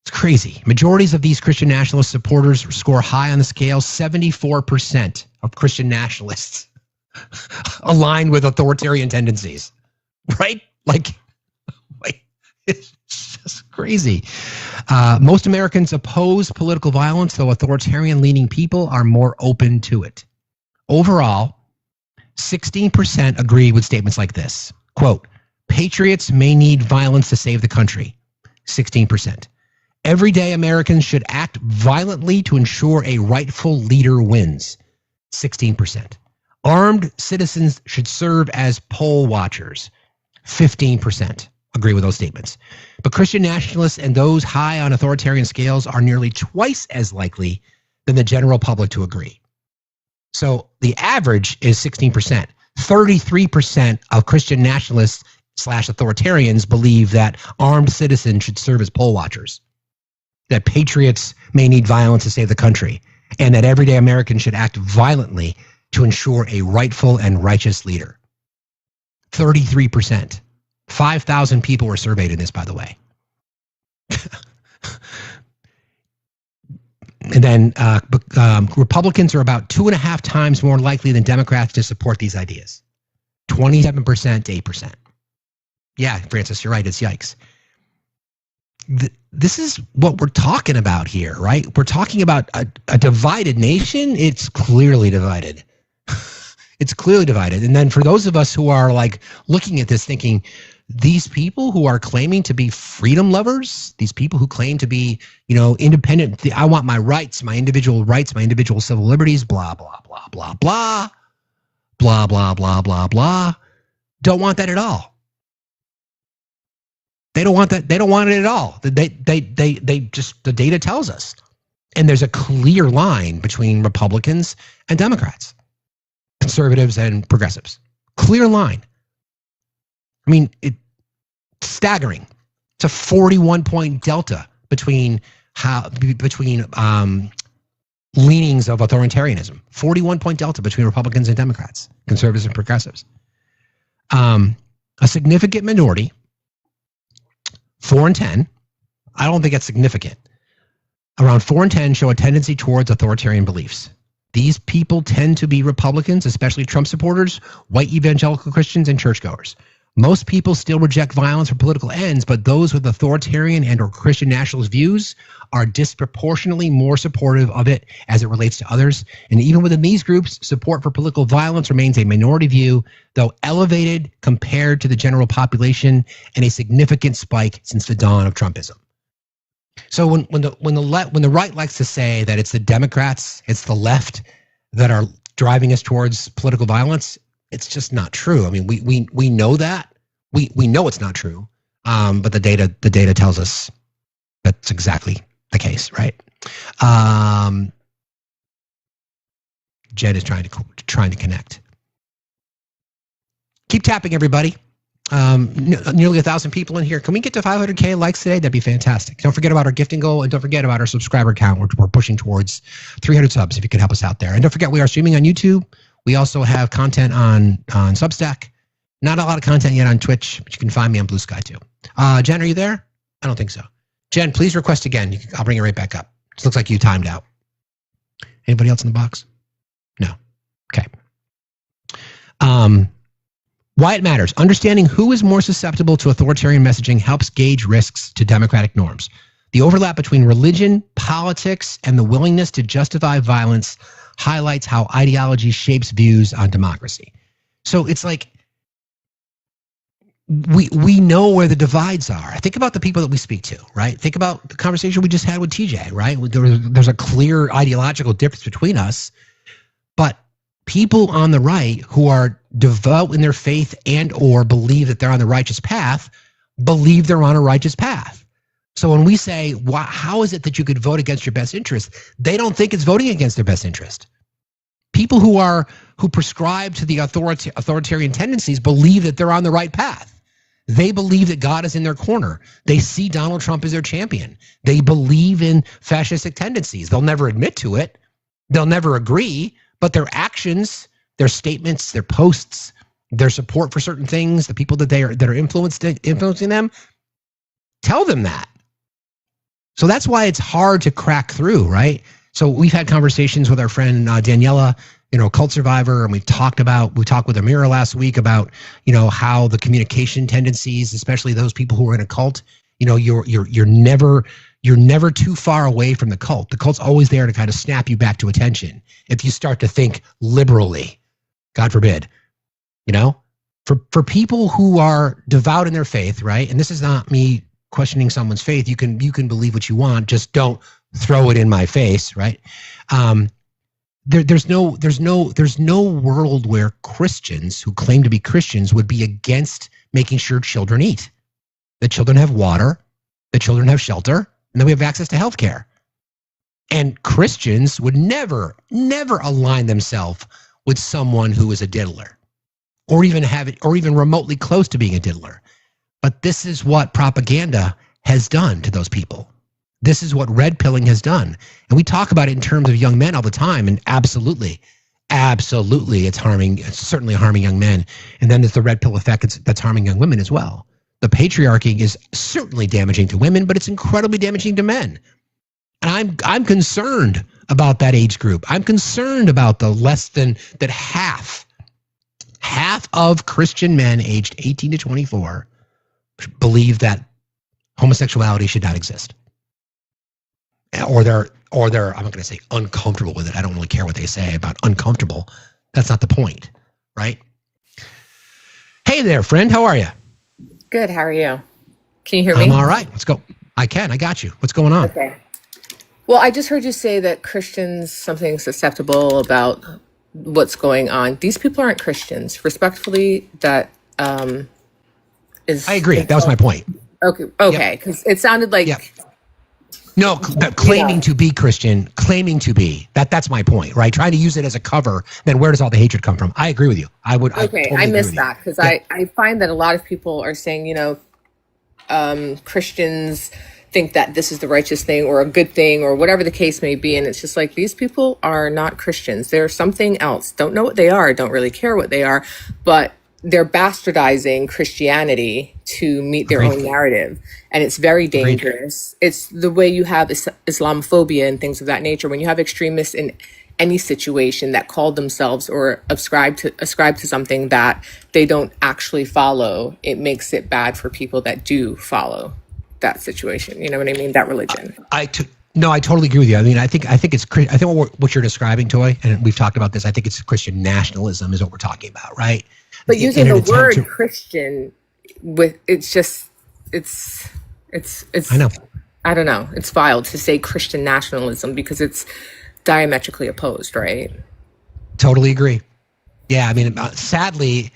It's crazy. Majorities of these Christian nationalist supporters score high on the scale. 74% of Christian nationalists align with authoritarian tendencies, right? Like it's just crazy. Most Americans oppose political violence, though authoritarian-leaning people are more open to it. Overall, 16% agree with statements like this. Quote, patriots may need violence to save the country. 16%. Everyday Americans should act violently to ensure a rightful leader wins. 16%. Armed citizens should serve as poll watchers. 15% agree with those statements. But Christian nationalists and those high on authoritarian scales are nearly twice as likely than the general public to agree. So the average is 16%. 33% of Christian nationalists / authoritarians believe that armed citizens should serve as poll watchers, that patriots may need violence to save the country, and that everyday Americans should act violently to ensure a rightful and righteous leader. 33%. 5,000 people were surveyed in this, by the way. And then Republicans are about 2.5 times more likely than Democrats to support these ideas. 27% to 8%. Yeah, Francis, you're right. It's yikes. This is what we're talking about here, right? We're talking about a divided nation. It's clearly divided. It's clearly divided. And then for those of us who are like looking at this thinking, these people who are claiming to be freedom lovers, these people who claim to be, independent, I want my rights, my individual civil liberties, blah, blah, blah, blah, blah, blah, blah, blah, blah, blah, don't want that at all. They don't want that. They don't want it at all. They just, the data tells us. And there's a clear line between Republicans and Democrats, conservatives and progressives. Clear line. I mean, it's staggering. It's a 41-point delta between leanings of authoritarianism. 41-point delta between Republicans and Democrats, conservatives and progressives. A significant minority, 4 in 10. I don't think that's significant. Around 4 in 10 show a tendency towards authoritarian beliefs. These people tend to be Republicans, especially Trump supporters, white evangelical Christians, and churchgoers. Most people still reject violence for political ends, but those with authoritarian and or Christian nationalist views are disproportionately more supportive of it as it relates to others. And even within these groups, support for political violence remains a minority view, though elevated compared to the general population, and a significant spike since the dawn of Trumpism. So when the right likes to say that it's the Democrats, it's the left that are driving us towards political violence, it's just not true. I mean, we know that. We know it's not true. But the data tells us that's exactly the case, right? Jed is trying to connect. Keep tapping, everybody. Nearly 1,000 people in here. Can we get to 500K likes today? That'd be fantastic. Don't forget about our gifting goal, and don't forget about our subscriber count. We're pushing towards 300 subs. If you could help us out there, and don't forget we are streaming on YouTube. We also have content on Substack. Not a lot of content yet on Twitch, but you can find me on Blue Sky too. Jen, are you there? I don't think so. Jen, please request again. I'll bring it right back up. It looks like you timed out. Anybody else in the box? No. Okay. Why it matters. Understanding who is more susceptible to authoritarian messaging helps gauge risks to democratic norms. The overlap between religion, politics, and the willingness to justify violence highlights how ideology shapes views on democracy. So it's like we know where the divides are. Think about the people that we speak to, right? Think about the conversation we just had with TJ, right? There's a clear ideological difference between us, but people on the right who are devout in their faith and or believe that they're on the righteous path, believe they're on a righteous path. So when we say, how is it that you could vote against your best interest? They don't think it's voting against their best interest. People who prescribe to the authoritarian tendencies believe that they're on the right path. They believe that God is in their corner. They see Donald Trump as their champion. They believe in fascistic tendencies. They'll never admit to it, They'll never agree, but their actions, their statements, their posts, their support for certain things, the people that are influencing them, tell them that. So that's why it's hard to crack through, right? So we've had conversations with our friend Daniela, cult survivor, and we talked with Amira last week about, how the communication tendencies, especially those people who are in a cult, you're never too far away from the cult. The cult's always there to kind of snap you back to attention if you start to think liberally, God forbid. For people who are devout in their faith, right? And this is not me questioning someone's faith. You can believe what you want, just don't throw it in my face, right? There's no world where Christians who claim to be Christians would be against making sure children eat, that children have water, that children have shelter, and that we have access to health care. And Christians would never align themselves with someone who is a diddler, or even remotely close to being a diddler. But this is what propaganda has done to those people. This is what red pilling has done. And we talk about it in terms of young men all the time. And absolutely, it's certainly harming young men. And then there's the red pill effect that's harming young women as well. The patriarchy is certainly damaging to women, but it's incredibly damaging to men. And I'm concerned about that age group. I'm concerned about the less than that half of Christian men aged 18 to 24 believe that homosexuality should not exist. Or they're I'm not going to say uncomfortable with it. I don't really care what they say about uncomfortable. That's not the point, right? Hey there, friend. How are you? Good. How are you? Can you hear me? I'm all right. Let's go. I can. I got you. What's going on? Okay. Well, I just heard you say that Christians, something susceptible about what's going on. These people aren't Christians. Respectfully, that is... I agree. That was my point. Okay. Because it sounded like... Yep. No, claiming to be Christian, that's my point, right? Trying to use it as a cover, then where does all the hatred come from? I agree with you. I missed that because I find that a lot of people are saying, Christians think that this is the righteous thing or a good thing or whatever the case may be. And it's just like, these people are not Christians. They're something else. Don't know what they are. Don't really care what they are, but they're bastardizing Christianity to meet their own narrative. And it's very dangerous. It's the way you have Islamophobia and things of that nature. When you have extremists in any situation that call themselves or ascribe to something that they don't actually follow, it makes it bad for people that do follow that situation. You know what I mean? That religion. No, I totally agree with you. I mean, I think what you're describing, Toy, and we've talked about this, I think it's Christian nationalism is what we're talking about, right? But using the word Christian it's I know. I don't know. It's vile to say Christian nationalism because it's diametrically opposed, right? Totally agree. Yeah, I mean, sadly,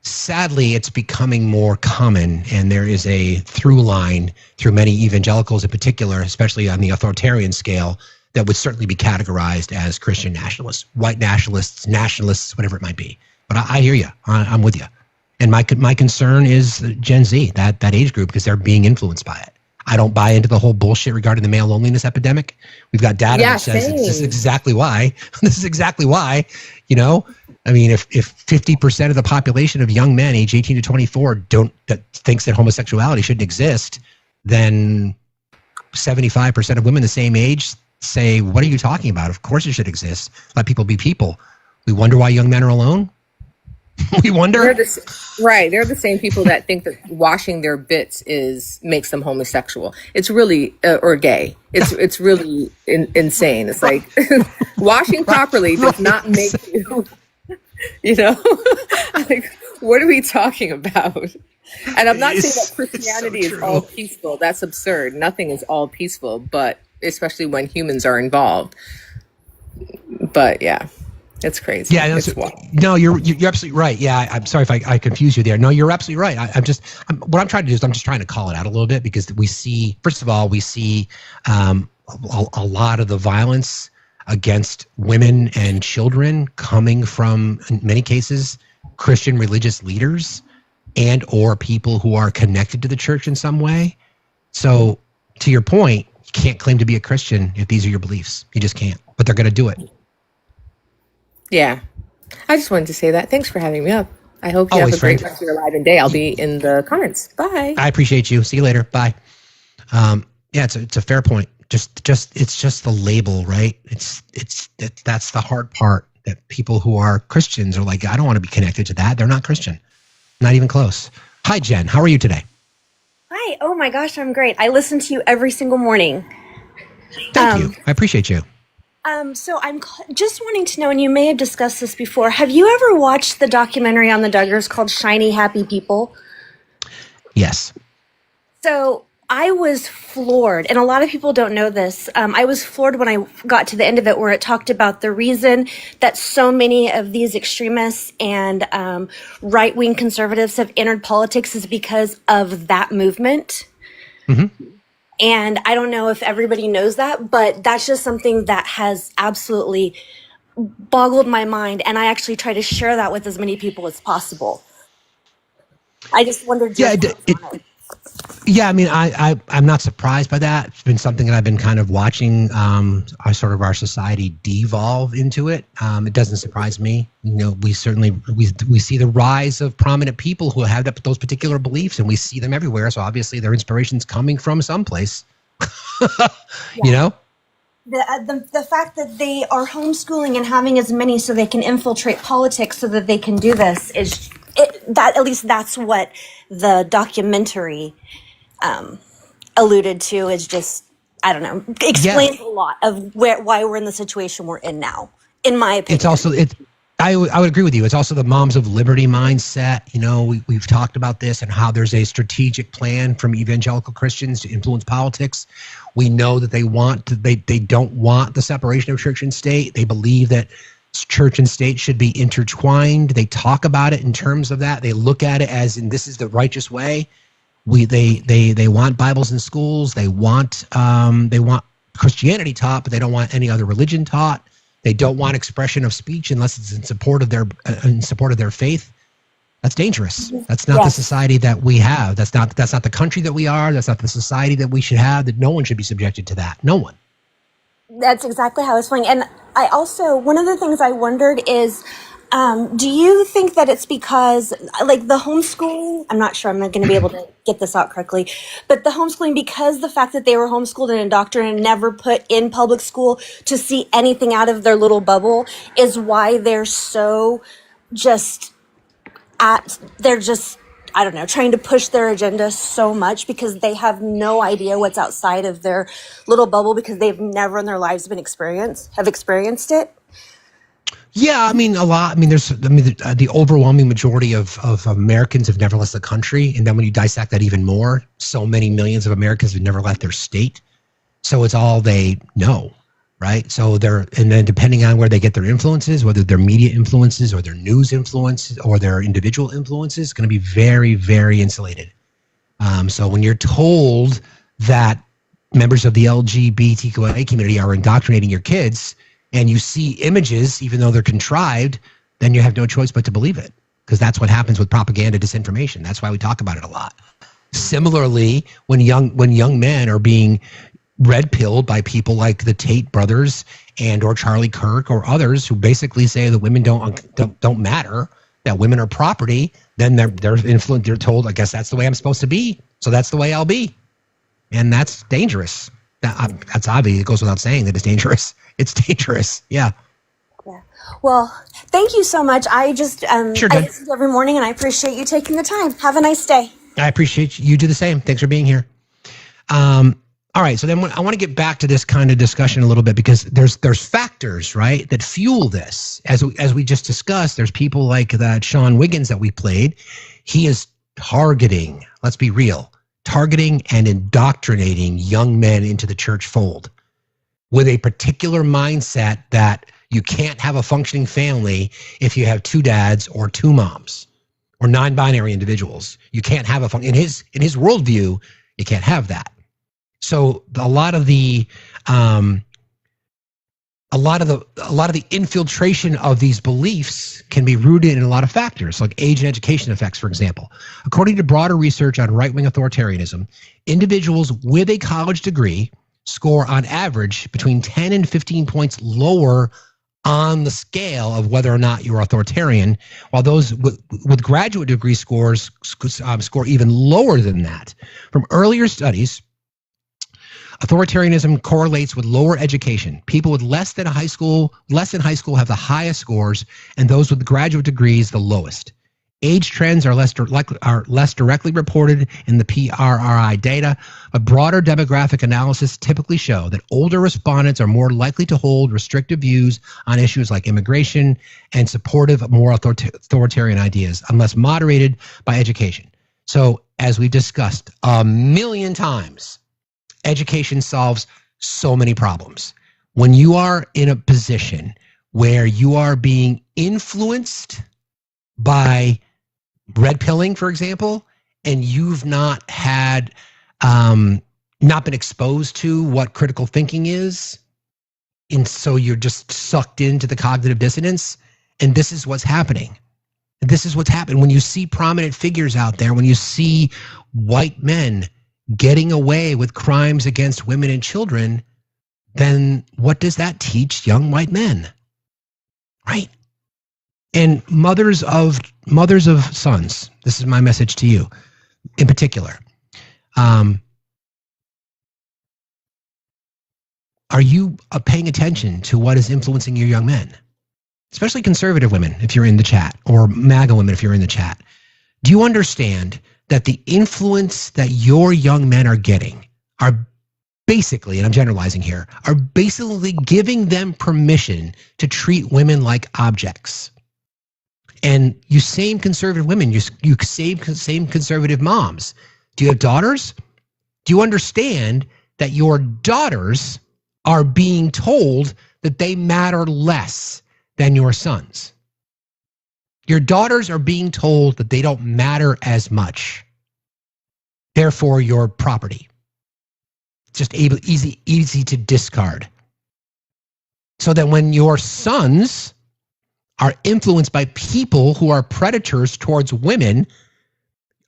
it's becoming more common, and there is a through line through many evangelicals in particular, especially on the authoritarian scale, that would certainly be categorized as Christian nationalists, white nationalists, whatever it might be. But I hear you. I'm with you. And my concern is Gen Z, that age group, because they're being influenced by it. I don't buy into the whole bullshit regarding the male loneliness epidemic. We've got data that says this is exactly why. This is exactly why. I mean, if 50% of the population of young men age 18 to 24 thinks that homosexuality shouldn't exist, then 75% of women the same age say, "What are you talking about? Of course it should exist. Let people be people." We wonder why young men are alone. We wonder. They're the same people that think that washing their bits makes them homosexual. It's really or gay. It's really insane. It's like washing properly does not make you. Like, what are we talking about? And I'm not saying that Christianity is all peaceful. That's absurd. Nothing is all peaceful, but especially when humans are involved. But yeah. It's crazy. Yeah, no, you're absolutely right. Yeah, I'm sorry if I confused you there. No, you're absolutely right. What I'm trying to do is I'm just trying to call it out a little bit because we see a lot of the violence against women and children coming from, in many cases, Christian religious leaders and or people who are connected to the church in some way. So, to your point, you can't claim to be a Christian if these are your beliefs. You just can't. But they're going to do it. Yeah. I just wanted to say that. Thanks for having me up. I hope you have a great rest of your live and day. I'll be in the comments. Bye. I appreciate you. See you later. Bye. Yeah, it's a fair point. It's just the label, right? That's the hard part, that people who are Christians are like, I don't want to be connected to that. They're not Christian. Not even close. Hi, Jen. How are you today? Hi. Oh my gosh, I'm great. I listen to you every single morning. Thank you. I appreciate you. So I'm just wanting to know, and you may have discussed this before, have you ever watched the documentary on the Duggars called Shiny Happy People? Yes. So I was floored, and a lot of people don't know this. I was floored when I got to the end of it, where it talked about the reason that so many of these extremists and right-wing conservatives have entered politics is because of that movement. Mm-hmm. And I don't know if everybody knows that, but that's just something that has absolutely boggled my mind. And I actually try to share that with as many people as possible. I just wondered. Yeah, I mean, I'm not surprised by that. It's been something that I've been kind of watching our society devolve into it. It doesn't surprise me. You know, we certainly we see the rise of prominent people who have those particular beliefs, and we see them everywhere. So obviously, their inspiration's coming from someplace. You know. The fact that they are homeschooling and having as many so they can infiltrate politics so that they can do this is at least that's what the documentary alluded to, is just, I don't know, explains a lot of why we're in the situation we're in now, in my opinion. It's also, I would agree with you. It's also the moms of liberty mindset. You know, we've talked about this and how there's a strategic plan from evangelical Christians to influence politics. We know that they don't want the separation of church and state. They believe that church and state should be intertwined. They talk about it in terms of that. They look at it as in, this is the righteous way. They want Bibles in schools. They want Christianity taught, but they don't want any other religion taught. They don't want expression of speech unless it's in support of their faith. That's dangerous. That's not the society that we have. That's not the country that we are. That's not the society that we should have. That no one should be subjected to that. No one. That's exactly how it's feeling. And I also, one of the things I wondered is, do you think that it's because, like, the homeschooling, I'm not sure I'm not going to be able to get this out correctly, but the homeschooling, because the fact that they were homeschooled and indoctrinated and never put in public school to see anything out of their little bubble, is why they're so I don't know, trying to push their agenda so much, because they have no idea what's outside of their little bubble, because they've never in their lives have experienced it. Yeah, I mean, a lot. I mean, the overwhelming majority of Americans have never left the country. And then when you dissect that even more, so many millions of Americans have never left their state. So it's all they know, right? So and then depending on where they get their influences, whether they're media influences or their news influences or their individual influences, going to be very, very insulated. So when you're told that members of the LGBTQIA community are indoctrinating your kids, and you see images, even though they're contrived, then you have no choice but to believe it, because that's what happens with propaganda, disinformation. That's why we talk about it a lot. Similarly, when young men are being red-pilled by people like the Tate brothers and or Charlie Kirk or others who basically say that women don't matter, that women are property, then they're influenced. They're told, I guess that's the way I'm supposed to be, so that's the way I'll be, and that's dangerous. That's obvious. It goes without saying that it's dangerous. It's dangerous. Yeah. Yeah. Well, thank you so much. I just Sure, I listen to every morning, and I appreciate you taking the time. Have a nice day. I appreciate you. You do the same. Thanks for being here. All right. So then I want to get back to this kind of discussion a little bit, because there's factors, right, that fuel this. As we just discussed, there's people like that Sean Wiggins that we played. He is targeting, let's be real, targeting and indoctrinating young men into the church fold with a particular mindset that you can't have a functioning family if you have two dads or two moms or non-binary individuals. You can't have in his worldview, you can't have that. So a lot of the infiltration of these beliefs can be rooted in a lot of factors, like age and education effects, for example. According to broader research on right-wing authoritarianism, individuals with a college degree score on average between 10 and 15 points lower on the scale of whether or not you're authoritarian, while those with graduate degree scores score even lower than that. From earlier studies, authoritarianism correlates with lower education. People with less than high school have the highest scores, and those with graduate degrees the lowest. Age trends are less directly reported in the PRRI data, but broader demographic analysis typically show that older respondents are more likely to hold restrictive views on issues like immigration and supportive of more authoritarian ideas, unless moderated by education. So, as we've discussed a million times, education solves so many problems. When you are in a position where you are being influenced by red pilling, for example, and you've not had, not been exposed to what critical thinking is, and so you're just sucked into the cognitive dissonance, and this is what's happening. This is what's happened when you see prominent figures out there, when you see white men getting away with crimes against women and children, then what does that teach young white men? Right? And mothers of sons, this is my message to you in particular. Are you paying attention to what is influencing your young men? Especially conservative women, if you're in the chat, or MAGA women, if you're in the chat. Do you understand that the influence that your young men are getting are basically, and I'm generalizing here, are basically giving them permission to treat women like objects? And you same conservative women, you same conservative moms. Do you have daughters? Do you understand that your daughters are being told that they matter less than your sons? Your daughters are being told that they don't matter as much. Therefore, your property. Just easy to discard. So that when your sons are influenced by people who are predators towards women,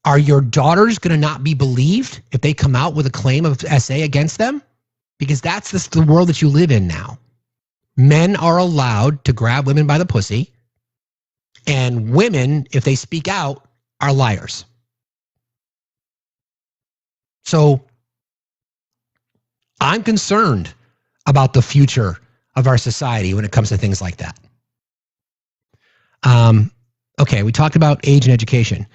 are your daughters going to not be believed if they come out with a claim of SA against them? Because that's the world that you live in now. Men are allowed to grab women by the pussy, and women, if they speak out, are liars. So I'm concerned about the future of our society when it comes to things like that. Okay, we talked about age and education.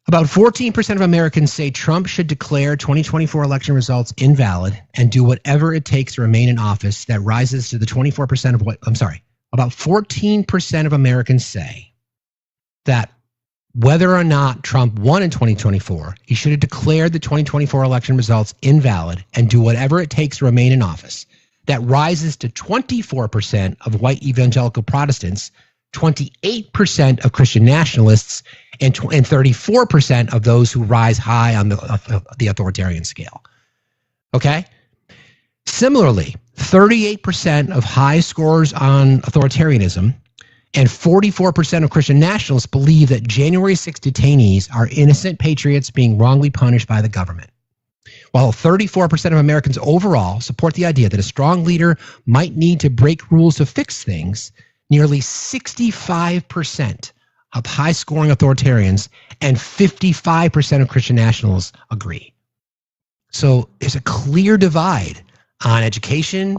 About 14% of Americans say Trump should declare 2024 election results invalid and do whatever it takes to remain in office. That rises to the 24% of about 14% of Americans say that whether or not Trump won in 2024, he should have declared the 2024 election results invalid and do whatever it takes to remain in office. That rises to 24% of white evangelical Protestants, 28% of Christian nationalists, and 34% of those who rise high on the authoritarian scale. Okay? Similarly, 38% of high scores on authoritarianism and 44% of Christian nationalists believe that January 6 detainees are innocent patriots being wrongly punished by the government. While 34% of Americans overall support the idea that a strong leader might need to break rules to fix things, nearly 65% of high-scoring authoritarians and 55% of Christian nationalists agree. So there's a clear divide on education,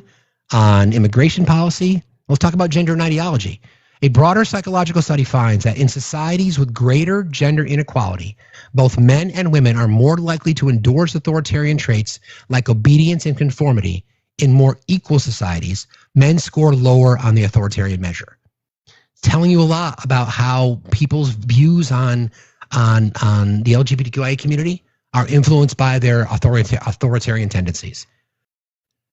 on immigration policy. Let's talk about gender and ideology. A broader psychological study finds that in societies with greater gender inequality, both men and women are more likely to endorse authoritarian traits like obedience and conformity. In more equal societies, men score lower on the authoritarian measure. Telling you a lot about how people's views on the LGBTQIA community are influenced by their authoritarian tendencies.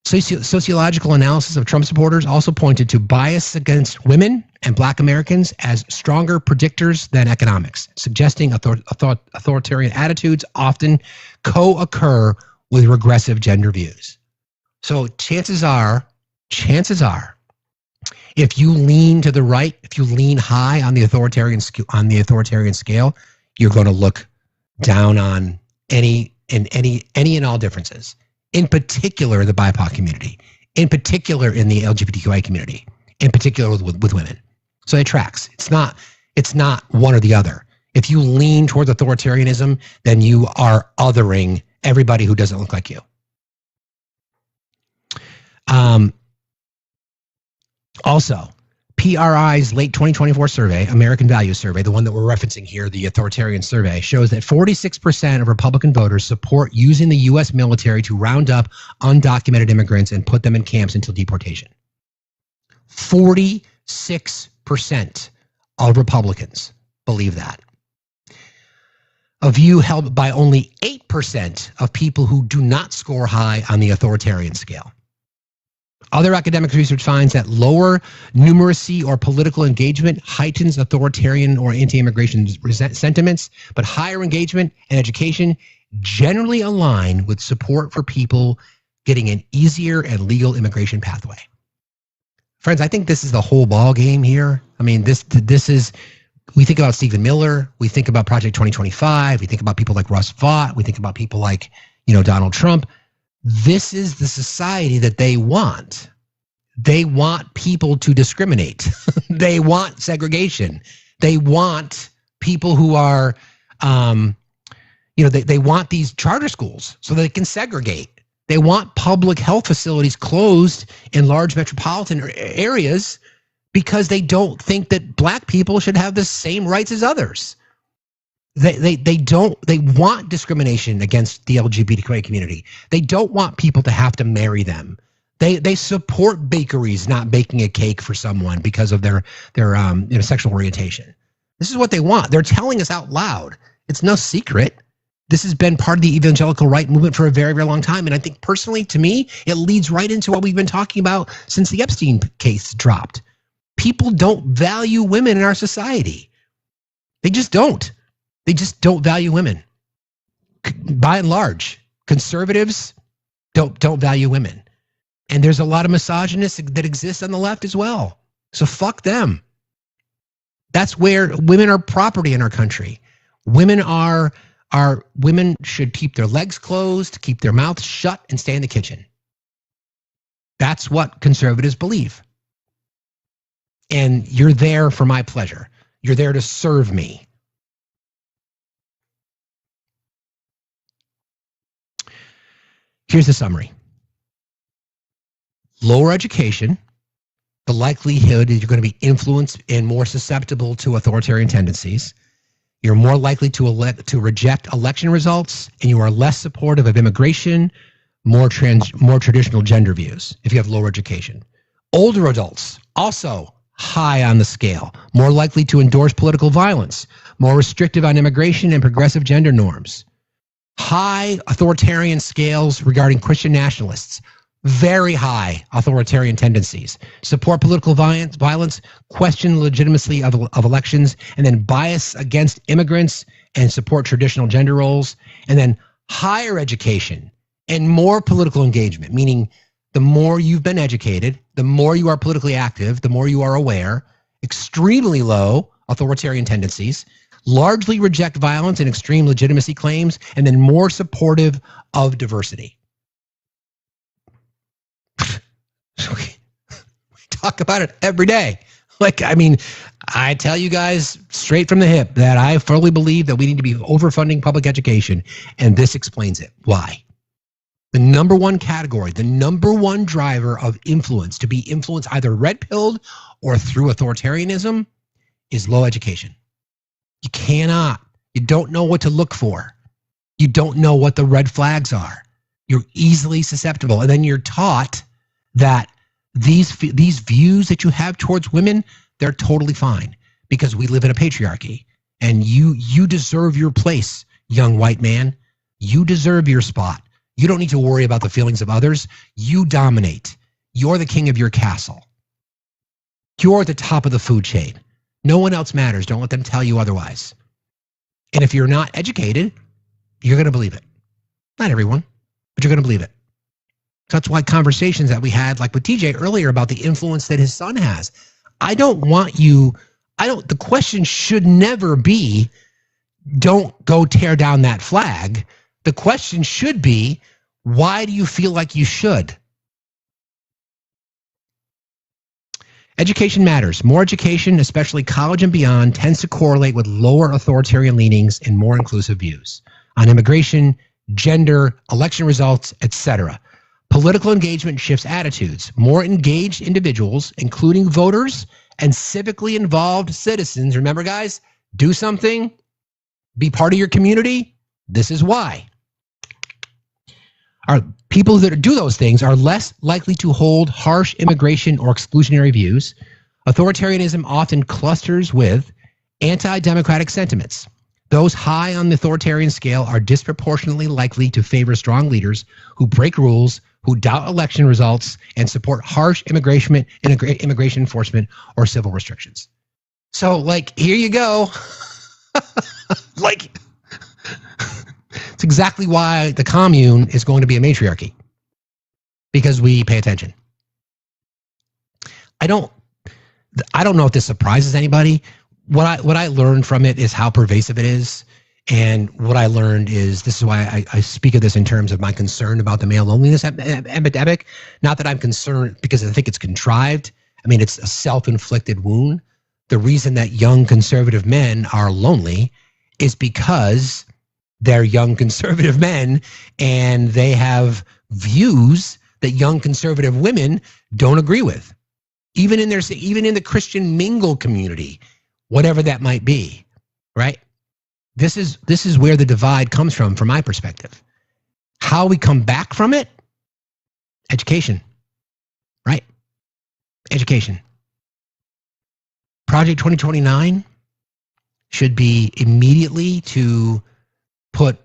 Sociological analysis of Trump supporters also pointed to bias against women and Black Americans as stronger predictors than economics, suggesting authoritarian attitudes often co-occur with regressive gender views. So chances are, if you lean to the right, if you lean high on the authoritarian scale, you're going to look down on any and all differences. In particular, the BIPOC community. In particular, in the LGBTQI community. in particular with women. So it tracks. It's not one or the other. If you lean towards authoritarianism, then you are othering everybody who doesn't look like you. Also, PRI's late 2024 survey, American Values Survey, the one that we're referencing here, the authoritarian survey, shows that 46% of Republican voters support using the U.S. military to round up undocumented immigrants and put them in camps until deportation. 46% of Republicans believe that. A view held by only 8% of people who do not score high on the authoritarian scale. Other academic research finds that lower numeracy or political engagement heightens authoritarian or anti-immigration sentiments, but higher engagement and education generally align with support for people getting an easier and legal immigration pathway. Friends, I think this is the whole ball game here. I mean, this is, we think about Stephen Miller, we think about Project 2025, we think about people like Russ Vought, we think about people like, Donald Trump. This is the society that they want. They want people to discriminate. They want segregation. They want people who are, they want these charter schools so they can segregate. They want public health facilities closed in large metropolitan areas because they don't think that black people should have the same rights as others. They want discrimination against the LGBTQ community. They don't want people to have to marry them. They support bakeries not baking a cake for someone because of their sexual orientation. This is what they want. They're telling us out loud. It's no secret. This has been part of the evangelical right movement for a very, very long time. And I think personally, to me, it leads right into what we've been talking about since the Epstein case dropped. People don't value women in our society. They just don't. They just don't value women. By and large, conservatives don't value women. And there's a lot of misogynists that exist on the left as well. So fuck them. That's where women are property in our country. Women should keep their legs closed, keep their mouths shut, and stay in the kitchen. That's what conservatives believe. And you're there for my pleasure. You're there to serve me. Here's the summary. Lower education, the likelihood is you're going to be influenced and more susceptible to authoritarian tendencies. You're more likely to reject election results, and you are less supportive of immigration, more traditional gender views if you have lower education. Older adults, also high on the scale, more likely to endorse political violence, more restrictive on immigration and progressive gender norms. High authoritarian scales regarding Christian nationalists, very high authoritarian tendencies, support political violence, question the legitimacy of elections, and then bias against immigrants and support traditional gender roles, and then higher education and more political engagement, meaning the more you've been educated, the more you are politically active, the more you are aware, extremely low authoritarian tendencies, largely reject violence and extreme legitimacy claims, and then more supportive of diversity. We talk about it every day. I tell you guys straight from the hip that I fully believe that we need to be overfunding public education, and this explains it. Why? The number one category, the number one driver of influence, to be influenced either red-pilled or through authoritarianism, is low education. You don't know what to look for. You don't know what the red flags are. You're easily susceptible. And then you're taught that these views that you have towards women, they're totally fine because we live in a patriarchy and you deserve your place, young white man. You deserve your spot. You don't need to worry about the feelings of others. You dominate. You're the king of your castle. You're at the top of the food chain. No one else matters. Don't let them tell you otherwise. And if you're not educated, you're going to believe it. Not everyone, but you're going to believe it. So that's why conversations that we had, like with TJ earlier, about the influence that his son has. The question should never be, don't go tear down that flag. The question should be, why do you feel like you should? Education matters. More education, especially college and beyond, tends to correlate with lower authoritarian leanings and more inclusive views on immigration, gender, election results, etc. Political engagement shifts attitudes. More engaged individuals, including voters and civically involved citizens, remember guys, do something, be part of your community. This is why. Our people that do those things are less likely to hold harsh immigration or exclusionary views. Authoritarianism often clusters with anti-democratic sentiments. Those high on the authoritarian scale are disproportionately likely to favor strong leaders who break rules, who doubt election results, and support harsh immigration enforcement or civil restrictions. So, like, here you go. Like, it's exactly why the commune is going to be a matriarchy. Because we pay attention. I don't know if this surprises anybody. What I learned from it is how pervasive it is. And what I learned is, this is why I speak of this in terms of my concern about the male loneliness epidemic. Not that I'm concerned because I think it's contrived. I mean, it's a self-inflicted wound. The reason that young conservative men are lonely is because they're young conservative men and they have views that young conservative women don't agree with. Even in the Christian mingle community, whatever that might be, right? This is where the divide comes from my perspective. How we come back from it? Education, right? Education. Project 2029 should be immediately to put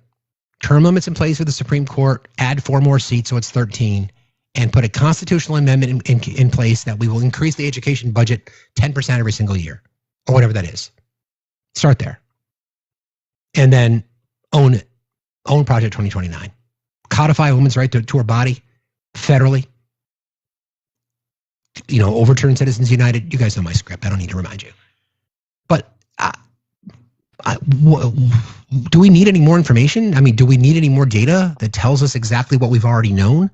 term limits in place for the Supreme Court, add 4 more seats so it's 13, and put a constitutional amendment in place that we will increase the education budget 10% every single year, or whatever that is. Start there. And then own it. Own Project 2029. Codify a woman's right to her body federally. Overturn Citizens United. You guys know my script. I don't need to remind you. But do we need any more information? I mean, do we need any more data that tells us exactly what we've already known?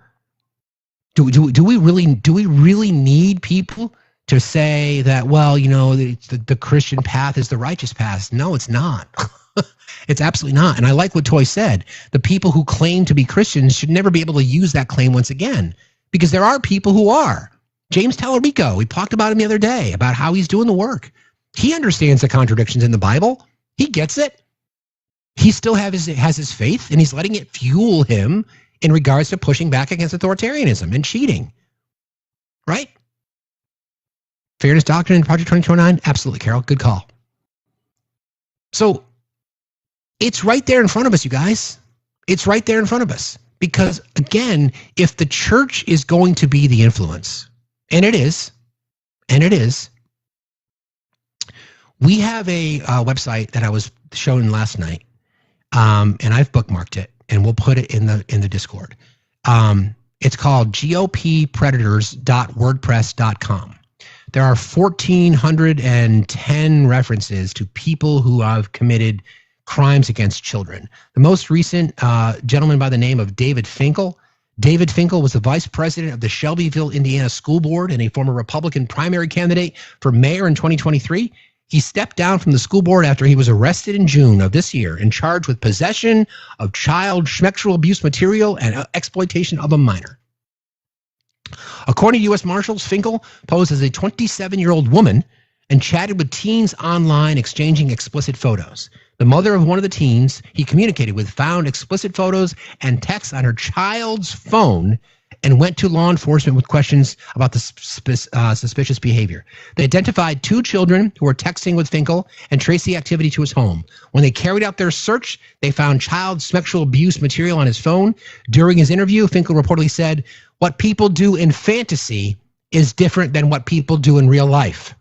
Do we really need people to say that, well, the Christian path is the righteous path? No, it's not. It's absolutely not. And I like what Toy said. The people who claim to be Christians should never be able to use that claim once again, because there are people who are. James Tallarico, we talked about him the other day, about how he's doing the work. He understands the contradictions in the Bible. He gets it. He still has his faith, and he's letting it fuel him in regards to pushing back against authoritarianism and cheating. Right? Fairness Doctrine in Project 2029? Absolutely, Carol. Good call. So it's right there in front of us, you guys. It's right there in front of us. Because, again, if the church is going to be the influence, and it is, we have a website that I was shown last night, and I've bookmarked it, and we'll put it in the Discord. It's called goppredators.wordpress.com. There are 1,410 references to people who have committed crimes against children. The most recent gentleman by the name of David Finkel. David Finkel was the vice president of the Shelbyville, Indiana School Board and a former Republican primary candidate for mayor in 2023. He stepped down from the school board after he was arrested in June of this year and charged with possession of child sexual abuse material and exploitation of a minor. According to U.S. Marshals, Finkel posed as a 27-year-old woman and chatted with teens online, exchanging explicit photos. The mother of one of the teens he communicated with found explicit photos and texts on her child's phone and went to law enforcement with questions about the suspicious behavior. They identified 2 children who were texting with Finkel and traced the activity to his home. When they carried out their search, they found child sexual abuse material on his phone. During his interview, Finkel reportedly said, "What people do in fantasy is different than what people do in real life."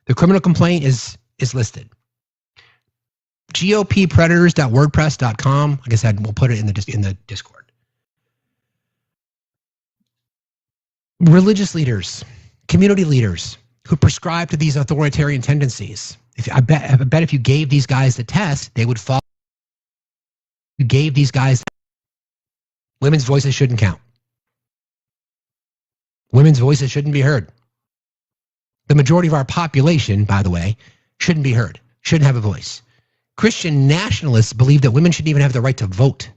The criminal complaint is listed. goppredators.wordpress.com. Like I said, we'll put it in the Discord. Religious leaders, community leaders who prescribe to these authoritarian tendencies. I bet if you gave these guys the test, they would follow. You gave these guys. Women's voices shouldn't count. Women's voices shouldn't be heard. The majority of our population, by the way, shouldn't be heard, shouldn't have a voice. Christian nationalists believe that women shouldn't even have the right to vote.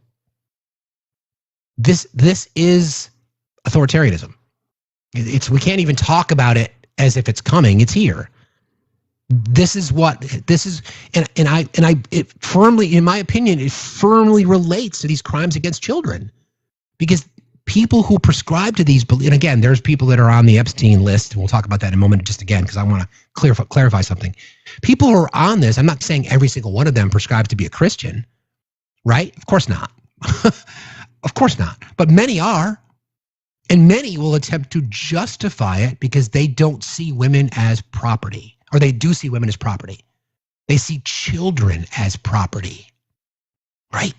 This is authoritarianism. We can't even talk about it as if it's coming. It's here. It firmly, in my opinion, it firmly relates to these crimes against children, because people who prescribe to these, and again, there's people that are on the Epstein list, and we'll talk about that in a moment just again, because I want to clarify something. People who are on this, I'm not saying every single one of them prescribes to be a Christian, right? Of course not. Of course not. But many are, and many will attempt to justify it because they don't see women as property, or they do see women as property. They see children as property, right?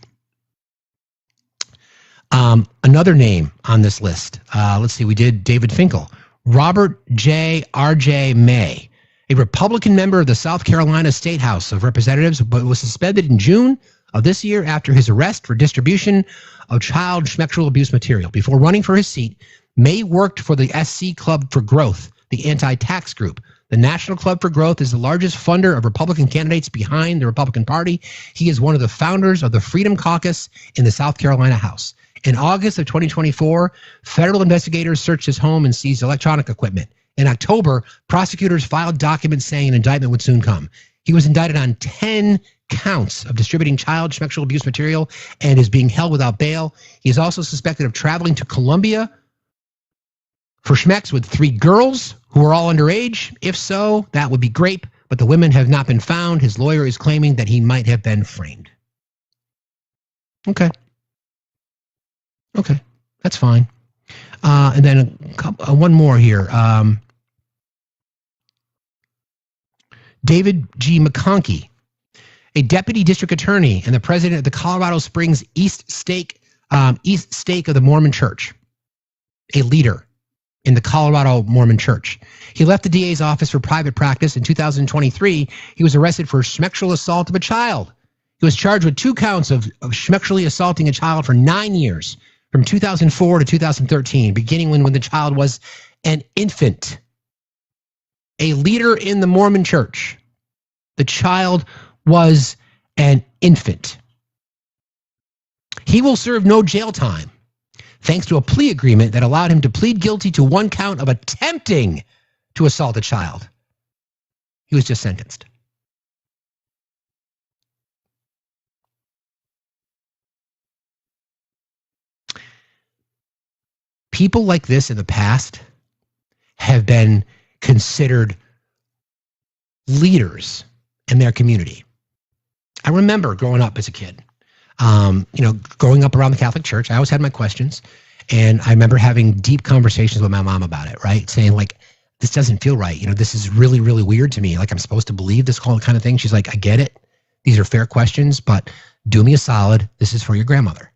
Another name on this list. Let's see. We did David Finkel. Robert J. R.J. May, a Republican member of the South Carolina State House of Representatives, but was suspended in June of this year after his arrest for distribution of child sexual abuse material. Before running for his seat, May worked for the SC Club for Growth, the anti-tax group. The National Club for Growth is the largest funder of Republican candidates behind the Republican Party. He is one of the founders of the Freedom Caucus in the South Carolina House. In August of 2024, federal investigators searched his home and seized electronic equipment. In October, prosecutors filed documents saying an indictment would soon come. He was indicted on 10 counts of distributing child sexual abuse material and is being held without bail. He is also suspected of traveling to Colombia for schmecks with 3 girls who are all underage. If so, that would be great, but the women have not been found. His lawyer is claiming that he might have been framed. Okay, that's fine. And then one more here. David G. McConkey, a deputy district attorney and the president of the Colorado Springs East Stake of the Mormon Church, a leader in the Colorado Mormon Church. He left the DA's office for private practice in 2023. He was arrested for sexual assault of a child. He was charged with 2 counts of sexually assaulting a child for 9 years, from 2004 to 2013, beginning when the child was an infant. A leader in the Mormon Church. The child was an infant. He will serve no jail time, thanks to a plea agreement that allowed him to plead guilty to 1 count of attempting to assault a child. He was just sentenced. People like this in the past have been considered leaders in their community. I remember growing up as a kid, growing up around the Catholic Church. I always had my questions, and I remember having deep conversations with my mom about it, right? Saying like, this doesn't feel right. This is really, really weird to me. Like, I'm supposed to believe this kind of thing. She's like, I get it. These are fair questions, but do me a solid. This is for your grandmother.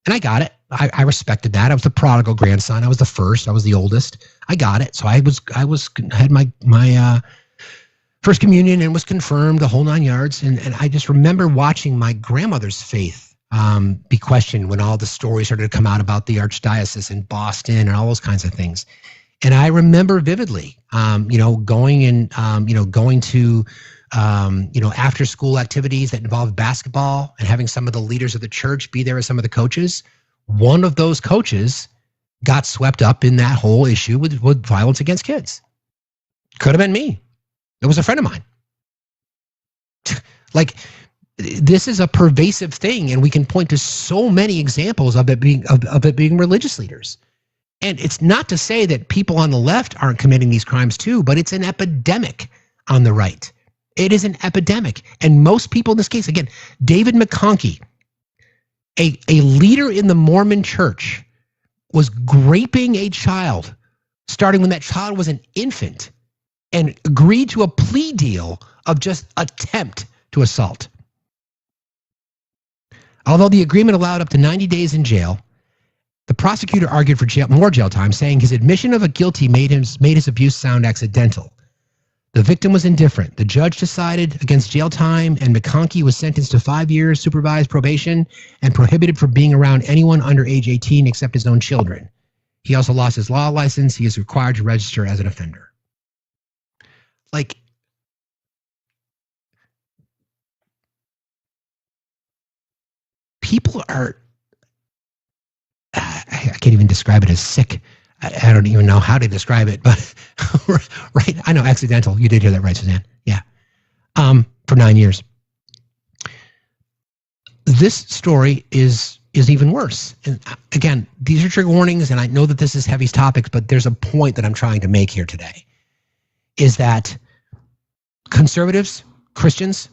And I got it. I respected that. I was the prodigal grandson. I was the first. I was the oldest. I got it. So I had my first communion and was confirmed, the whole 9 yards. And I just remember watching my grandmother's faith be questioned when all the stories started to come out about the archdiocese in Boston and all those kinds of things. And I remember vividly, going to after school activities that involved basketball and having some of the leaders of the church be there as some of the coaches. One of those coaches got swept up in that whole issue with violence against kids. Could have been me. It was a friend of mine. Like, this is a pervasive thing, and we can point to so many examples of it being religious leaders. And it's not to say that people on the left aren't committing these crimes too, but it's an epidemic on the right. It is an epidemic. And most people in this case, again, David McConkey, a leader in the Mormon Church, was raping a child starting when that child was an infant and agreed to a plea deal of just attempt to assault. Although the agreement allowed up to 90 days in jail, the prosecutor argued for more jail time, saying his admission of a guilty made his abuse sound accidental. The victim was indifferent. The judge decided against jail time, and McConkey was sentenced to 5 years supervised probation and prohibited from being around anyone under age 18 except his own children. He also lost his law license. He is required to register as an offender. like, people are, I can't even describe it as sick. I don't even know how to describe it, but right. I know, accidental. You did hear that right, Suzanne. Yeah. For 9 years. This story is even worse. And again, these are trigger warnings, and I know that this is heavy topics, but there's a point that I'm trying to make here today, is that conservatives, Christians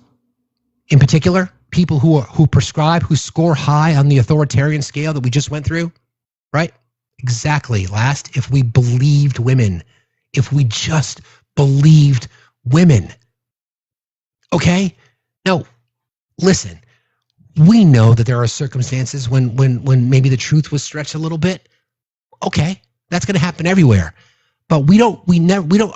in particular, people who prescribe, who score high on the authoritarian scale that we just went through, right? Exactly. Last, if we believed women, if we just believed women. Okay? Now, listen, we know that there are circumstances when maybe the truth was stretched a little bit. Okay, that's going to happen everywhere. But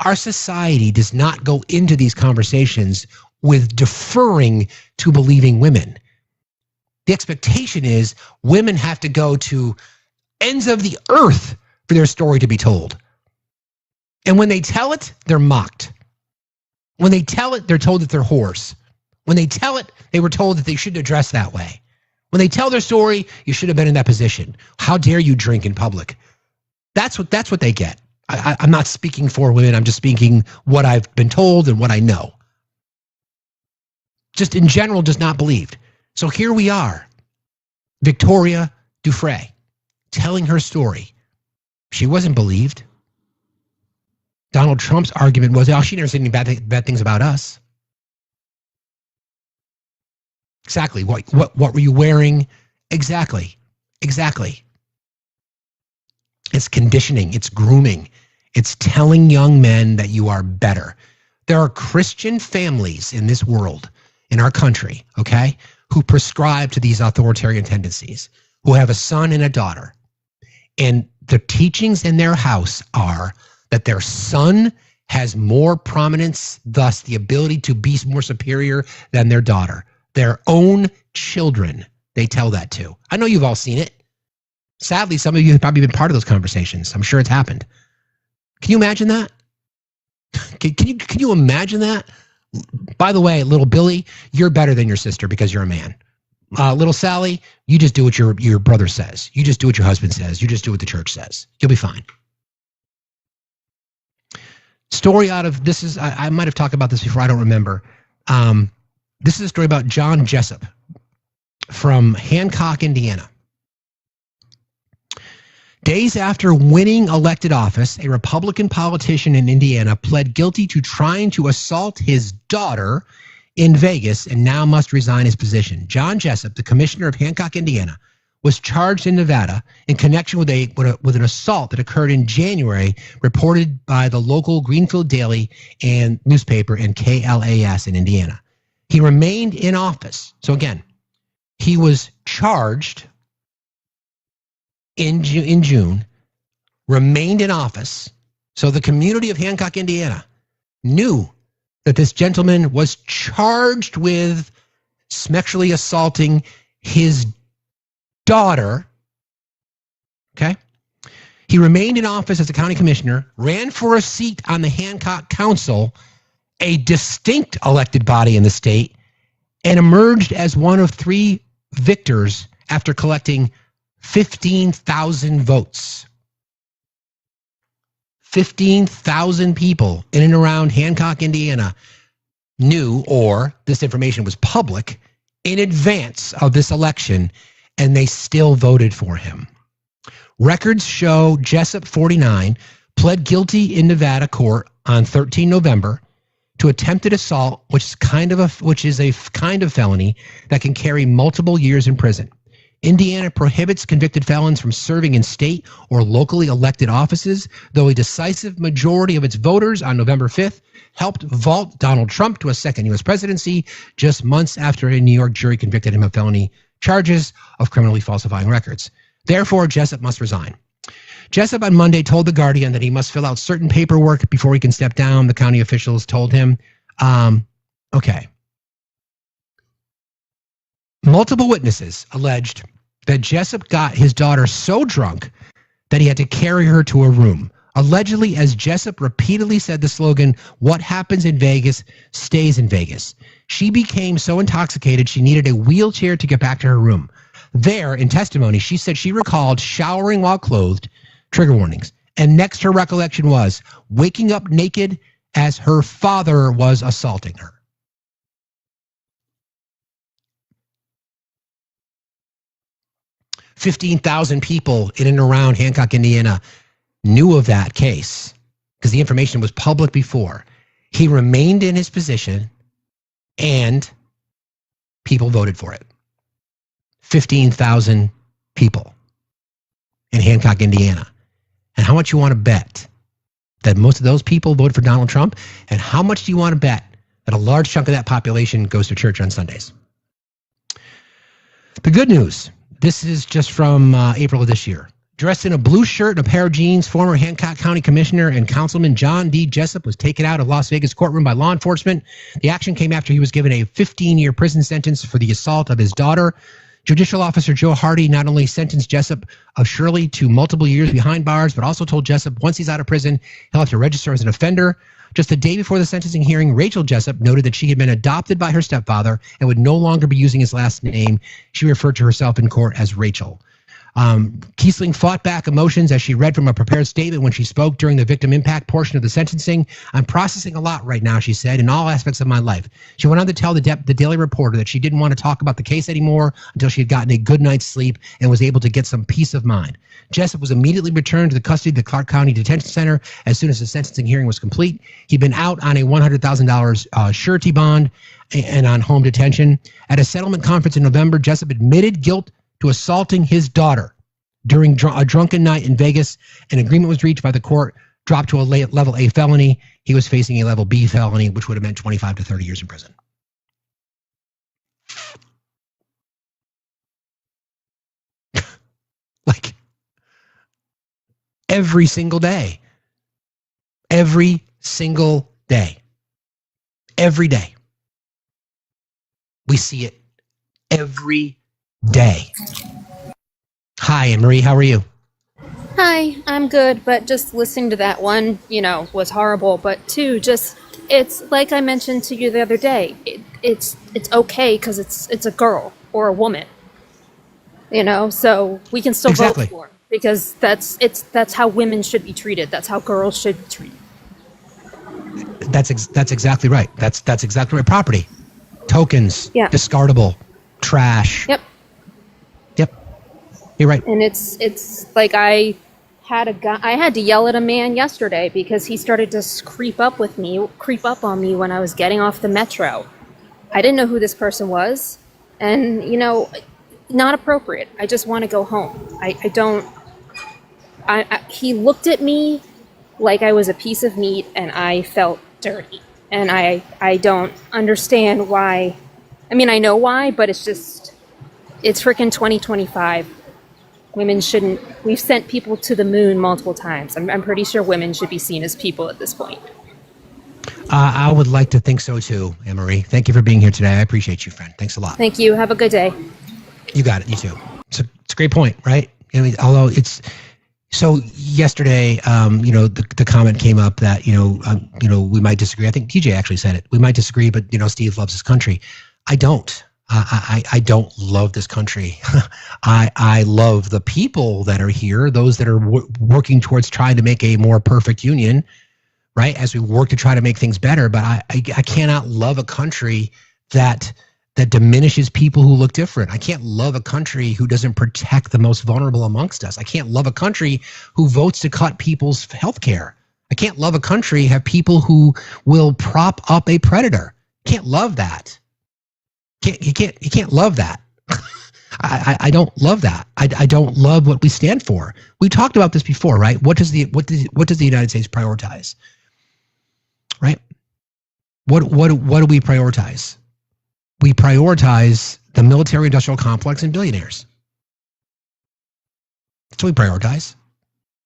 our society does not go into these conversations with deferring to believing women. The expectation is women have to go to ends of the earth for their story to be told. And when they tell it, they're mocked. When they tell it, they're told that they're whores. When they tell it, they were told that they shouldn't address that way. When they tell their story, you should have been in that position. How dare you drink in public? That's what they get. I'm not speaking for women. I'm just speaking what I've been told and what I know. Just in general, just not believed. So here we are, Victoria Dufresne, telling her story. She wasn't believed. Donald Trump's argument was, oh, she never said any bad things about us. Exactly. What were you wearing? Exactly. It's conditioning. It's grooming. It's telling young men that you are better. There are Christian families in this world, in our country, okay, who prescribe to these authoritarian tendencies, who have a son and a daughter. And the teachings in their house are that their son has more prominence, thus the ability to be more superior than their daughter. Their own children, they tell that to. I know you've all seen it. Sadly, some of you have probably been part of those conversations. I'm sure it's happened. Can you imagine that? Can you imagine that? By the way, little Billy, you're better than your sister because you're a man. Little Sally, you just do what your brother says. You just do what your husband says. You just do what the church says. You'll be fine. Story out of this is, I might have talked about this before. I don't remember. This is a story about John Jessup from Hancock, Indiana. Days after winning elected office, a Republican politician in Indiana pled guilty to trying to assault his daughter in Vegas and now must resign his position. John Jessup, the commissioner of Hancock, Indiana, was charged in Nevada in connection with an assault that occurred in January, reported by the local Greenfield Daily and newspaper and KLAS in Indiana. He remained in office. So again, he was charged in June, remained in office. So the community of Hancock, Indiana knew that this gentleman was charged with sexually assaulting his daughter. Okay. He remained in office as a county commissioner, ran for a seat on the Hancock Council, a distinct elected body in the state, and emerged as one of 3 victors after collecting 15,000 votes. 15,000 people in and around Hancock, Indiana knew, or this information was public, in advance of this election, and they still voted for him. Records show Jessup, 49, pled guilty in Nevada court on 13 November to attempted assault, which is a kind of felony that can carry multiple years in prison. Indiana prohibits convicted felons from serving in state or locally elected offices, though a decisive majority of its voters on November 5th helped vault Donald Trump to a second U.S. presidency just months after a New York jury convicted him of felony charges of criminally falsifying records. Therefore, Jessup must resign. Jessup on Monday told The Guardian that he must fill out certain paperwork before he can step down. The county officials told him, okay. Multiple witnesses alleged that Jessup got his daughter so drunk that he had to carry her to a room. allegedly as Jessup repeatedly said the slogan, "What happens in Vegas stays in Vegas." She became so intoxicated she needed a wheelchair to get back to her room. There, in testimony, she said she recalled showering while clothed, trigger warnings, and next her recollection was waking up naked as her father was assaulting her. $15,000 people in and around Hancock, Indiana knew of that case because the information was public before. He remained in his position and people voted for it. 15,000 people in Hancock, Indiana. And how much you want to bet that most of those people voted for Donald Trump? And how much do you want to bet that a large chunk of that population goes to church on Sundays? The good news, this is just from April of this year. Dressed in a blue shirt and a pair of jeans, former Hancock County Commissioner and Councilman John D. Jessup was taken out of Las Vegas courtroom by law enforcement. The action came after he was given a 15-year prison sentence for the assault of his daughter. Judicial Officer Joe Hardy not only sentenced Jessup of Shirley to multiple years behind bars, but also told Jessup once he's out of prison, he'll have to register as an offender. Just a day before the sentencing hearing, Rachel Jessup noted that she had been adopted by her stepfather and would no longer be using his last name. She referred to herself in court as Rachel. Kiesling fought back emotions as she read from a prepared statement when she spoke during the victim impact portion of the sentencing. "I'm processing a lot right now," she said, "in all aspects of my life." She went on to tell the Daily Reporter that she didn't want to talk about the case anymore until she had gotten a good night's sleep and was able to get some peace of mind. Jessup was immediately returned to the custody of the Clark County Detention Center as soon as the sentencing hearing was complete. He'd been out on a $100,000 surety bond and on home detention. At a settlement conference in November, Jessup admitted guilt to assaulting his daughter during a drunken night in Vegas. An agreement was reached by the court, dropped to a level A felony. He was facing a level B felony, which would have meant 25 to 30 years in prison. Like, every single day. Every single day. Every day. We see it every day. Hi, Anne-Marie. How are you? Hi, I'm good, but just listening to that one, was horrible. But two, it's like I mentioned to you the other day. It's okay because it's a girl or a woman, So we can still vote for her because that's how women should be treated. That's how girls should be treated. That's exactly right. That's exactly right. Property, tokens, discardable, trash. Yep. You're right. And it's like I had to yell at a man yesterday because he started to creep up on me when I was getting off the metro. I didn't know who this person was, and not appropriate. I just want to go home. He looked at me like I was a piece of meat, and I felt dirty. And I don't understand why. I mean, I know why, but it's freaking 2025. Women shouldn't. We've sent people to the moon multiple times. I'm pretty sure women should be seen as people at this point. I would like to think so too, Anne-Marie. Thank you for being here today. I appreciate you, friend. Thanks a lot. Thank you. Have a good day. You got it. You too. It's a great point, right? Although it's so yesterday, the comment came up that we might disagree. I think TJ actually said it. We might disagree, but Steve loves his country. I don't. I don't love this country. I love the people that are here, those that are working towards trying to make a more perfect union, right? As we work to try to make things better. But I cannot love a country that diminishes people who look different. I can't love a country who doesn't protect the most vulnerable amongst us. I can't love a country who votes to cut people's health care. I can't love a country have people who will prop up a predator. Can't love that. You can't love that. I don't love that. I don't love what we stand for. We talked about this before, right? What does the United States prioritize? Right? What do we prioritize? We prioritize the military-industrial complex and billionaires. That's what we prioritize.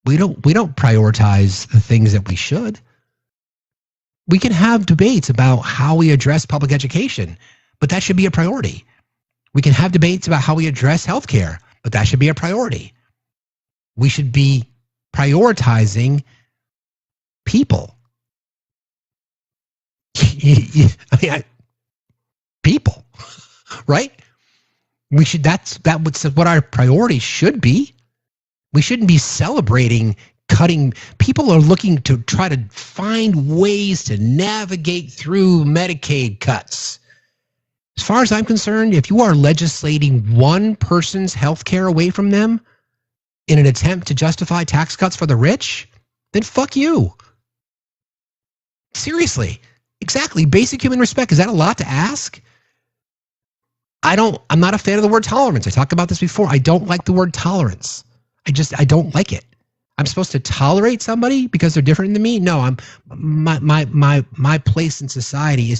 We don't prioritize the things that we should. We can have debates about how we address public education, but that should be a priority. We can have debates about how we address healthcare, but that should be a priority. We should be prioritizing people. People, right? That's what our priority should be. We shouldn't be celebrating cutting. People are looking to try to find ways to navigate through Medicaid cuts. As far as I'm concerned, if you are legislating one person's health care away from them in an attempt to justify tax cuts for the rich, then fuck you. Seriously. Exactly. Basic human respect. Is that a lot to ask? I'm not a fan of the word tolerance. I talked about this before. I don't like the word tolerance. I don't like it. I'm supposed to tolerate somebody because they're different than me? No, my place in society is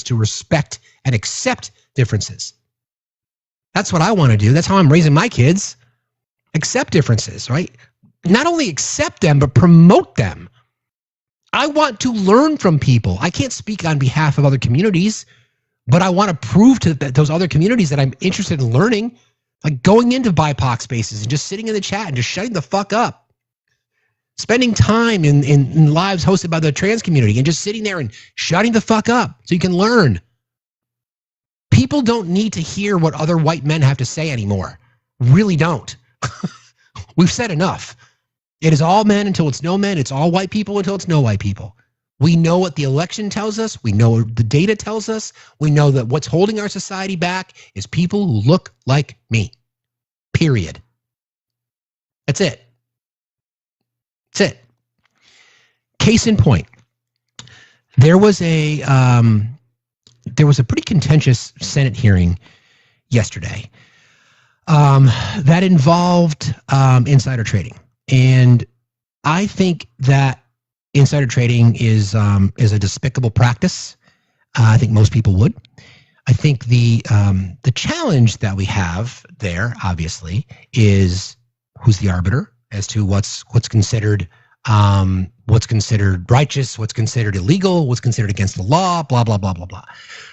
to respect and accept differences. That's what I want to do. That's how I'm raising my kids. Accept differences, right? Not only accept them, but promote them. I want to learn from people. I can't speak on behalf of other communities, but I want to prove to those other communities that I'm interested in learning, like going into BIPOC spaces and just sitting in the chat and just shutting the fuck up. Spending time in lives hosted by the trans community and just sitting there and shutting the fuck up so you can learn. People don't need to hear what other white men have to say anymore. Really don't. We've said enough. It is all men until it's no men. It's all white people until it's no white people. We know what the election tells us. We know the data tells us. We know that what's holding our society back is people who look like me. Period. That's it. That's it. Case in point. There was a pretty contentious Senate hearing yesterday that involved insider trading. And I think that insider trading is a despicable practice. I think most people would. I think the challenge that we have there, obviously, is who's the arbiter as to what's considered righteous, what's considered illegal, what's considered against the law, blah blah blah blah blah.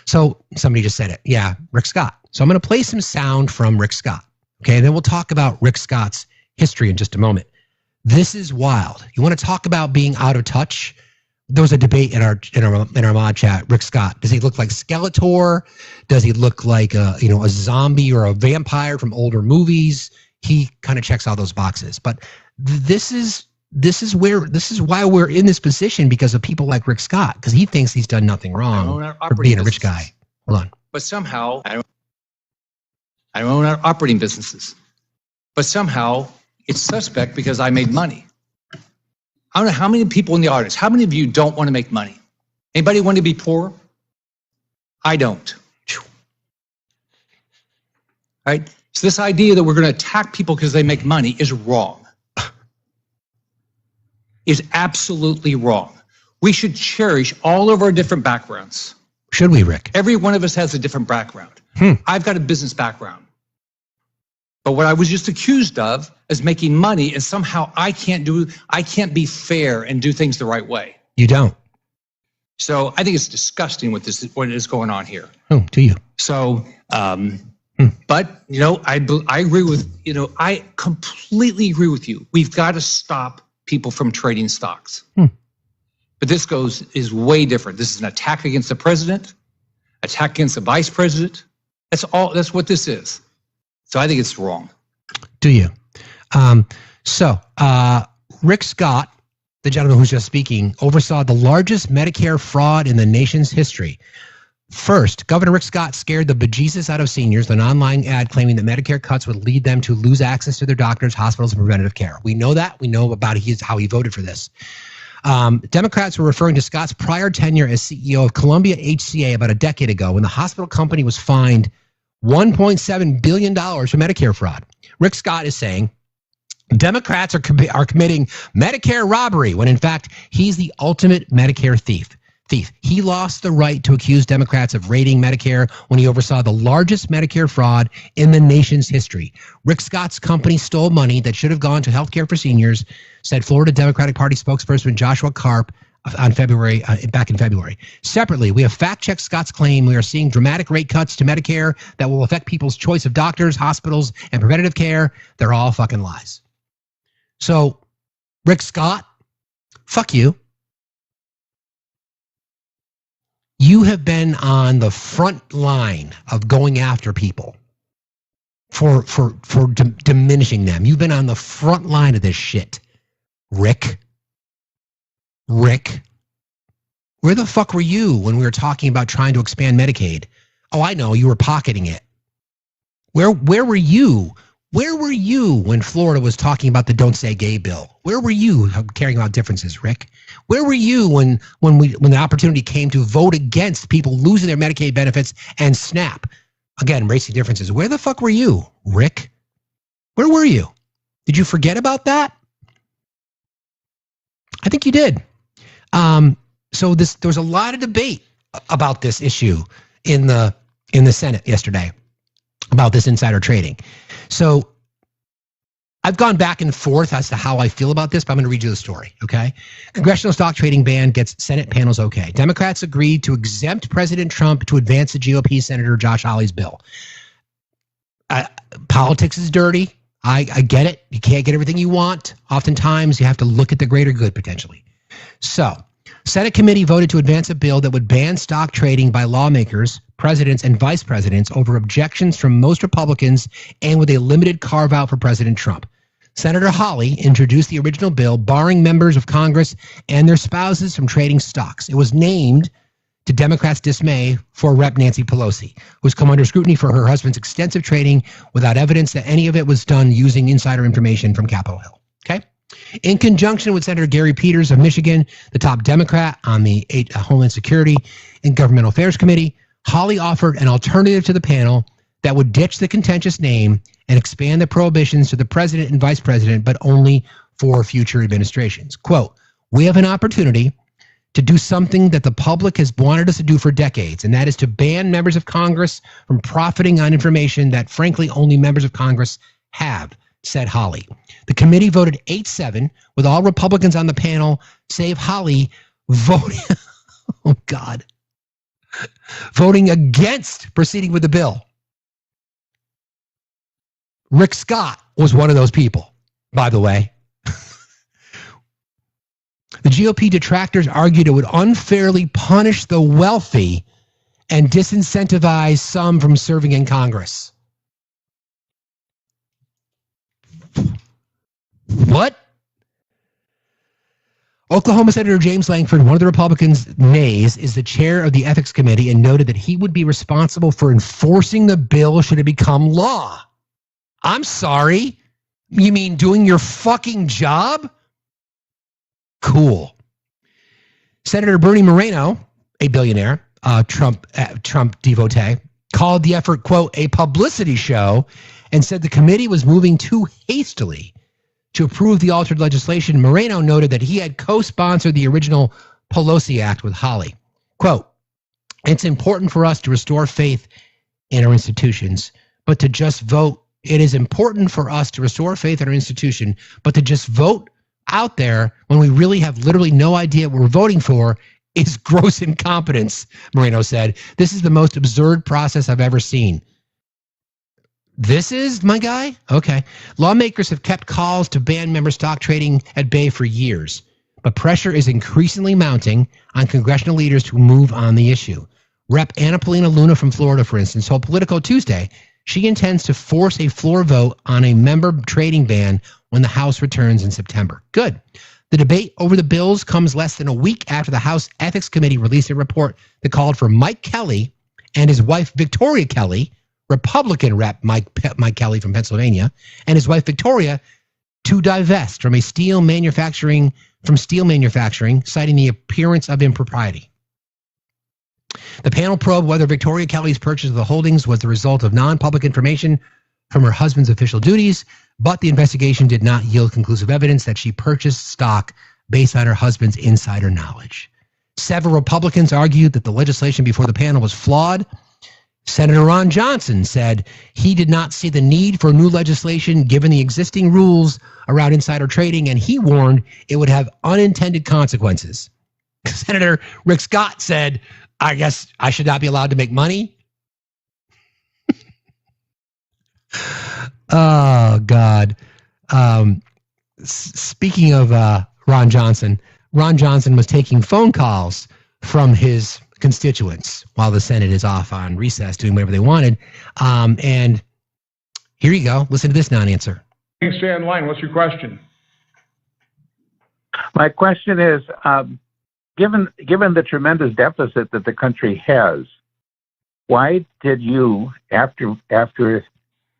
So somebody just said it. Yeah, Rick Scott. So I'm going to play some sound from Rick Scott. Okay, then we'll talk about Rick Scott's history in just a moment. This is wild. You want to talk about being out of touch? There was a debate in our mod chat. Rick Scott, does he look like Skeletor? Does he look like a zombie or a vampire from older movies? He kind of checks all those boxes. But this is why we're in this position, because of people like Rick Scott, because he thinks he's done nothing wrong for being a rich guy. Hold on. But somehow I own operating businesses. But somehow it's suspect because I made money. I don't know how many people in the audience, how many of you don't want to make money? Anybody want to be poor? I don't. Right? So this idea that we're going to attack people because they make money is wrong. Is absolutely wrong. We should cherish all of our different backgrounds. Should we, Rick? Every one of us has a different background. I've got a business background. But what I was just accused of is making money, and somehow I can't be fair and do things the right way. You don't. So I think it's disgusting what is going on here. Oh, do you? So, but I agree with, I completely agree with you. We've got to stop people from trading stocks. But this is way different. This is an attack against the president, attack against the vice president. That's what this is. So I think it's wrong. Do you? Rick Scott, the gentleman who's just speaking, oversaw the largest Medicare fraud in the nation's history. First, Governor Rick Scott scared the bejesus out of seniors with an online ad claiming that Medicare cuts would lead them to lose access to their doctors, hospitals, and preventative care. We know that. We know about how he voted for this. Democrats were referring to Scott's prior tenure as CEO of Columbia HCA about a decade ago, when the hospital company was fined $1.7 billion for Medicare fraud. Rick Scott is saying Democrats are committing Medicare robbery, when in fact he's the ultimate Medicare thief. He lost the right to accuse Democrats of raiding Medicare when he oversaw the largest Medicare fraud in the nation's history. Rick Scott's company stole money that should have gone to health care for seniors, said Florida Democratic Party spokesperson Joshua Karp back in February. Separately, we have fact-checked Scott's claim we are seeing dramatic rate cuts to Medicare that will affect people's choice of doctors, hospitals, and preventative care. They're all fucking lies. So, Rick Scott, fuck you. You have been on the front line of going after people for diminishing them. You've been on the front line of this shit. Rick, where the fuck were you when we were talking about trying to expand Medicaid? Oh, I know, you were pocketing it. Where were you? Where were you when Florida was talking about the Don't Say Gay bill? Where were you caring about differences, Rick? Where were you when the opportunity came to vote against people losing their Medicaid benefits and SNAP? Again, racial differences. Where the fuck were you, Rick? Where were you? Did you forget about that? I think you did. So there was a lot of debate about this issue in the Senate yesterday about this insider trading. So I've gone back and forth as to how I feel about this, but I'm going to read you the story, okay? Congressional stock trading ban gets Senate panels okay. Democrats agreed to exempt President Trump to advance the GOP Senator Josh Hawley's bill. Politics is dirty. I get it. You can't get everything you want. Oftentimes, you have to look at the greater good, potentially. So, Senate committee voted to advance a bill that would ban stock trading by lawmakers, presidents, and vice presidents over objections from most Republicans and with a limited carve-out for President Trump. Senator Hawley introduced the original bill, barring members of Congress and their spouses from trading stocks. It was named, to Democrats' dismay, for Rep. Nancy Pelosi, who's come under scrutiny for her husband's extensive trading without evidence that any of it was done using insider information from Capitol Hill. Okay? In conjunction with Senator Gary Peters of Michigan, the top Democrat on the Homeland Security and Governmental Affairs Committee, Hawley offered an alternative to the panel that would ditch the contentious name and expand the prohibitions to the president and vice president, but only for future administrations. Quote, "We have an opportunity to do something that the public has wanted us to do for decades, and that is to ban members of Congress from profiting on information that, frankly, only members of Congress have," said Hawley. The committee voted 8-7, with all Republicans on the panel, save Hawley, voting, oh God, voting against proceeding with the bill. Rick Scott was one of those people, by the way. The GOP detractors argued it would unfairly punish the wealthy and disincentivize some from serving in Congress. What? Oklahoma Senator James Lankford, one of the Republicans' nays, is the chair of the Ethics Committee and noted that he would be responsible for enforcing the bill should it become law. I'm sorry? You mean doing your fucking job? Cool. Senator Bernie Moreno, a billionaire, Trump devotee, called the effort, quote, a publicity show, and said the committee was moving too hastily to approve the altered legislation. Moreno noted that he had co-sponsored the original Pelosi Act with Hawley. Quote, "It's important for us to restore faith in our institutions, but to just vote. It is important for us to restore faith in our institution, but to just vote out there when we really have literally no idea what we're voting for is gross incompetence," Moreno said. "This is the most absurd process I've ever seen." This is my guy? Okay. Lawmakers have kept calls to ban member stock trading at bay for years, but pressure is increasingly mounting on congressional leaders to move on the issue. Rep. Anna Paulina Luna from Florida, for instance, told Politico Tuesday she intends to force a floor vote on a member trading ban when the House returns in September. Good. The debate over the bills comes less than a week after the House Ethics Committee released a report that called for Mike Kelly and his wife Victoria Kelly, Republican Rep. Mike Kelly from Pennsylvania, and his wife Victoria to divest from steel manufacturing, citing the appearance of impropriety. The panel probed whether Victoria Kelly's purchase of the holdings was the result of non-public information from her husband's official duties, but the investigation did not yield conclusive evidence that she purchased stock based on her husband's insider knowledge. Several Republicans argued that the legislation before the panel was flawed. Senator Ron Johnson said he did not see the need for new legislation given the existing rules around insider trading, and he warned it would have unintended consequences. Senator Rick Scott said, "I guess I should not be allowed to make money." Oh, God. Speaking of Ron Johnson was taking phone calls from his constituents while the Senate is off on recess doing whatever they wanted. And here you go. Listen to this non-answer. Stay in line. What's your question? My question is, given the tremendous deficit that the country has, why did you, after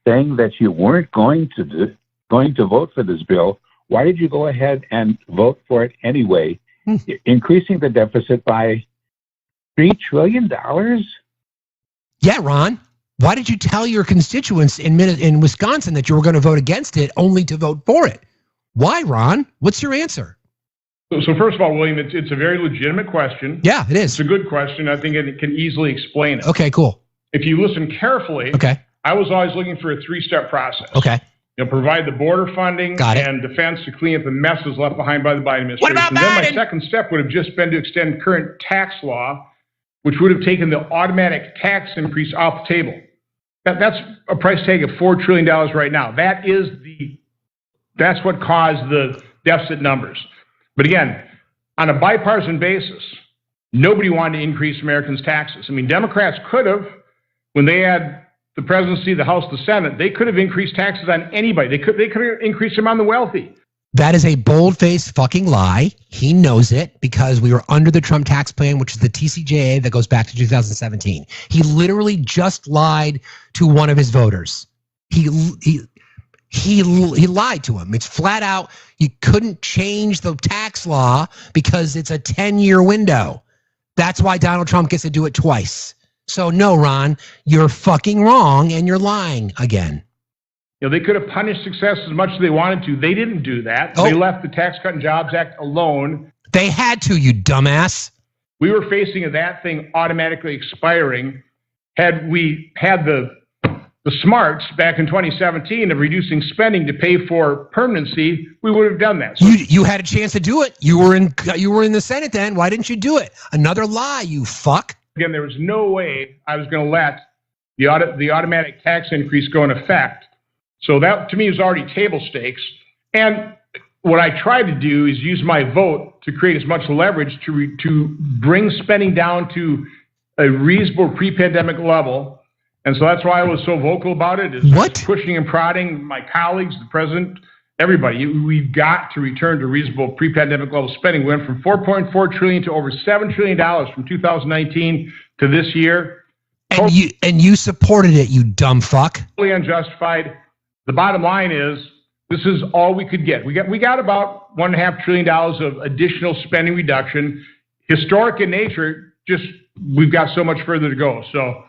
saying that you weren't going to vote for this bill, why did you go ahead and vote for it anyway, increasing the deficit by $3 trillion? Yeah, Ron. Why did you tell your constituents in Wisconsin that you were going to vote against it only to vote for it? Why, Ron? What's your answer? So first of all, William, it's a very legitimate question. Yeah, it is. It's a good question. I think it can easily explain it. Okay, cool. If you listen carefully, okay, I was always looking for a three-step process. Okay. Provide the border funding and defense to clean up the messes left behind by the Biden administration. What about Biden? Then my second step would have just been to extend current tax law, which would have taken the automatic tax increase off the table. That's a price tag of $4 trillion right now. That's what caused the deficit numbers. But again, on a bipartisan basis, nobody wanted to increase Americans' taxes. I mean, Democrats could have, when they had the presidency, the House, the Senate, they could have increased taxes on anybody. They could have increased them on the wealthy. That is a bold-faced fucking lie. He knows it because we were under the Trump tax plan, which is the TCJA that goes back to 2017. He literally just lied to one of his voters. He lied to him. It's flat out. You couldn't change the tax law because it's a 10-year window. That's why Donald Trump gets to do it twice. So no, Ron, you're fucking wrong and you're lying again. They could have punished success as much as they wanted to. They didn't do that. They left the Tax Cut and Jobs Act alone. They had to, you dumbass. We were facing that thing automatically expiring. Had we had the smarts back in 2017 of reducing spending to pay for permanency, we would have done that. So you had a chance to do it. You were in the Senate then. Why didn't you do it? Another lie, you fuck. Again, there was no way I was going to let the automatic tax increase go in effect. So that, to me, is already table stakes. And what I tried to do is use my vote to create as much leverage to bring spending down to a reasonable pre-pandemic level. And so that's why I was so vocal about it, is pushing and prodding my colleagues, the president, everybody. We've got to return to reasonable pre-pandemic level spending. We went from $4.4 trillion to over $7 trillion from 2019 to this year. And you supported it, you dumb fuck. Totally unjustified. The bottom line is, this is all we could get. We got about $1.5 trillion of additional spending reduction, historic in nature. Just we've got so much further to go. So,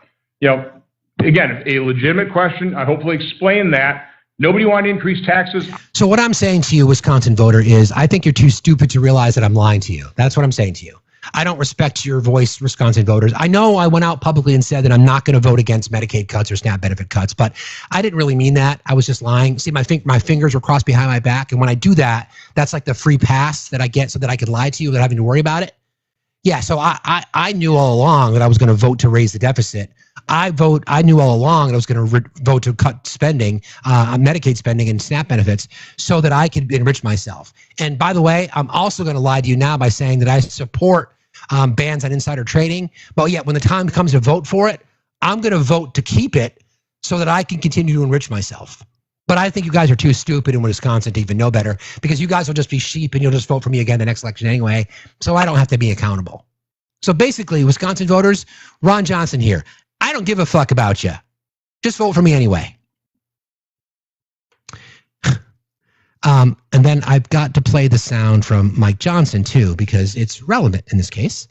again, a legitimate question. I hopefully explain that. Nobody wanted to increase taxes. So what I'm saying to you, Wisconsin voter, is I think you're too stupid to realize that I'm lying to you. That's what I'm saying to you. I don't respect your voice, Wisconsin voters. I know I went out publicly and said that I'm not going to vote against Medicaid cuts or SNAP benefit cuts, but I didn't really mean that. I was just lying. See, my fingers were crossed behind my back, and when I do that, that's like the free pass that I get so that I could lie to you without having to worry about it. Yeah, so I knew all along that I was going to vote to raise the deficit. I knew all along that I was going to vote to cut spending, Medicaid spending and SNAP benefits so that I could enrich myself. And by the way, I'm also going to lie to you now by saying that I support bans on insider trading. But yet when the time comes to vote for it, I'm going to vote to keep it so that I can continue to enrich myself. But I think you guys are too stupid in Wisconsin to even know better, because you guys will just be sheep and you'll just vote for me again the next election anyway. So I don't have to be accountable. So basically, Wisconsin voters, Ron Johnson here. I don't give a fuck about you. Just vote for me anyway. And then I've got to play the sound from Mike Johnson too, because it's relevant in this case,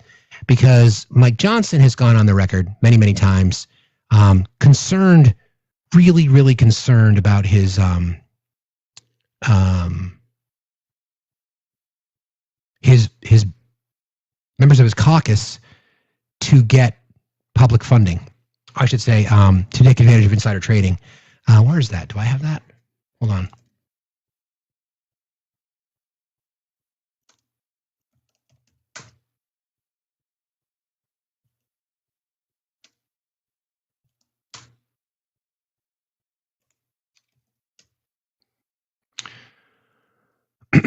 because Mike Johnson has gone on the record many, many times, concerned, really, really concerned about his members of his caucus to get public funding. I should say, to take advantage of insider trading. Where is that? Do I have that? Hold on. I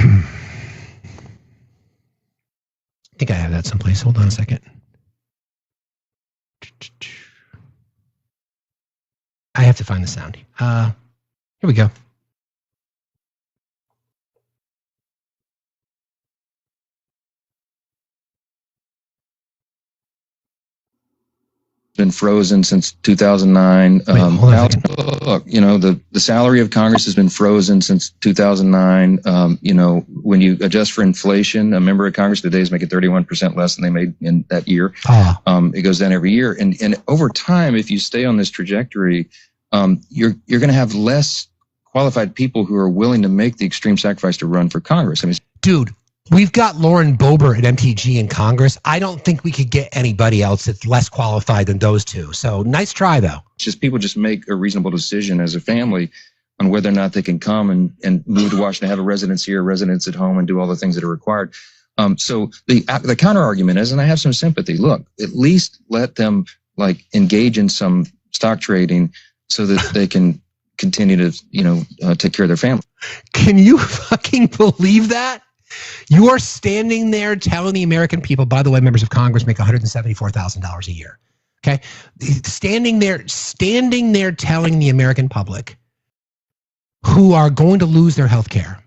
think I have that someplace. Hold on a second. I have to find the sound. Here we go. Been frozen since 2009. Look, the salary of Congress has been frozen since 2009. When you adjust for inflation, a member of Congress today is making 31% less than they made in that year. It goes down every year. And over time, if you stay on this trajectory, you're going to have less qualified people who are willing to make the extreme sacrifice to run for Congress. I mean, dude, we've got Lauren Boebert at MTG in Congress. I don't think we could get anybody else that's less qualified than those two. So nice try, though. It's just people just make a reasonable decision as a family on whether or not they can come and move to Washington, have a residence here, residence at home, and do all the things that are required. So the counter argument is, and I have some sympathy, look, at least let them engage in some stock trading so that they can continue to, take care of their family. Can you fucking believe that? You are standing there telling the American people, by the way, members of Congress make $174,000 a year. Okay. Standing there telling the American public who are going to lose their health care,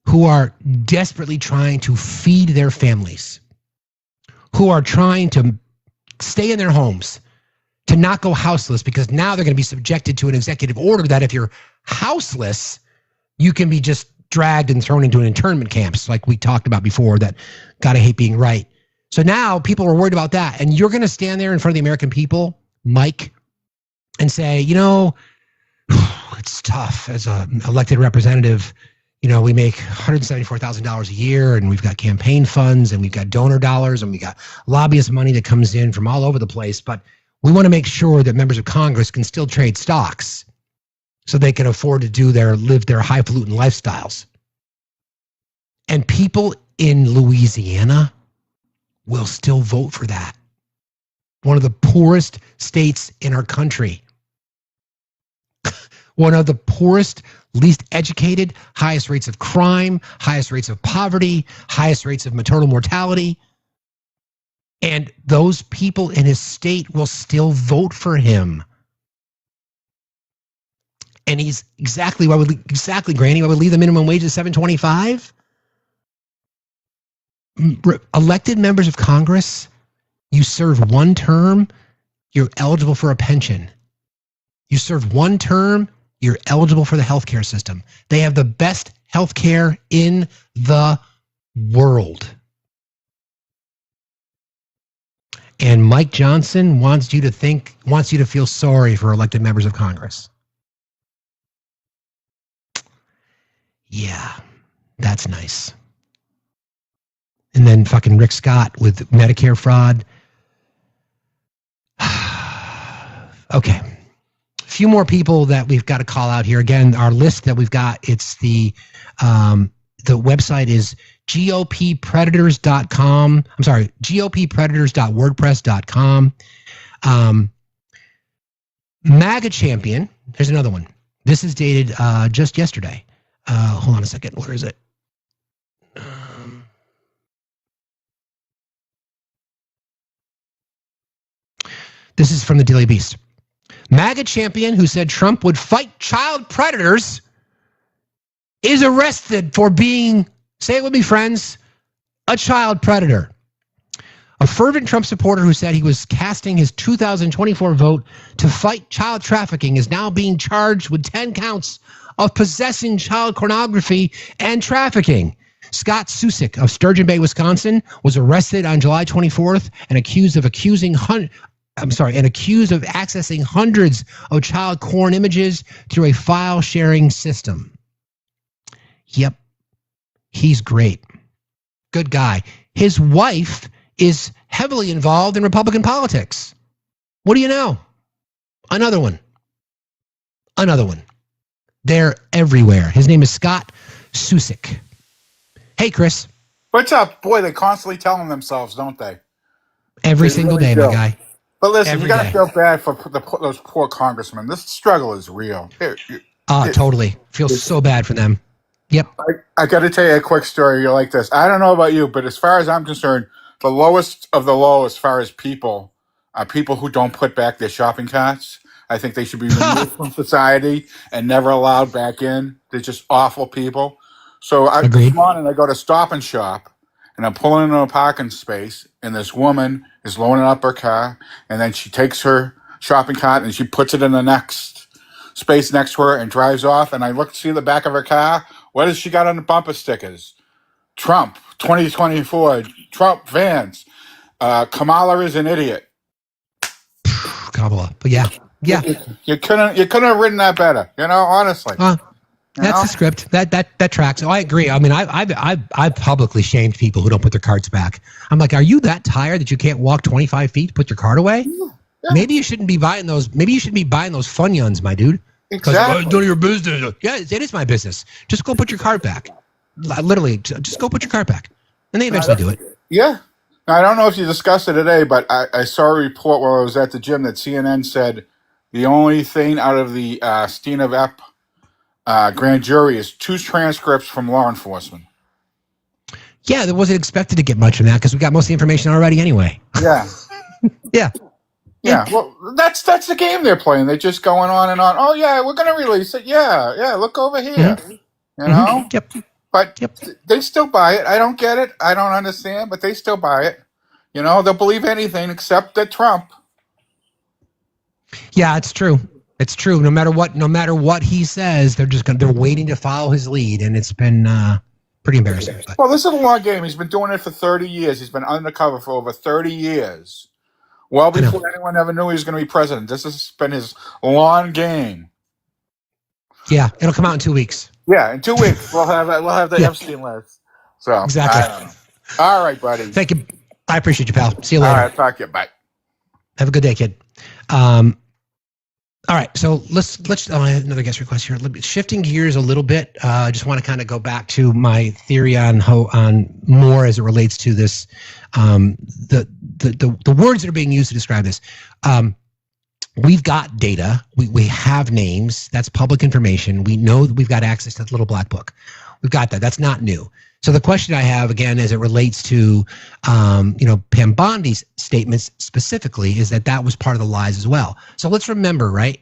who are desperately trying to feed their families, who are trying to stay in their homes, to not go houseless, because now they're going to be subjected to an executive order that if you're houseless, you can be just dragged and thrown into an internment camps like we talked about before, that gotta hate being right. So now people are worried about that. And you're going to stand there in front of the American people, Mike, and say, it's tough as an elected representative. We make $174,000 a year, and we've got campaign funds, and we've got donor dollars, and we got lobbyist money that comes in from all over the place. But we want to make sure that members of Congress can still trade stocks so they can afford to live their highfalutin lifestyles. And people in Louisiana will still vote for that. One of the poorest states in our country. One of the poorest, least educated, highest rates of crime, highest rates of poverty, highest rates of maternal mortality. And those people in his state will still vote for him. And he's exactly, Granny, why would leave the minimum wage at $7.25? Elected members of Congress, you serve one term, you're eligible for a pension. You serve one term, you're eligible for the healthcare system. They have the best healthcare in the world. And Mike Johnson wants you to feel sorry for elected members of Congress. Yeah, that's nice. And then fucking Rick Scott with Medicare fraud. Okay. A few more people that we've got to call out here. Again, our list that we've got, it's the website is goppredators.com. I'm sorry, goppredators.wordpress.com. MAGA Champion. Here's another one. This is dated just yesterday. Hold on a second. Where is it? This is from the Daily Beast. MAGA champion who said Trump would fight child predators is arrested for being, say it with me, friends, a child predator. A fervent Trump supporter who said he was casting his 2024 vote to fight child trafficking is now being charged with 10 counts of possessing child pornography and trafficking. Scott Susick of Sturgeon Bay, Wisconsin, was arrested on July 24th and accused of accusing accessing hundreds of child porn images through a file sharing system. Yep. He's great. Good guy. His wife is heavily involved in Republican politics. What do you know? Another one. They're everywhere. His name is Scott Susick. Hey, Chris. What's up? Boy, they constantly tell them themselves, don't they? Every single day, my guy. But listen, Every you got to day. feel bad for those poor congressmen. This struggle is real. Totally. Feel so bad for them. Yep. I got to tell you a quick story. You're like this. I don't know about you, but as far as I'm concerned, the lowest of the low as far as people are people who don't put back their shopping carts. I think they should be removed from society and never allowed back in. They're just awful people. So this morning I go to Stop and Shop, and I'm pulling into a parking space, and this woman is loading up her car, and then she takes her shopping cart and she puts it in the next space next to her and drives off. And I look to see the back of her car. What has she got on the bumper stickers? Trump 2024, Trump Vans. Kamala is an idiot. Kamala, but yeah. You couldn't have written that better. Honestly. That's the script. That tracks. Oh, I agree. I mean, I've publicly shamed people who don't put their cards back. I'm like, are you that tired that you can't walk 25 feet to put your card away? Yeah. Maybe you shouldn't be buying those. Maybe you shouldn't be buying those Funyuns, my dude. Exactly. None of your business. Yeah, it is my business. Just go put your card back. Literally, just go put your card back, and they eventually do it. Yeah. Now, I don't know if you discussed it today, but I saw a report while I was at the gym that CNN said the only thing out of the Stena Vep grand jury is 2 transcripts from law enforcement. Yeah, there wasn't expected to get much from that because we got most of the information already anyway. Yeah. Yeah. Well, that's the game they're playing. They're just going on and on. Oh yeah, we're gonna release it. Yeah. Look over here. Mm-hmm. Yep. But they still buy it. I don't get it. I don't understand, but they still buy it. They'll believe anything except that Trump. Yeah, it's true. It's true. No matter what he says, they're waiting to follow his lead, and it's been pretty embarrassing. But. Well, this is a long game. He's been doing it for 30 years. He's been undercover for over 30 years. Well before anyone ever knew he was going to be president. This has been his long game. Yeah, it'll come out in 2 weeks. Yeah, in 2 weeks we'll have the Epstein list. So exactly. All right, buddy. Thank you. I appreciate you, pal. See you later. All right, talk to you. Bye. Have a good day, kid. All right, so let's I have another guest request here. Shifting gears a little bit, I just want to kind of go back to my theory on more as it relates to this, the words that are being used to describe this. We've got data. We have names. That's public information. We know that we've got access to the little black book. We've got that. That's not new. So the question I have, again, as it relates to, Pam Bondi's statements specifically, is that was part of the lies as well. So let's remember, right?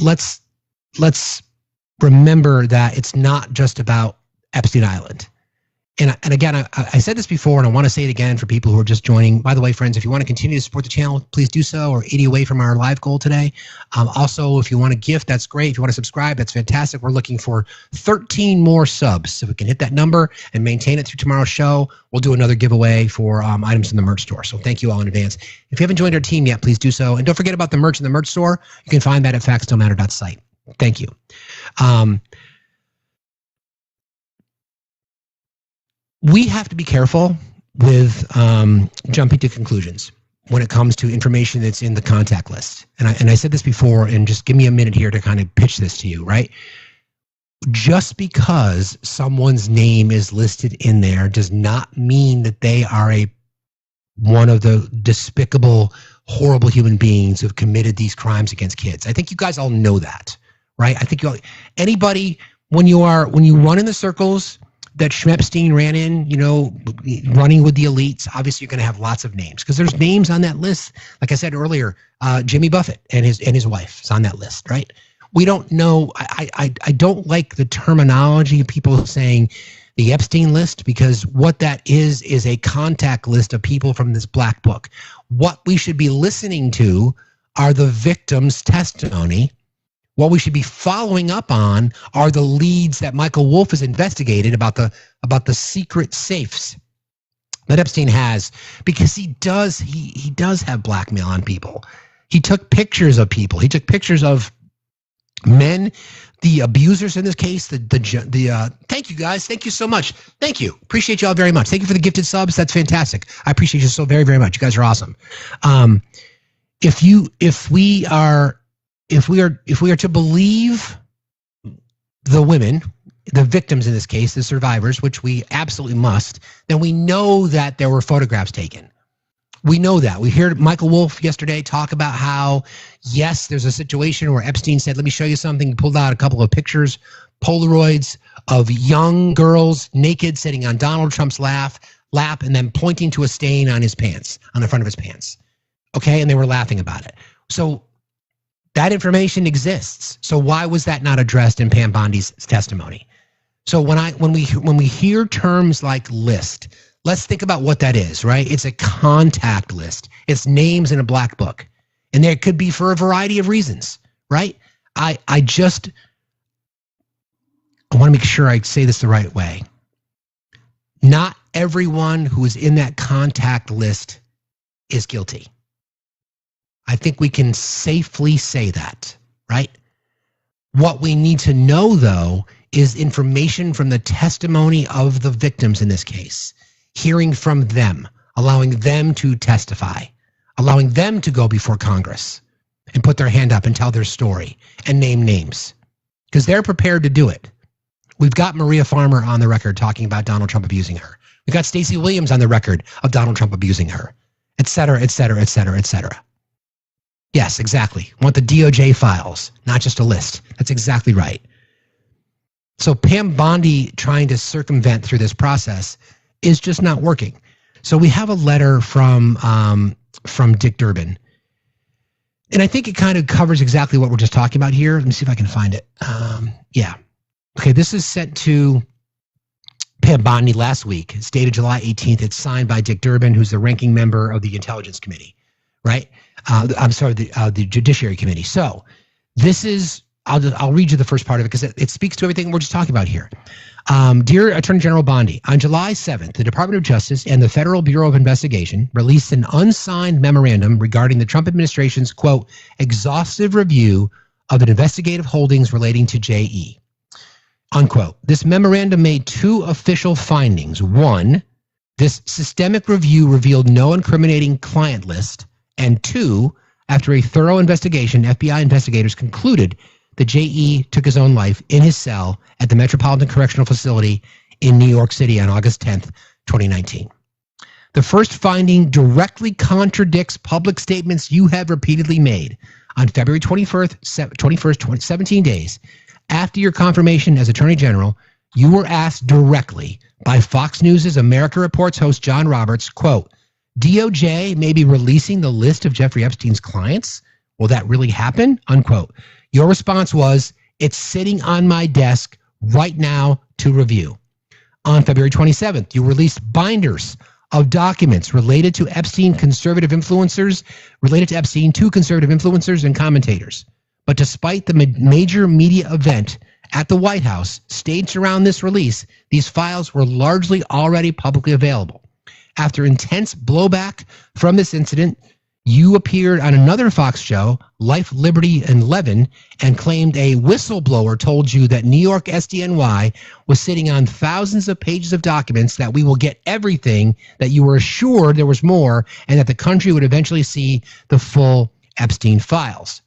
Let's remember that it's not just about Epstein Island. And again, I said this before, and I want to say it again for people who are just joining. By the way, friends, if you want to continue to support the channel, please do so. We're 80 away from our live goal today. Also, if you want to gift, that's great. If you want to subscribe, that's fantastic. We're looking for 13 more subs. So if we can hit that number and maintain it through tomorrow's show, we'll do another giveaway for items in the merch store. So thank you all in advance. If you haven't joined our team yet, please do so. And don't forget about the merch in the merch store. You can find that at factsstillmatter.site. Thank you. We have to be careful with jumping to conclusions when it comes to information that's in the contact list. And I said this before, and just give me a minute here to kind of pitch this to you, right? Just because someone's name is listed in there does not mean that they are one of the despicable, horrible human beings who have committed these crimes against kids. I think you guys all know that, right? I think anybody, when you run in the circles that Schmepstein ran in, running with the elites, obviously you're going to have lots of names because there's names on that list. Like I said earlier, Jimmy Buffett and his wife is on that list, right? We don't know. I don't like the terminology of people saying the Epstein list, because what that is a contact list of people from this black book. What we should be listening to are the victims' testimony. What we should be following up on are the leads that Michael Wolff has investigated about the secret safes that Epstein has, because he does have blackmail on people. He took pictures of people. He took pictures of men, the abusers in this case. Thank you guys. Thank you so much. Thank you. Appreciate y'all very much. Thank you for the gifted subs. That's fantastic. I appreciate you so very, very much. You guys are awesome. If we are to believe the women, the victims in this case, the survivors, which we absolutely must, then we know that there were photographs taken. We know that. We heard Michael Wolff yesterday talk about how, yes, there's a situation where Epstein said, let me show you something. He pulled out a couple of pictures, Polaroids of young girls naked sitting on Donald Trump's lap, and then pointing to a stain on his pants, on the front of his pants. Okay, and they were laughing about it. So That information exists. So why was that not addressed in Pam Bondi's testimony? So when we hear terms like list, let's think about what that is, right? It's a contact list. It's names in a black book. And there could be for a variety of reasons, right? I want to make sure I say this the right way. Not everyone who is in that contact list is guilty. I think we can safely say that, right? What we need to know, though, is information from the testimony of the victims in this case, hearing from them, allowing them to testify, allowing them to go before Congress and put their hand up and tell their story and name names, because they're prepared to do it. We've got Maria Farmer on the record talking about Donald Trump abusing her. We've got Stacey Williams on the record of Donald Trump abusing her, et cetera, et cetera, et cetera, et cetera. Yes, exactly. I want the DOJ files, not just a list. That's exactly right. So Pam Bondi trying to circumvent through this process is just not working. So we have a letter from Dick Durbin. And I think it kind of covers exactly what we're just talking about here. Let me see if I can find it. Yeah. Okay, this is sent to Pam Bondi last week. It's dated July 18th. It's signed by Dick Durbin, who's the ranking member of the Intelligence Committee, right? I'm sorry, the Judiciary Committee. So this is, I'll read you the first part of it because it speaks to everything we're just talking about here. Dear Attorney General Bondi, on July 7th, the Department of Justice and the Federal Bureau of Investigation released an unsigned memorandum regarding the Trump administration's, quote, exhaustive review of investigative holdings relating to JE, unquote. This memorandum made two official findings. One, this systemic review revealed no incriminating client list. And two, after a thorough investigation, FBI investigators concluded that JE took his own life in his cell at the Metropolitan Correctional Facility in New York City on August 10th, 2019. The first finding directly contradicts public statements you have repeatedly made. On February 21st, 17 days after your confirmation as Attorney General, you were asked directly by Fox News' America Reports host John Roberts, quote, DOJ may be releasing the list of Jeffrey Epstein's clients. Will that really happen? Unquote. Your response was, it's sitting on my desk right now to review. On February 27th, you released binders of documents related to Epstein to conservative influencers and commentators. But despite the major media event at the White House staged around this release, these files were largely already publicly available. After intense blowback from this incident, you appeared on another Fox show, Life, Liberty, and Levin, and claimed a whistleblower told you that New York SDNY was sitting on thousands of pages of documents, that we will get everything, that you were assured there was more, and that the country would eventually see the full Epstein files.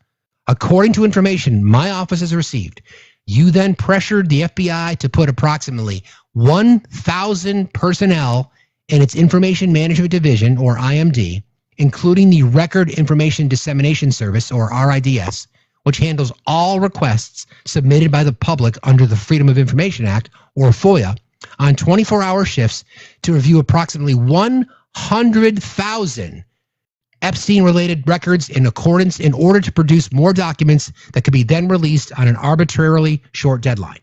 According to information my office has received, you then pressured the FBI to put approximately 1,000 personnel in its Information Management Division, or IMD, including the Record Information Dissemination Service, or RIDS, which handles all requests submitted by the public under the Freedom of Information Act, or FOIA, on 24-hour shifts to review approximately 100,000 Epstein-related records in order to produce more documents that could be then released on an arbitrarily short deadline.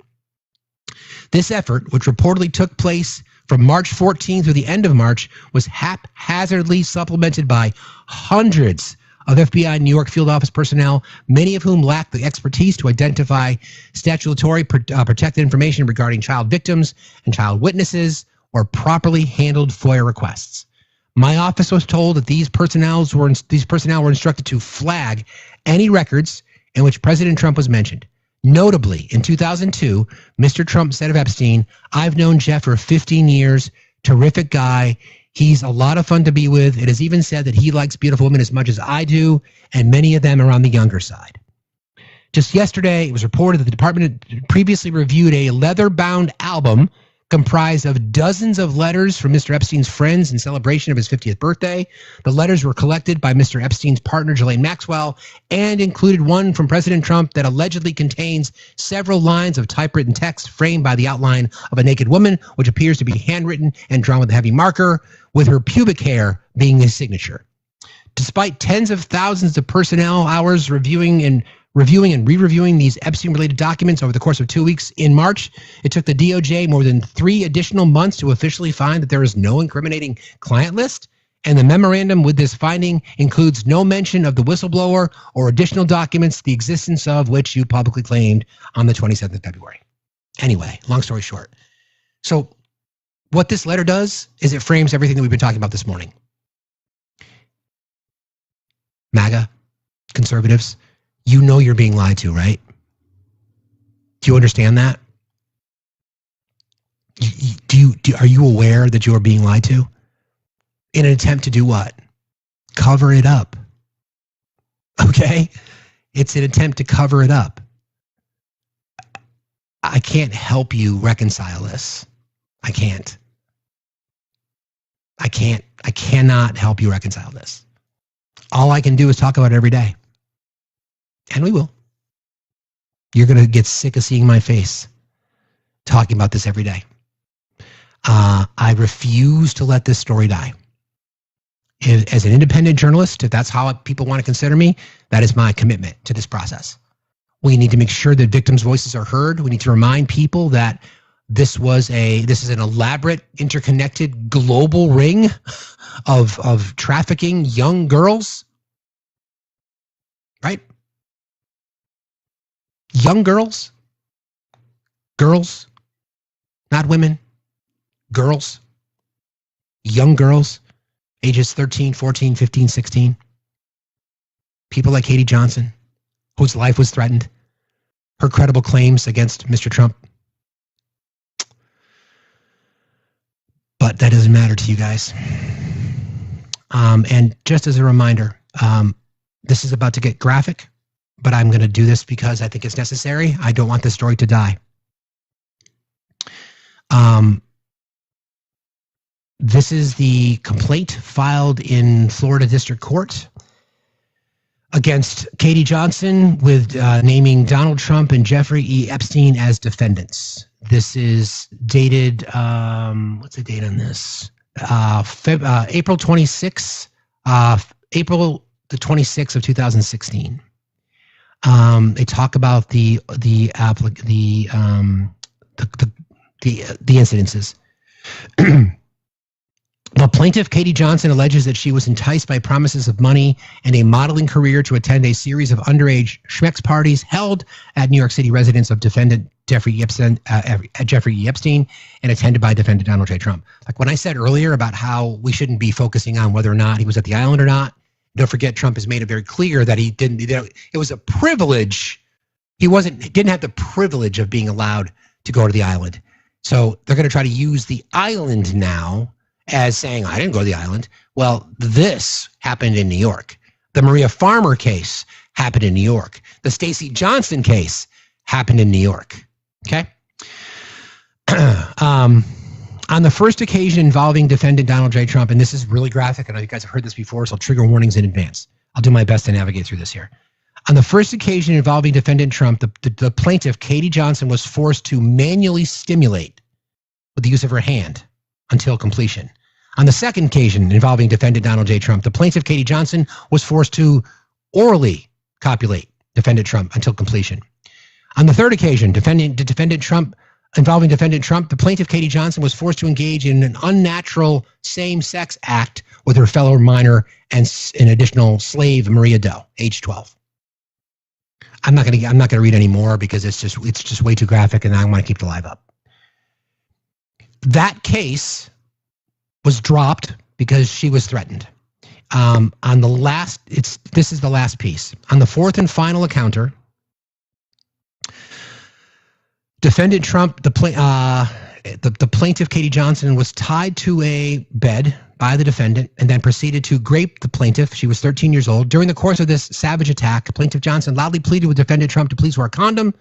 This effort, which reportedly took place from March 14th through the end of March, was haphazardly supplemented by hundreds of FBI New York field office personnel, many of whom lacked the expertise to identify statutory protected information regarding child victims and child witnesses, or properly handled FOIA requests. My office was told that these personnel were instructed to flag any records in which President Trump was mentioned. Notably, in 2002, Mr. Trump said of Epstein, I've known Jeff for 15 years, terrific guy. He's a lot of fun to be with. It is even said that he likes beautiful women as much as I do, and many of them are on the younger side. Just yesterday, it was reported that the department had previously reviewed a leather-bound album comprised of dozens of letters from Mr. Epstein's friends in celebration of his 50th birthday. The letters were collected by Mr. Epstein's partner, Ghislaine Maxwell, and included one from President Trump that allegedly contains several lines of typewritten text framed by the outline of a naked woman, which appears to be handwritten and drawn with a heavy marker, with her pubic hair being his signature. Despite tens of thousands of personnel hours reviewing and reviewing and re-reviewing these Epstein-related documents over the course of 2 weeks in March. It took the DOJ more than 3 additional months to officially find that there is no incriminating client list. And the memorandum with this finding includes no mention of the whistleblower or additional documents, the existence of which you publicly claimed on the 27th of February. Anyway, long story short. So what this letter does is it frames everything that we've been talking about this morning. MAGA, conservatives, you know you're being lied to, right? Do you understand that? Are you aware that you are being lied to? In an attempt to do what? Cover it up. Okay? It's an attempt to cover it up. I can't help you reconcile this. I can't. I cannot help you reconcile this. All I can do is talk about it every day. And we will. You're going to get sick of seeing my face talking about this every day. I refuse to let this story die. As an independent journalist, if that's how people want to consider me, that is my commitment to this process. We need to make sure that victims' voices are heard. We need to remind people that this is an elaborate, interconnected global ring of trafficking young girls. Right? Young girls. Girls. Not women. Girls. Young girls. Ages 13, 14, 15, 16. People like Katie Johnson, whose life was threatened. Her credible claims against Mr. Trump. But that doesn't matter to you guys. And just as a reminder, this is about to get graphic, but I'm going to do this because I think it's necessary. I don't want this story to die. This is the complaint filed in Florida District Court against Katie Johnson with naming Donald Trump and Jeffrey E. Epstein as defendants. This is dated, what's the date on this? April 26th, April the 26th of 2016. They talk about the incidences. The plaintiff, Katie Johnson, alleges that she was enticed by promises of money and a modeling career to attend a series of underage schmex parties held at New York City residence of defendant Jeffrey E. Epstein and attended by defendant Donald J. Trump. Like when I said earlier about how we shouldn't be focusing on whether or not he was at the island or not, don't forget Trump has made it very clear that he didn't. It was a privilege. He didn't have the privilege of being allowed to go to the island. So they're going to try to use the island now as saying, I didn't go to the island. Well, this happened in New York. The Maria Farmer case happened in New York. The Stacey Johnson case happened in New York. Okay? On the first occasion involving defendant Donald J. Trump, and this is really graphic, I know you guys have heard this before, so I'll trigger warnings in advance. I'll do my best to navigate through this here. On the first occasion involving defendant Trump, the plaintiff, Katie Johnson, was forced to manually stimulate with the use of her hand until completion. On the second occasion involving defendant Donald J. Trump, the plaintiff, Katie Johnson, was forced to orally copulate defendant Trump until completion. On the third occasion, involving defendant Trump, the plaintiff, Katie Johnson, was forced to engage in an unnatural same-sex act with her fellow minor and an additional slave, Maria Doe, age 12. I'm not going to read any more because it's just way too graphic, and I want to keep the live up. That case was dropped because she was threatened. This is the last piece. On the fourth and final encounter, defendant Trump, the plaintiff, Katie Johnson, was tied to a bed by the defendant and then proceeded to grape the plaintiff. She was 13 years old. During the course of this savage attack, plaintiff Johnson loudly pleaded with defendant Trump to please wear a condom.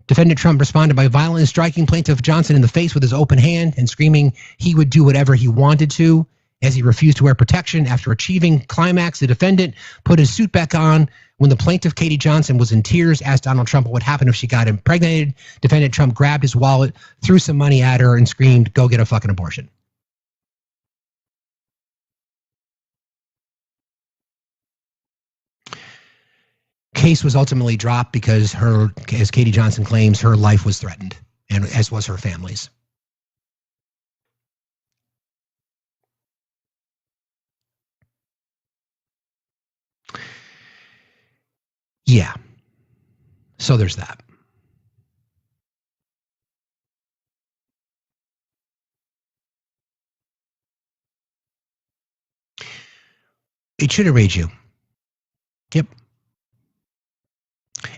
Defendant Trump responded by violently striking plaintiff Johnson in the face with his open hand and screaming he would do whatever he wanted to. As he refused to wear protection, after achieving climax, the defendant put his suit back on. When the plaintiff, Katie Johnson, was in tears, asked Donald Trump what would happen if she got impregnated. Defendant Trump grabbed his wallet, threw some money at her, and screamed, "Go get a fucking abortion." case was ultimately dropped because her, as Katie Johnson claims, her life was threatened, and as was her family's. Yeah. So there's that. It should enrage you. Yep.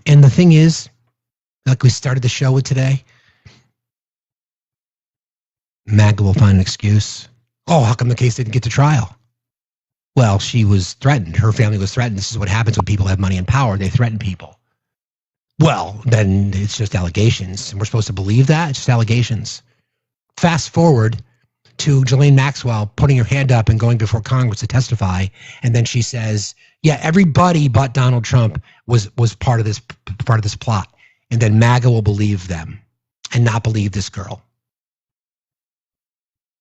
And the thing is, like we started the show with today, MAGA will find an excuse. Oh, how come the case didn't get to trial? Well, she was threatened. Her family was threatened. This is what happens when people have money and power. They threaten people. Well, then it's just allegations. And we're supposed to believe that? It's just allegations. Fast forward to Ghislaine Maxwell putting her hand up and going before Congress to testify. And then she says, yeah, everybody but Donald Trump was part of this plot. And then MAGA will believe them and not believe this girl.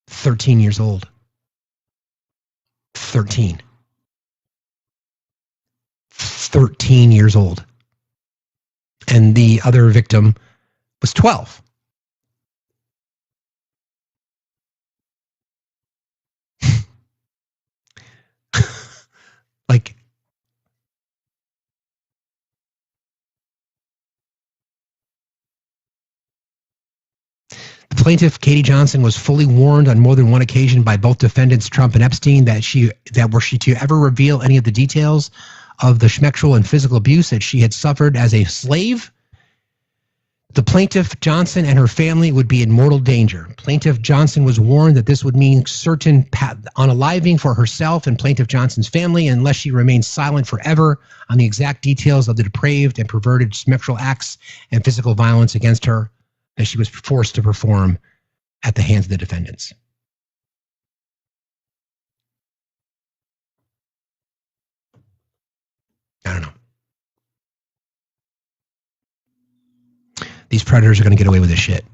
13 years old. 13 years old. And the other victim was 12. Like, the plaintiff, Katie Johnson, was fully warned on more than one occasion by both defendants, Trump and Epstein, that were she to ever reveal any of the details of the sexual and physical abuse that she had suffered as a slave, the plaintiff, Johnson, and her family would be in mortal danger. Plaintiff Johnson was warned that this would mean certain unaliving for herself and plaintiff Johnson's family unless she remains silent forever on the exact details of the depraved and perverted sexual acts and physical violence against her that she was forced to perform at the hands of the defendants. I don't know. These predators are going to get away with this shit.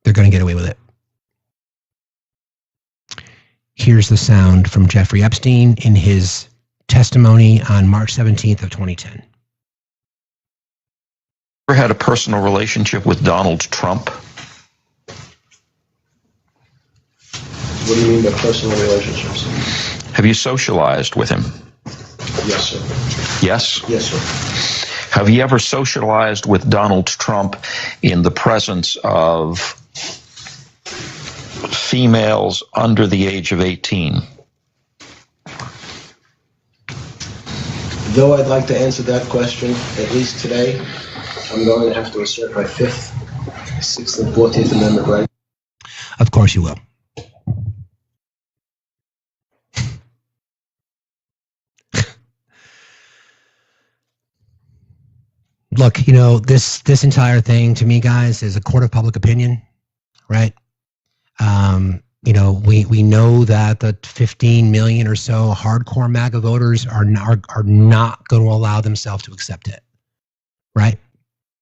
They're going to get away with it. Here's the sound from Jeffrey Epstein in his testimony on March 17th of 2010. Ever had a personal relationship with Donald Trump? What do you mean by personal relationships? Have you socialized with him? Yes, sir. Yes? Yes, sir. Have you ever socialized with Donald Trump in the presence of females under the age of 18? Though I'd like to answer that question, at least today, I'm going to have to assert my 5th, 6th, and 14th Amendment right. Of course you will. Look, this entire thing to me, guys, is a court of public opinion, right? We know that the 15 million or so hardcore MAGA voters are not going to allow themselves to accept it, right?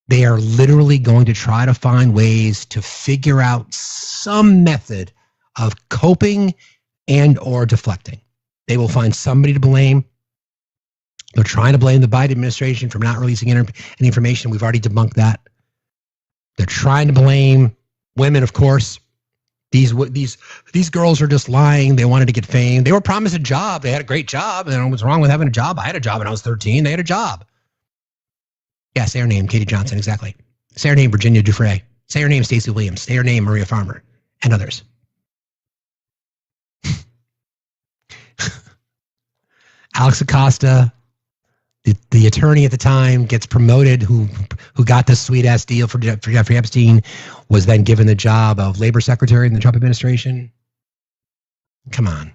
They are literally going to try to find ways to figure out some method of coping and or deflecting. They will find somebody to blame. They're trying to blame the Biden administration for not releasing any information. We've already debunked that. They're trying to blame women, of course. These girls are just lying. They wanted to get fame. They were promised a job. They had a great job. And what's wrong with having a job? I had a job when I was 13. They had a job. Yeah, say her name, Katie Johnson, exactly. Say her name, Virginia Dufresne. Say her name, Stacey Williams. Say her name, Maria Farmer, and others. Alex Acosta, the attorney at the time, gets promoted, who got this sweet-ass deal for Jeffrey Epstein, was then given the job of labor secretary in the Trump administration. Come on.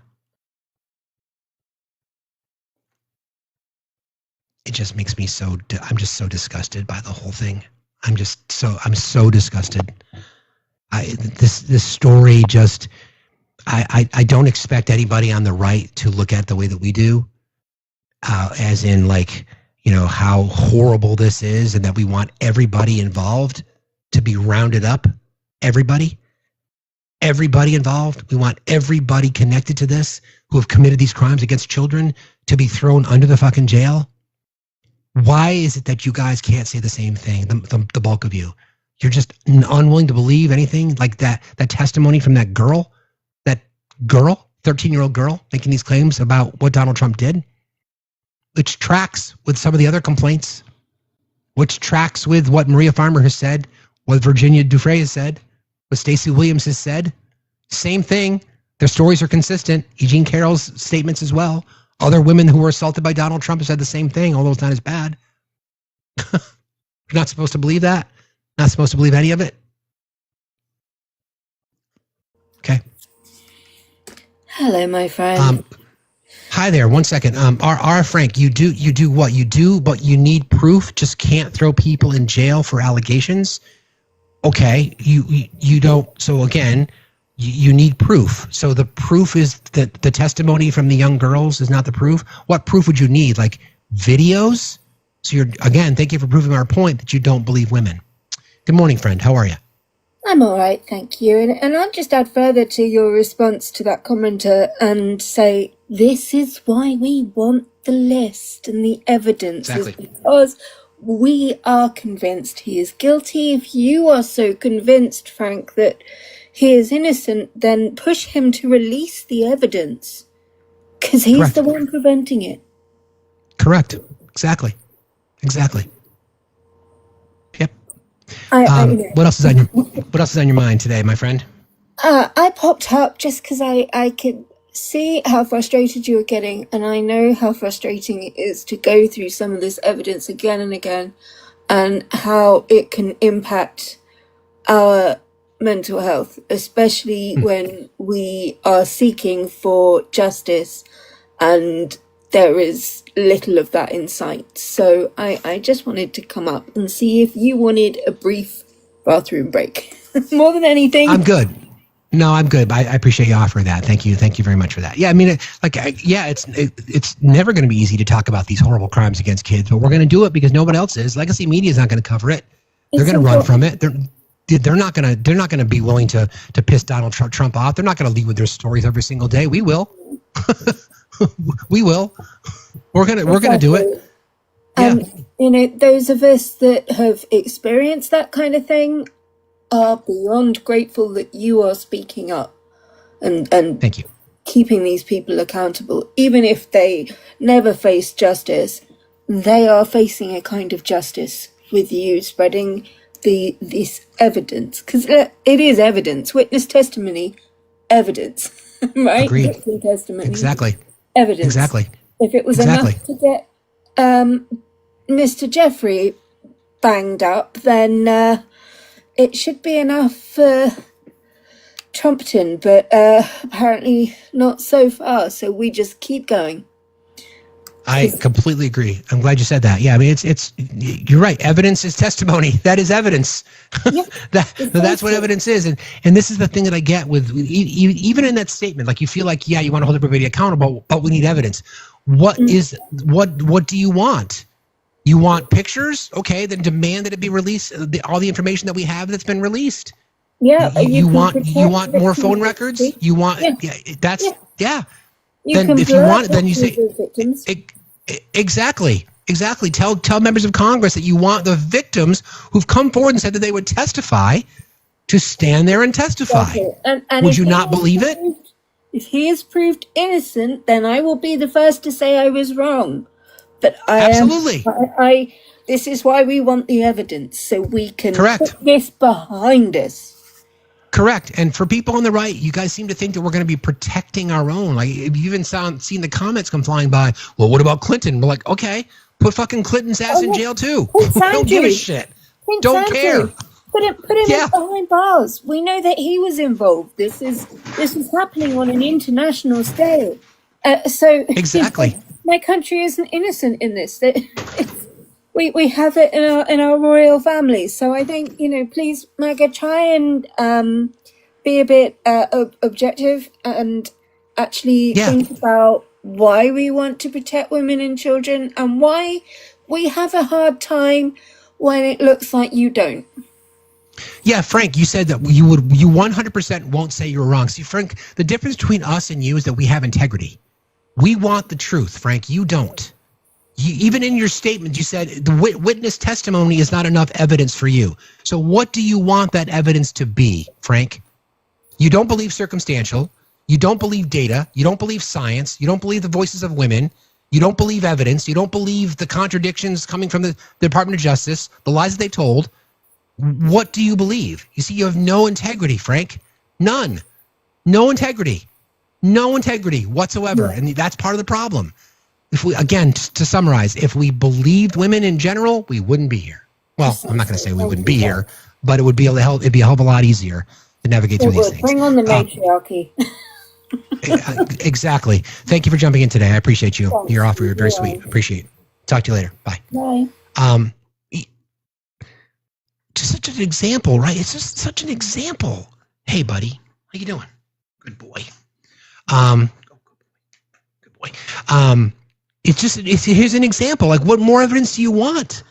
It just makes me I'm just so disgusted by the whole thing. I'm so disgusted. This story just, I don't expect anybody on the right to look at it the way that we do. As in, like, how horrible this is, and that we want everybody involved to be rounded up. Everybody involved. We want everybody connected to this who have committed these crimes against children to be thrown under the fucking jail? Why is it that you guys can't say the same thing, the bulk of you? You're just unwilling to believe anything like that testimony from that girl, 13-year-old girl, making these claims about what Donald Trump did, which tracks with some of the other complaints, which tracks with what Maria Farmer has said, what Virginia Dufresne has said, what Stacey Williams has said. Same thing. Their stories are consistent. Eugene Carroll's statements as well. Other women who were assaulted by Donald Trump have said the same thing, although it's not as bad. You're not supposed to believe that. Not supposed to believe any of it. Okay. Hello, my friend. Hi there. 1 second. Frank, you do what you do, but you need proof. Just can't throw people in jail for allegations. Okay. You don't. So again, you need proof. So the proof is that the testimony from the young girls is not the proof. What proof would you need? Like videos? So thank you for proving our point that you don't believe women. Good morning, friend. How are you? I'm all right, thank you. And I'll just add further to your response to that commenter and say, this is why we want the list and the evidence. Exactly. Is because we are convinced he is guilty. If you are so convinced, Frank, that he is innocent, then push him to release the evidence. Because he's the one preventing it. Correct. Exactly. Yep. What else is on your mind today, my friend? I popped up just because I could see how frustrated you were getting, and I know how frustrating it is to go through some of this evidence again and again, and how it can impact our mental health, especially when we are seeking for justice and there is little of that in sight. So I just wanted to come up and see if you wanted a brief bathroom break. More than anything. I'm good. No, I'm good. I appreciate you offering that. Thank you very much for that. Yeah, I mean, it's never going to be easy to talk about these horrible crimes against kids, but we're going to do it because nobody else is. Legacy media is not going to cover it. They're going to run from it. They're not going to be willing to piss Donald Trump off. They're not going to lead with their stories every single day. We will. We will. We're gonna do it. Yeah. Those of us that have experienced that kind of thing are beyond grateful that you are speaking up and thank you. Keeping these people accountable. Even if they never face justice, they are facing a kind of justice with you spreading this evidence. Because it is evidence, witness testimony, evidence, right? Agreed. Witness testimony. Exactly. Evidence. Exactly. If it was enough to get Mr. Jeffrey banged up, then it should be enough for Trumpton, but apparently not so far. So we just keep going. I completely agree. I'm glad you said that. Yeah, I mean, it's you're right. Evidence is testimony. That is evidence. Yeah, that's what evidence is. And this is the thing that I get with even in that statement. Like you feel like, yeah, you want to hold everybody accountable, but we need evidence. What do you want? You want pictures? Okay, then demand that it be released. All the information that we have that's been released. Yeah. You want more phone records? You want yeah. Then if you want it, then you say exactly. Tell members of Congress that you want the victims who've come forward and said that they would testify to stand there and testify. And would you not believe it? If he is proved innocent, then I will be the first to say I was wrong. But absolutely. This is why we want the evidence, so we can put this behind us. Correct. And for people on the right, you guys seem to think that we're going to be protecting our own. Like, you've even seen the comments come flying by. Well, what about Clinton? We're like, okay, put fucking Clinton's ass in jail too. Don't give a shit. Don't care. Put him behind bars. We know that he was involved. This is happening on an international scale. So exactly, my country isn't innocent in this. We have it in our royal family. So I think, please, MAGA, try and be a bit objective and actually think about why we want to protect women and children and why we have a hard time when it looks like you don't. Yeah, Frank, you said that you 100% won't say you're wrong. See, Frank, the difference between us and you is that we have integrity. We want the truth, Frank. You don't. Even in your statement, you said the witness testimony is not enough evidence for you. So what do you want that evidence to be, Frank? You don't believe circumstantial. You don't believe data. You don't believe science. You don't believe the voices of women. You don't believe evidence. You don't believe the contradictions coming from the Department of Justice, the lies that they told. What do you believe? You see, you have no integrity, Frank. None. No integrity. No integrity whatsoever. Yeah. And that's part of the problem. If we, again, to summarize, if we believed women in general, we wouldn't be here. Well, I'm not going to say we wouldn't be here, but it'd be a hell of a lot easier to navigate through these things. Bring on the matriarchy. Exactly. Thank you for jumping in today. I appreciate you. Your offer, you're very sweet. Appreciate it. Talk to you later. Bye. Bye. Just such an example, right? It's just such an example. Hey, buddy, how you doing? Good boy. Good boy. Here's an example. Like, what more evidence do you want?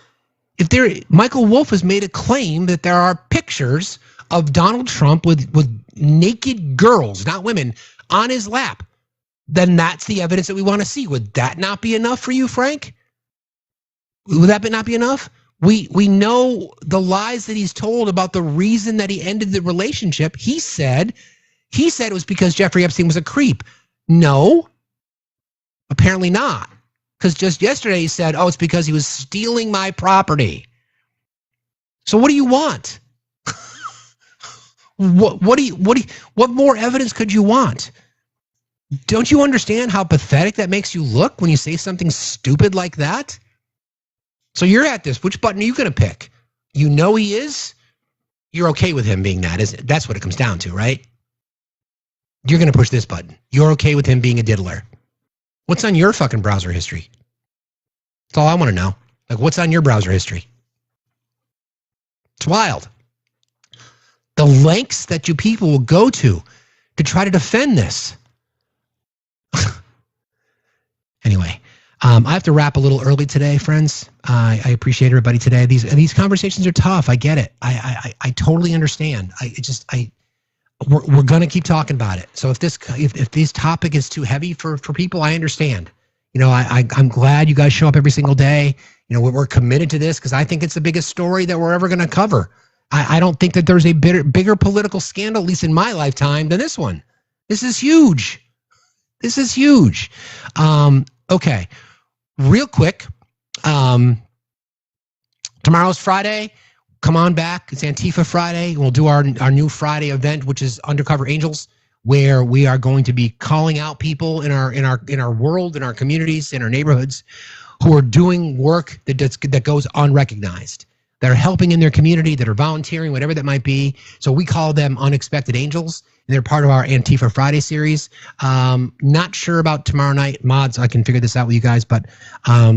Michael Wolff has made a claim that there are pictures of Donald Trump with naked girls, not women, on his lap. Then that's the evidence that we want to see. Would that not be enough for you, Frank? Would that not be enough? We know the lies that he's told about the reason that he ended the relationship. He said it was because Jeffrey Epstein was a creep. No, apparently not. Because just yesterday he said, it's because he was stealing my property. So what do you want? What more evidence could you want? Don't you understand how pathetic that makes you look when you say something stupid like that? So you're at this. Which button are you going to pick? You know he is. You're okay with him being that, isn't it? That's what it comes down to, right? You're going to push this button. You're okay with him being a diddler. What's on your fucking browser history? That's all I want to know. Like, what's on your browser history? It's wild. The lengths that you people will go to try to defend this. Anyway, I have to wrap a little early today, friends. I appreciate everybody today. These conversations are tough. I get it. I totally understand. We're gonna keep talking about it. So if this topic is too heavy for people, I understand. You know, I'm glad you guys show up every single day. You know, we're committed to this because I think it's the biggest story that we're ever gonna cover. I don't think that there's a bigger political scandal, at least in my lifetime, than this one. This is huge. This is huge. Okay, real quick. Tomorrow's Friday. Come on back. It's Antifa Friday. We'll do our new Friday event, which is Undercover Angels, where we are going to be calling out people in our world, in our communities, in our neighborhoods, who are doing work that goes unrecognized, that are helping in their community, that are volunteering, whatever that might be. So we call them Unexpected Angels, and they're part of our Antifa Friday series. Not sure about tomorrow night. Mods, I can figure this out with you guys, but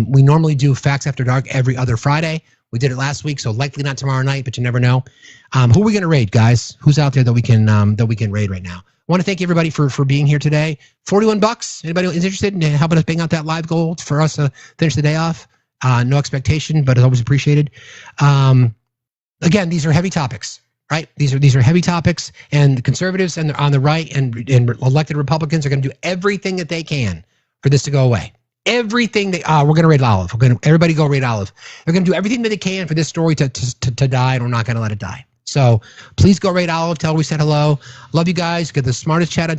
we normally do Facts After Dark every other Friday. We did it last week, so likely not tomorrow night, but you never know. Who are we going to raid, guys? Who's out there that we can raid right now? I want to thank everybody for being here today. $41. Anybody is interested in helping us bang out that live goal for us to finish the day off? No expectation, but it's always appreciated. Again, these are heavy topics, right? These are heavy topics, and the conservatives and on the right and elected Republicans are going to do everything that they can for this to go away. Everything we're going to raid Olive. Everybody go raid Olive. They're going to do everything that they can for this story to die, and we're not going to let it die. So please go raid Olive. Tell her we said hello. Love you guys. Get the smartest chat on